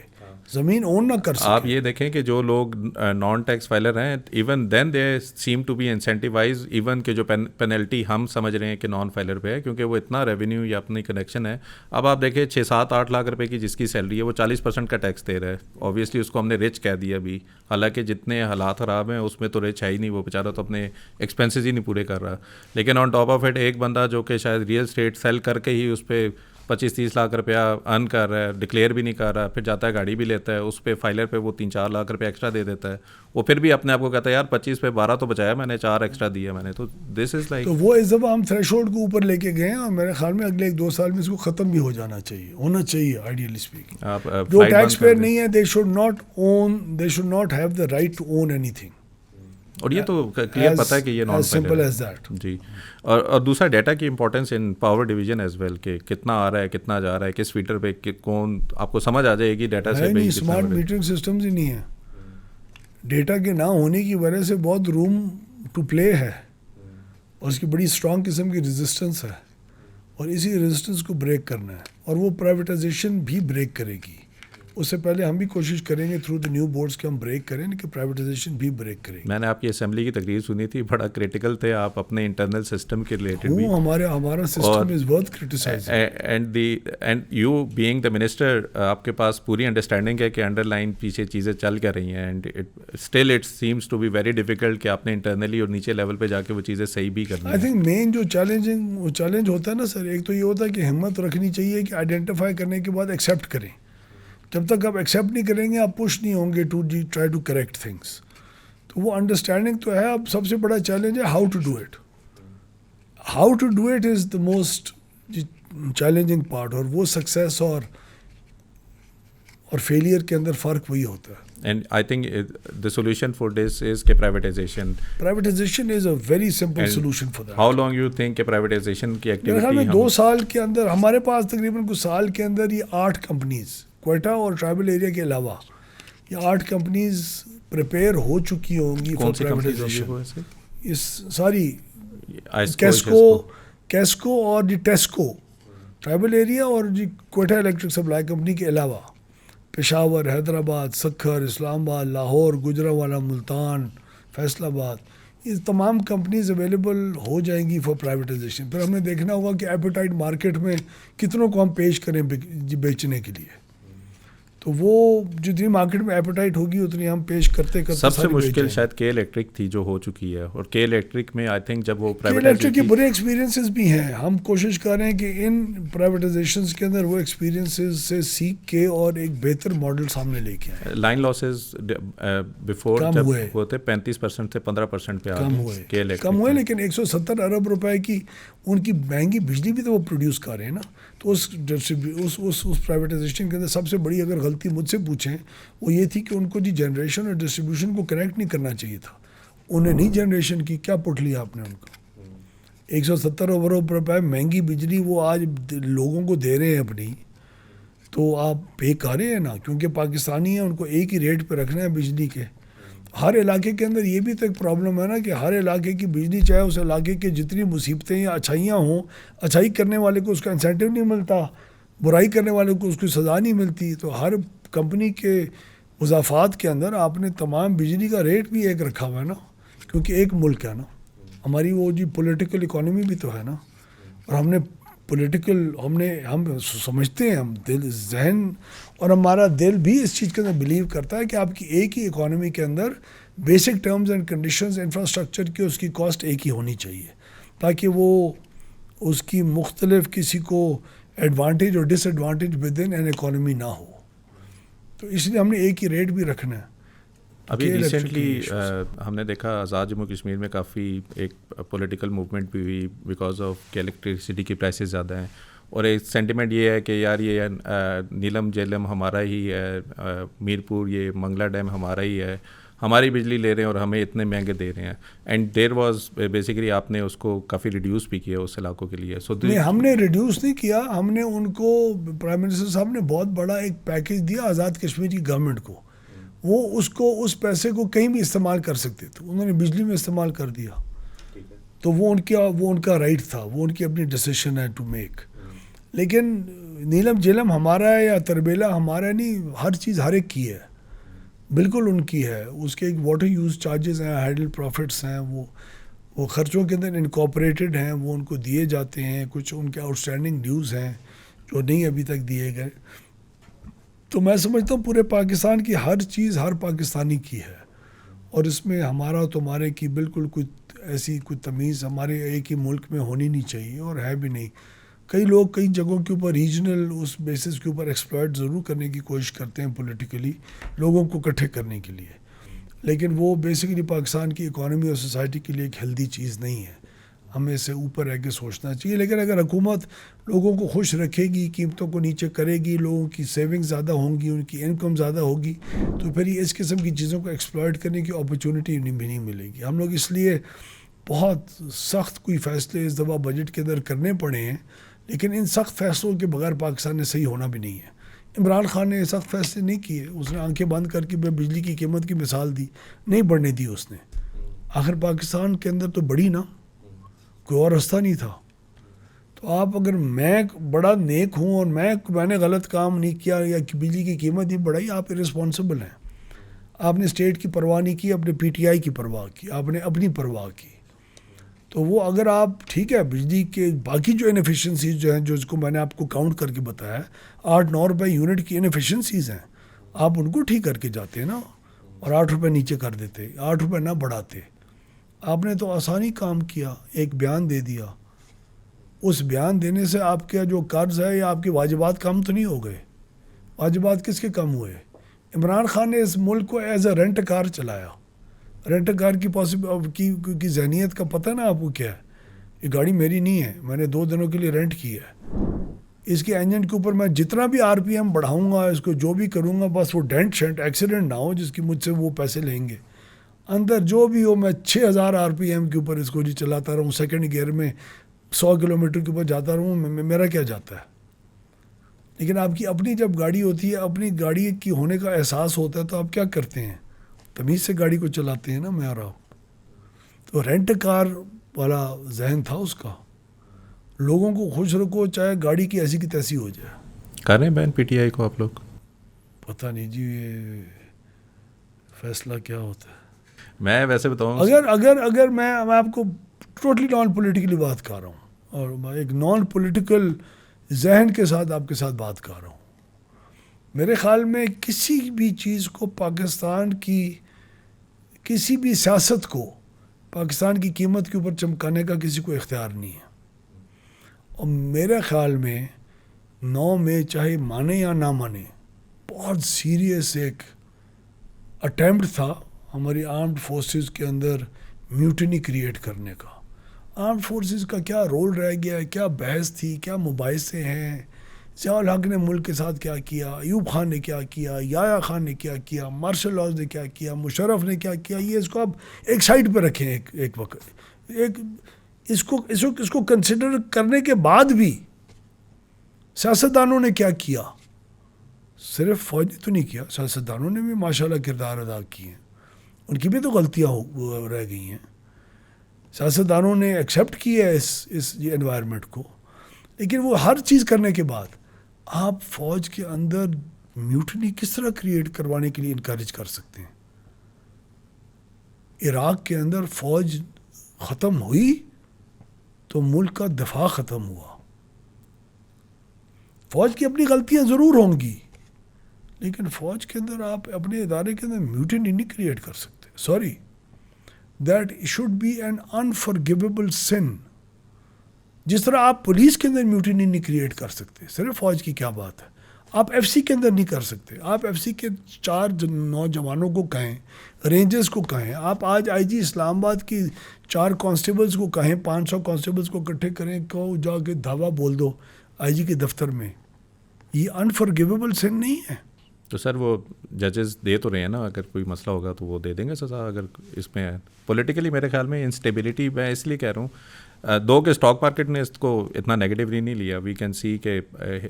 ज़मीन ओन ना कर सके। आप ये देखें कि जो लोग नॉन टैक्स फाइलर हैं, even then they seem to be incentivize, even के जो पेनल्टी हम समझ रहे हैं कि नॉन फाइलर पे है, क्योंकि वो इतना रेवेन्यू या अपनी कनेक्शन है। अब आप देखें 6-7-8 लाख रुपए की जिसकी सैलरी है, वो 40% का टैक्स दे रहा है। ऑब्वियसली उसको हमने रिच कह दिया अभी, हालांकि जितने हालात ख़राब हैं उसमें तो रिच है ही नहीं, वो बेचारा तो अपने एक्सपेंसेस ही नहीं पूरे कर रहा। लेकिन ऑन टॉप ऑफ इट एक बंदा जो कि शायद रियल स्टेट सेल करके ही उस पर 25-30 लाख रुपया अर्न कर रहा है, डिक्लेयर भी नहीं कर रहा, फिर जाता है गाड़ी भी लेता है, उस पे फाइलर पे वो 3-4 लाख रुपये एक्स्ट्रा दे देता है। वो फिर भी अपने आप को कहता है यार 25 पे 12 तो बचाया मैंने, 4 एक्स्ट्रा दिया मैंने। तो दिस इज़ लाइक, तो वो इस दफ़ा हम थ्रेशोल्ड को ऊपर लेके गए हैं और मेरे ख्याल में अगले 1-2 साल में इसको ख़त्म भी हो जाना चाहिए, होना चाहिए आइडियली स्पीकिंग। जो टैक्स पेयर नहीं है, they should not have the right to own anything. और ये तो क्लियर पता है कि ये नॉन सिंपल एज दैट जी। और दूसरा डाटा की importance in power division as well, कि कितना आ रहा है, कितना जा रहा है, किस फीटर पे कौन, आपको समझ आ जाएगी डाटा से। नहीं, स्मार्ट मीटरिंग सिस्टम्स ही नहीं है। डेटा के ना होने की वजह से बहुत रूम टू प्ले है और उसकी बड़ी स्ट्रॉन्ग किस्म की रेजिस्टेंस है, और इसी रेजिस्टेंस को ब्रेक करना है, और वो प्राइवेटाइजेशन भी ब्रेक करेगी। उससे पहले हम भी कोशिश करेंगे थ्रू द न्यू बोर्ड्स के हम ब्रेक करें, कि प्राइवेटाइजेशन भी ब्रेक करेंगे। मैंने आपकी असेंबली की तकरीर सुनी थी, बड़ा क्रिटिकल थे आप अपने इंटरनल सिस्टम के रिलेटेड भी। हमारा system is worth criticizing. And you being the minister, आपके पास पूरी अंडरस्टैंडिंग है कि अंडरलाइन पीछे चीज़ें चल कर रही हैं, and it seems to be very difficult कि आपने इंटरनली और नीचे लेवल पे जाके वो चीज़ें सही भी करनी है। आई थिंक मेन जो चैलेंज होता है ना सर, एक तो ये होता है कि हिम्मत रखनी चाहिए कि आइडेंटिफाई करने के बाद एक्सेप्ट करें। जब तक आप एक्सेप्ट नहीं करेंगे, आप पुश नहीं होंगे to try to correct things. तो वो अंडरस्टैंडिंग तो है। अब सबसे बड़ा चैलेंज है how to do it is the most challenging part. और वो सक्सेस और फेलियर के अंदर फ़र्क वही होता है। And I think the solution for this is के privatization. Privatization is a very simple And solution for that. How long you think के privatization की मेरे ख्याल activity में 2 साल के अंदर, हमारे पास तकरीबन कुछ साल के अंदर ये 8 कंपनीज क्वेटा और ट्राइबल एरिया के अलावा ये 8 कंपनीज प्रिपेयर हो चुकी होंगी कौन फॉर सी कंपनीज होगी प्राइवेटाइजेशन। वो ऐसे? इस सारी कैस्को कैस्को और जी टेस्को ट्राइबल एरिया और जी क्वेटा इलेक्ट्रिक सप्लाई कंपनी के अलावा पेशावर, हैदराबाद, सखर, इस्लामाबाद, लाहौर, गुजरांवाला, मुल्तान, फैसलाबाद, ये तमाम कंपनीज अवेलेबल हो जाएंगी फॉर प्राइवेटाइजेशन। फिर हमें देखना होगा कि एपेटाइट मार्केट में कितनों को हम पेश करें बेचने के लिए। तो वो जितनी मार्केट में एपेटाइट होगी उतनी हम पेश करते करते सबसे सारी बेच मुश्किल जाएंगे। शायद के इलेक्ट्रिक थी जो हो चुकी है, और के इलेक्ट्रिक में आई थिंक जब वो इलेक्ट्रिक के प्राइवेटाइज बुरे एक्सपीरियंसेस भी हैं। हम कोशिश कर रहे हैं कि इन प्राइवेटाइजेशंस के अंदर वो एक्सपीरियंसेस से सीख के और एक बेहतर मॉडल सामने लेके आए। लाइन लॉसेस बिफोर कम जब हुए। होते 35% से 15% पे आ कम गए हुए के इलेक्ट्रिक कम हुए में। लेकिन 170 अरब रुपए की उनकी महंगी बिजली भी तो वो प्रोड्यूस कर रहे हैं ना। तो उस प्राइवेटाइजेशन के अंदर सबसे बड़ी अगर गलती मुझसे पूछें वो ये थी कि उनको जी जनरेशन और डिस्ट्रीब्यूशन को कनेक्ट नहीं करना चाहिए था। उन्हें नहीं जनरेशन की, क्या पुट लिया आपने उनको। 170 अरब रुपए महंगी बिजली वो आज लोगों को दे रहे हैं अपनी, तो आप पे कर रहे हैं ना, क्योंकि पाकिस्तानी हैं, उनको एक ही रेट पे रखना है बिजली के। हर इलाके के अंदर ये भी तो एक प्रॉब्लम है ना कि हर इलाके की बिजली, चाहे उस इलाके के जितनी मुसीबतें या अच्छाइयाँ हों, अच्छाई करने वाले को उसका इंसेंटिव नहीं मिलता, बुराई करने वाले को उसकी सज़ा नहीं मिलती। तो हर कंपनी के मुज़ाफ़ात के अंदर आपने तमाम बिजली का रेट भी एक रखा हुआ है ना, क्योंकि एक मुल्क है ना, हमारी वो जी पॉलिटिकल इकोनॉमी भी तो है ना। और हम समझते हैं, हम दिल जहन और हमारा दिल भी इस चीज़ के अंदर बिलीव करता है कि आपकी एक ही इकोनॉमी के अंदर basic terms and conditions infrastructure की उसकी कॉस्ट एक ही होनी चाहिए, ताकि वो उसकी मुख्तलिफ किसी को एडवांटेज और disadvantage with in an economy ना हो। तो इसलिए हमने एक ही रेट भी रखना है। अभी के रिसेंटली electric हमने देखा आज़ाद जम्मू कश्मीर में काफ़ी एक पॉलिटिकल मूवमेंट भी हुई बिकॉज ऑफ कि इलेक्ट्रिसिटी की प्राइसेस ज़्यादा हैं, और एक सेंटिमेंट ये है कि यार ये नीलम जेलम हमारा ही है, मीरपुर ये मंगला डैम हमारा ही है, हमारी बिजली ले रहे हैं और हमें इतने महंगे दे रहे हैं। एंड देयर वाज बेसिकली आपने उसको काफ़ी रिड्यूस भी किया उस इलाकों के लिए। सो नहीं, हमने रिड्यूस नहीं किया, हमने उनको, प्राइम मिनिस्टर साहब ने बहुत बड़ा एक पैकेज दिया आज़ाद कश्मीर की गवर्नमेंट को। वो उसको उस पैसे को कहीं भी इस्तेमाल कर सकते थे, उन्होंने बिजली में इस्तेमाल कर दिया। तो वो उनका राइट था, वो उनकी अपनी डिसीजन है टू मेक। लेकिन नीलम जेलम हमारा है या तरबेला हमारा नहीं, हर चीज़ हर एक की है, बिल्कुल उनकी है। उसके एक वाटर यूज़ चार्जेस हैं, हाइडल प्रॉफिट्स हैं, वो ख़र्चों के अंदर इनकॉर्पोरेटेड हैं, वो उनको दिए जाते हैं। कुछ उनके आउटस्टैंडिंग ड्यूज़ हैं जो नहीं अभी तक दिए गए। तो मैं समझता हूँ पूरे पाकिस्तान की हर चीज़ हर पाकिस्तानी की है, और इसमें हमारा तुम्हारे की बिल्कुल कोई तमीज़ हमारे एक ही मुल्क में होनी नहीं चाहिए, और है भी नहीं। कई लोग कई जगहों के ऊपर रीजनल उस बेसिस के ऊपर एक्सप्लॉइट ज़रूर करने की कोशिश करते हैं पॉलिटिकली, लोगों को इकट्ठे करने के लिए, लेकिन वो बेसिकली पाकिस्तान की इकॉनमी और सोसाइटी के लिए एक हेल्दी चीज़ नहीं है। हमें इससे ऊपर रह के सोचना चाहिए। लेकिन अगर हुकूमत लोगों को खुश रखेगी, कीमतों को नीचे करेगी, लोगों की सेविंग ज़्यादा होंगी, उनकी इनकम ज़्यादा होगी, तो फिर ये इस किस्म की चीज़ों को एक्सप्लॉइट करने की अपॉर्चुनिटी भी नहीं मिलेगी। हम लोग इसलिए बहुत सख्त कोई फ़ैसले इस दफ़ा बजट के अंदर करने पड़े हैं, लेकिन इन सख्त फ़ैसलों के बगैर पाकिस्तान में सही होना भी नहीं है। इमरान खान ने सख्त फैसले नहीं किए, उसने आंखें बंद करके बिजली की कीमत की मिसाल दी, नहीं बढ़ने दी उसने। आखिर पाकिस्तान के अंदर तो बढ़ी ना, कोई और रास्ता नहीं था। तो आप अगर मैं बड़ा नेक हूँ और मैंने गलत काम नहीं किया या बिजली की कीमत नहीं बढ़ाई, आप इररिस्पॉन्सिबल हैं। आपने स्टेट की परवाह नहीं की, अपने PTI की परवाह की, आपने अपनी परवाह की। तो वो अगर आप ठीक है बिजली के बाकी जो इनएफिशिएंसीज जो हैं, जो इसको मैंने आपको काउंट करके बताया 8-9 रुपये यूनिट की इनएफिशिएंसीज हैं, आप उनको ठीक करके जाते हैं ना, और 8 रुपये नीचे कर देते, 8 रुपये ना बढ़ाते। आपने तो आसानी काम किया, एक बयान दे दिया। उस बयान देने से आपका जो कर्ज है या आपके वाजिबात कम तो नहीं हो गए। वाजिबात किसके कम हुए? इमरान खान ने इस मुल्क को एज अ रेंट कार चलाया। रेंट कार की जहनीत का पता ना आपको क्या है? ये गाड़ी मेरी नहीं है, मैंने 2 दिनों के लिए रेंट की है। इसके इंजन के ऊपर मैं जितना भी आरपीएम बढ़ाऊंगा, इसको जो भी करूंगा, बस वो डेंट शेंट एक्सीडेंट ना हो जिसकी मुझसे वो पैसे लेंगे। अंदर जो भी हो, मैं 6000 आरपीएम के ऊपर इसको जी चलाता रहूँ, सेकंड गियर में 100 किलोमीटर के ऊपर जाता रहूँ, मेरा क्या जाता है। लेकिन आपकी अपनी जब गाड़ी होती है, अपनी गाड़ी की होने का एहसास होता है, तो आप क्या करते हैं, तमीज़ से गाड़ी को चलाते हैं ना, मैं और आप। तो रेंट कार वाला जहन था उसका, लोगों को खुश रखो चाहे गाड़ी की ऐसी की तैसी हो जाए। कर रहे हैं बैन पीटीआई को आप लोग? पता नहीं जी ये फैसला क्या होता है। मैं वैसे बताऊँ, अगर मैं आपको टोटली नॉन पॉलिटिकली बात कर रहा हूँ और मैं एक नॉन पॉलिटिकल जहन के साथ आपके साथ बात कर रहा हूँ। मेरे ख्याल में किसी भी चीज़ को, पाकिस्तान की किसी भी सियासत को पाकिस्तान की कीमत के ऊपर चमकाने का किसी को इख्तियार नहीं है। और मेरे ख्याल में 9 में चाहे माने या ना माने, बहुत सीरियस एक अटेम्प्ट था हमारी आर्म्ड फोर्सेस के अंदर म्यूटनी क्रिएट करने का। आर्म्ड फोर्सेस का क्या रोल रह गया है, क्या बहस थी, क्या मुबाहिसे हैं, ज़ियाउल हक ने मुल्क के साथ क्या किया, अयूब खान ने क्या किया, याया खान ने क्या किया, मार्शल लॉज ने क्या किया, मुशर्रफ ने क्या किया, ये इसको आप एक साइड पर रखें एक वक्त। एक इसको कंसिडर करने के बाद भी सियासतदानों ने क्या किया, सिर्फ फौज ने तो नहीं किया, सियासतदानों ने भी माशाल्लाह किरदार अदा किए हैं, उनकी भी तो गलतियाँ रह गई हैं। सियासतदानों ने एक्सेप्ट किया है इस एनवायरनमेंट को, लेकिन वो हर चीज़ करने के बाद आप फौज के अंदर म्यूटनी किस तरह क्रिएट करवाने के लिए इनकरेज कर सकते हैं। इराक के अंदर फौज ख़त्म हुई तो मुल्क का दफा ख़त्म हुआ। फौज की अपनी गलतियां ज़रूर होंगी, लेकिन फौज के अंदर आप अपने इदारे के अंदर म्यूटनी नहीं क्रिएट कर सकते। Sorry, that should be an unforgivable sin. जिस तरह आप पुलिस के अंदर म्यूटनी नहीं क्रिएट कर सकते, सिर्फ फौज की क्या बात है, आप एफसी के अंदर नहीं कर सकते। आप एफसी के 4 नौजवानों को कहें, रेंजर्स को कहें, आप आज आईजी इस्लामाबाद की 4 कांस्टेबल्स को कहें, 500 कांस्टेबल्स को इकट्ठे करें, कहो जाके धावा बोल दो आईजी के दफ्तर में, ये अनफॉरगिवेबल सिन नहीं है। तो सर वो जजेस दे तो रहे हैं ना, अगर कोई मसला होगा तो वो दे देंगे सज़ा। अगर इसमें पॉलिटिकली मेरे ख्याल में इंस्टेबिलिटी, मैं इसलिए कह रहा हूँ, दो के स्टॉक मार्केट ने इसको इतना नेगेटिवली नहीं लिया। वी कैन सी कि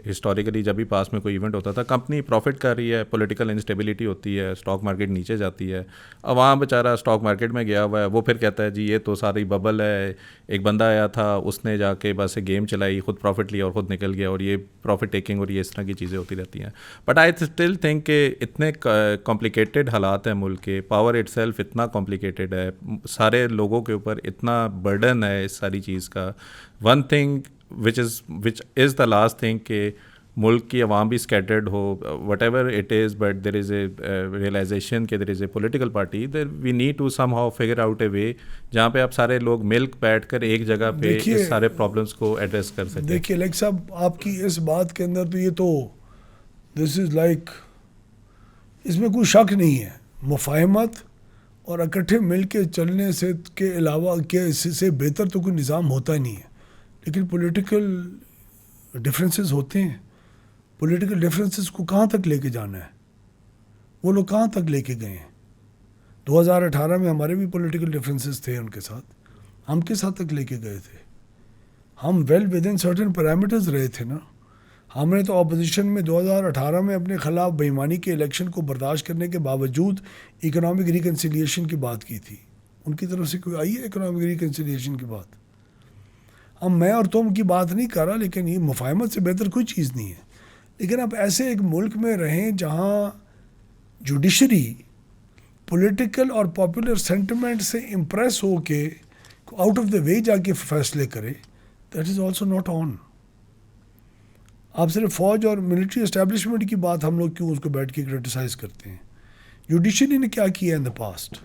हिस्टोरिकली जब भी पास में कोई इवेंट होता था, कंपनी प्रॉफिट कर रही है, पॉलिटिकल इंस्टेबिलिटी होती है, स्टॉक मार्केट नीचे जाती है। अब वहाँ बेचारा स्टॉक मार्केट में गया हुआ है, वो फिर कहता है जी ये तो सारी बबल है, एक बंदा आया था उसने जाके बस गेम चलाई, खुद प्रॉफिट लिया और ख़ुद निकल गया, और ये प्रॉफिट टेकिंग और ये इस तरह की चीज़ें होती रहती हैं। बट आई स्टिल थिंक कि इतने कॉम्प्लिकेटेड हालात हैं मुल्क के, पावर इटसेल्फ इतना कॉम्प्लिकेटेड है, सारे लोगों के ऊपर इतना बर्डन है इस सारी चीज़ का। One thing which is the last thing कि मुल्क की आवाम भी स्कैटर्ड हो, whatever it is, but there is a realisation कि there is a political party, there we need to somehow figure out a way जहाँ पे आप सारे लोग मिल बैठ कर एक जगह पे इस सारे प्रॉब्लम्स को एड्रेस कर सकें। देखिए लाइक साहब, आपकी इस बात के अंदर तो ये तो दिस इज़ लाइक, इसमें कोई शक नहीं है, मुफाहमत और इकट्ठे मिल के चलने से के अलावा के इससे बेहतर तो कोई निज़ाम होता ही नहीं है। लेकिन पॉलिटिकल डिफरेंसेस होते हैं, पॉलिटिकल डिफरेंसेस को कहाँ तक लेके जाना है, वो लोग कहाँ तक लेके गए हैं। 2018 में हमारे भी पॉलिटिकल डिफरेंसेस थे उनके साथ, हम किस हद तक लेके गए थे, हम well with in certain parameters रहे थे ना। हमने तो अपोजिशन में 2018 में अपने ख़िलाफ़ बेईमानी के इलेक्शन को बर्दाश्त करने के बावजूद इकोनॉमिक रिकन्सिलिएशन की बात की थी। उनकी तरफ से कोई आई है इकोनॉमिक रिकन्सिलिएशन की बात? हम मैं और तुम की बात नहीं कर रहा, लेकिन ये मुफाहमत से बेहतर कोई चीज़ नहीं है। लेकिन आप ऐसे एक मुल्क में रहें जहाँ जुडिशरी पॉलिटिकल और पॉपुलर सेंटिमेंट से इम्प्रेस हो के आउट ऑफ द वे जाके फैसले करे, that is also not on. आप सिर्फ फ़ौज और मिलिट्री इस्टेब्लिशमेंट की बात हम लोग क्यों उसको बैठ के क्रिटिसाइज़ करते हैं? जुडिशरी ने क्या किया इन द पास्ट,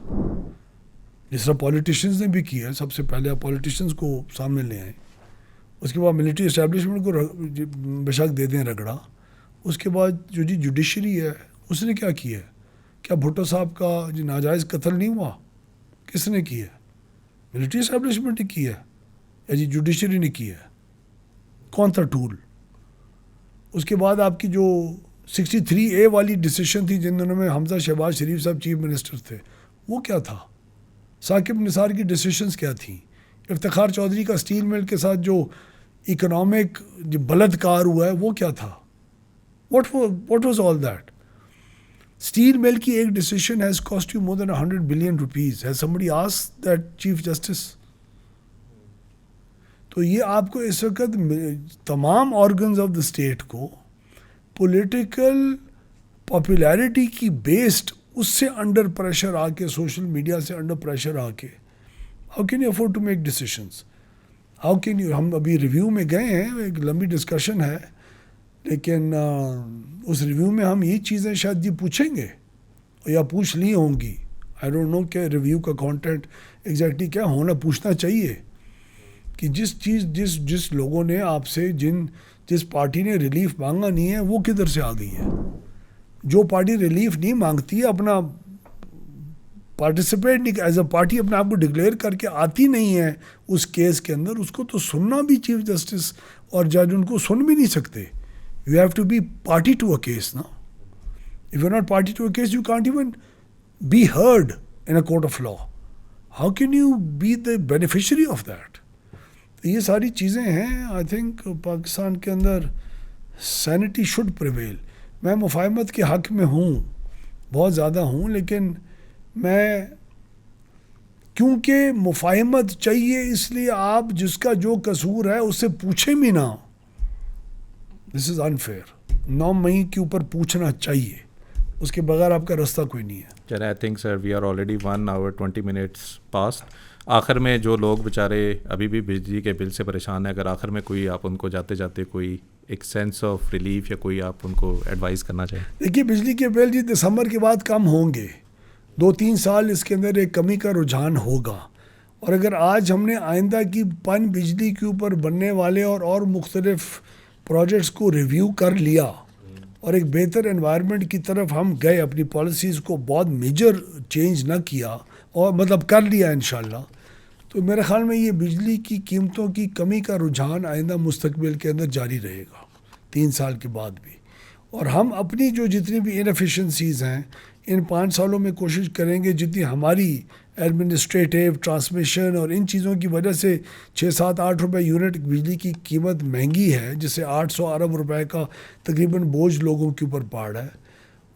जिस तरह पॉलिटिशियंस ने भी किया। सबसे पहले आप पॉलिटिशियंस को सामने ले आए, उसके बाद मिलिट्री इस्टेब्लिशमेंट को बेशक दे दें रगड़ा, उसके बाद जो जी जुडिशरी है उसने क्या किया? क्या भुट्टो साहब का जो नाजायज़ कत्ल नहीं हुआ, किसने किया? मिलिट्री इस्टेब्लिशमेंट ने किया या जी जुडिशरी ने किया? कौन सा टूल? उसके बाद आपकी जो 63A वाली डिसीशन थी जिन दिनों में हमजा शहबाज शरीफ साहब चीफ मिनिस्टर थे, वो क्या था? साकिब निसार की डिसीशंस क्या थी? इफ्तिखार चौधरी का स्टील मिल के साथ जो इकोनॉमिक जो बलात्कार हुआ है वो क्या था? What was all that? Steel mill की एक decision has cost you more than 100 billion rupees. Has somebody asked that chief justice? तो ये आपको इस वक्त तमाम ऑर्गन्स ऑफ द स्टेट को पॉलिटिकल पॉपुलैरिटी की बेस्ड उससे अंडर प्रेशर आके, सोशल मीडिया से अंडर प्रेशर आके, how can you afford to make decisions? How can you? हम अभी रिव्यू में गए हैं, एक लंबी डिस्कशन है, लेकिन उस रिव्यू में हम ये चीज़ें शायद ये पूछेंगे या पूछ ली होंगी। आई डोंट नो कि रिव्यू का कंटेंट एग्जैक्टली क्या होना, पूछना चाहिए कि जिस लोगों ने आपसे जिस पार्टी ने रिलीफ मांगा नहीं है वो किधर से आ गई है। जो पार्टी रिलीफ नहीं मांगती है, अपना पार्टिसिपेट नहीं, एज अ पार्टी अपने आप को डिक्लेयर करके आती नहीं है उस केस के अंदर, उसको तो सुनना भी चीफ जस्टिस और जज उनको सुन भी नहीं सकते। You have to be party to a case ना। If you are not party to a case you can't even be heard in a court of law. How can you be the beneficiary of that? तो ये सारी चीज़ें हैं। I think Pakistan के अंदर sanity should prevail. मैं मुफाहमत के हक़ में हूँ, बहुत ज़्यादा हूँ, लेकिन मैं क्योंकि मुफाहमत चाहिए इसलिए आप जिसका जो कसूर है उससे पूछें भी ना। This is unfair. 9 मई के ऊपर पूछना चाहिए, उसके बगैर आपका रास्ता कोई नहीं है। चलिए, I think sir we are already 1 hour 20 minutes past. आखिर में जो लोग बेचारे अभी भी बिजली के बिल से परेशान हैं, अगर आखिर में कोई आप उनको जाते जाते कोई एक सेंस ऑफ रिलीफ या कोई आप उनको एडवाइस करना चाहिए? देखिए, बिजली के बिल जी दिसंबर के बाद कम होंगे। 2-3 साल इसके अंदर एक कमी का रुझान होगा। और अगर आज हमने आइंदा की पन बिजली के ऊपर बनने वाले और मुख्तलिफ प्रोजेक्ट्स को रिव्यू कर लिया और एक बेहतर एनवायरनमेंट की तरफ हम गए, अपनी पॉलिसीज़ को बहुत मेजर चेंज ना किया और मतलब कर लिया इंशाल्लाह, तो मेरे ख़्याल में ये बिजली की कीमतों की कमी का रुझान आइंदा मुस्तकबिल के अंदर जारी रहेगा 3 साल के बाद भी। और हम अपनी जो जितनी भी इनएफिशिएंसीज़ हैं इन 5 सालों में कोशिश करेंगे, जितनी हमारी एडमिनिस्ट्रेटिव ट्रांसमिशन और इन चीज़ों की वजह से 6-7-8 रुपए यूनिट बिजली की कीमत महंगी है, जिससे 800 अरब रुपए का तकरीबन बोझ लोगों के ऊपर पड़ है,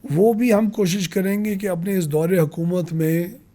वो भी हम कोशिश करेंगे कि अपने इस दौरे हुकूमत में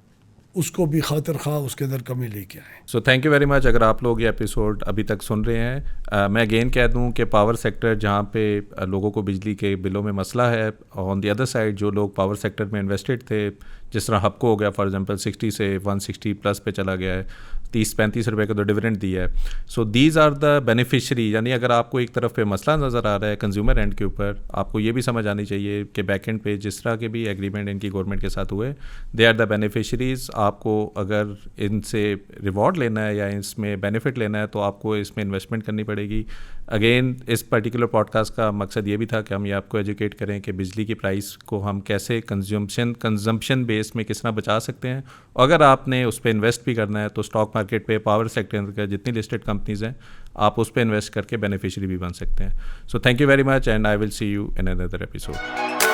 उसको भी खातिर खा उसके अंदर कमी लेके आए। So thank you very much. अगर आप लोग ये एपिसोड अभी तक सुन रहे हैं, मैं अगेन कह दूं कि पावर सेक्टर जहाँ पे लोगों को बिजली के बिलों में मसला है, ऑन द अदर साइड जो लोग पावर सेक्टर में इन्वेस्टेड थे, जिस तरह हबको हो गया फॉर एग्जांपल 60 से 160 प्लस पे चला गया है, 30-35 रुपए का तो डिविडेंड दिया है। So these are the beneficiary. यानी अगर आपको एक तरफ पे मसला नज़र आ रहा है कंज्यूमर एंड के ऊपर, आपको ये भी समझ आनी चाहिए कि बैक एंड पे जिस तरह के भी एग्रीमेंट इनकी गवर्नमेंट के साथ हुए, दे आर द बेनिफिशरीज़। आपको अगर इनसे रिवॉर्ड लेना है या इसमें बेनिफिट लेना है तो आपको इसमें इन्वेस्टमेंट करनी पड़ेगी। अगेन इस पर्टिकुलर पॉडकास्ट का मकसद ये भी था कि हम ये आपको एजुकेट करें कि बिजली की प्राइस को हम कैसे कंजम्पशन बेस में किस तरह बचा सकते हैं। अगर आपने उस पर इन्वेस्ट भी करना है तो स्टॉक मार्केट पे पावर सेक्टर का जितनी लिस्टेड कंपनीज हैं आप उस पर इन्वेस्ट करके बेनिफिशियरी भी बन सकते हैं। So thank you very much and I will see you in another episode.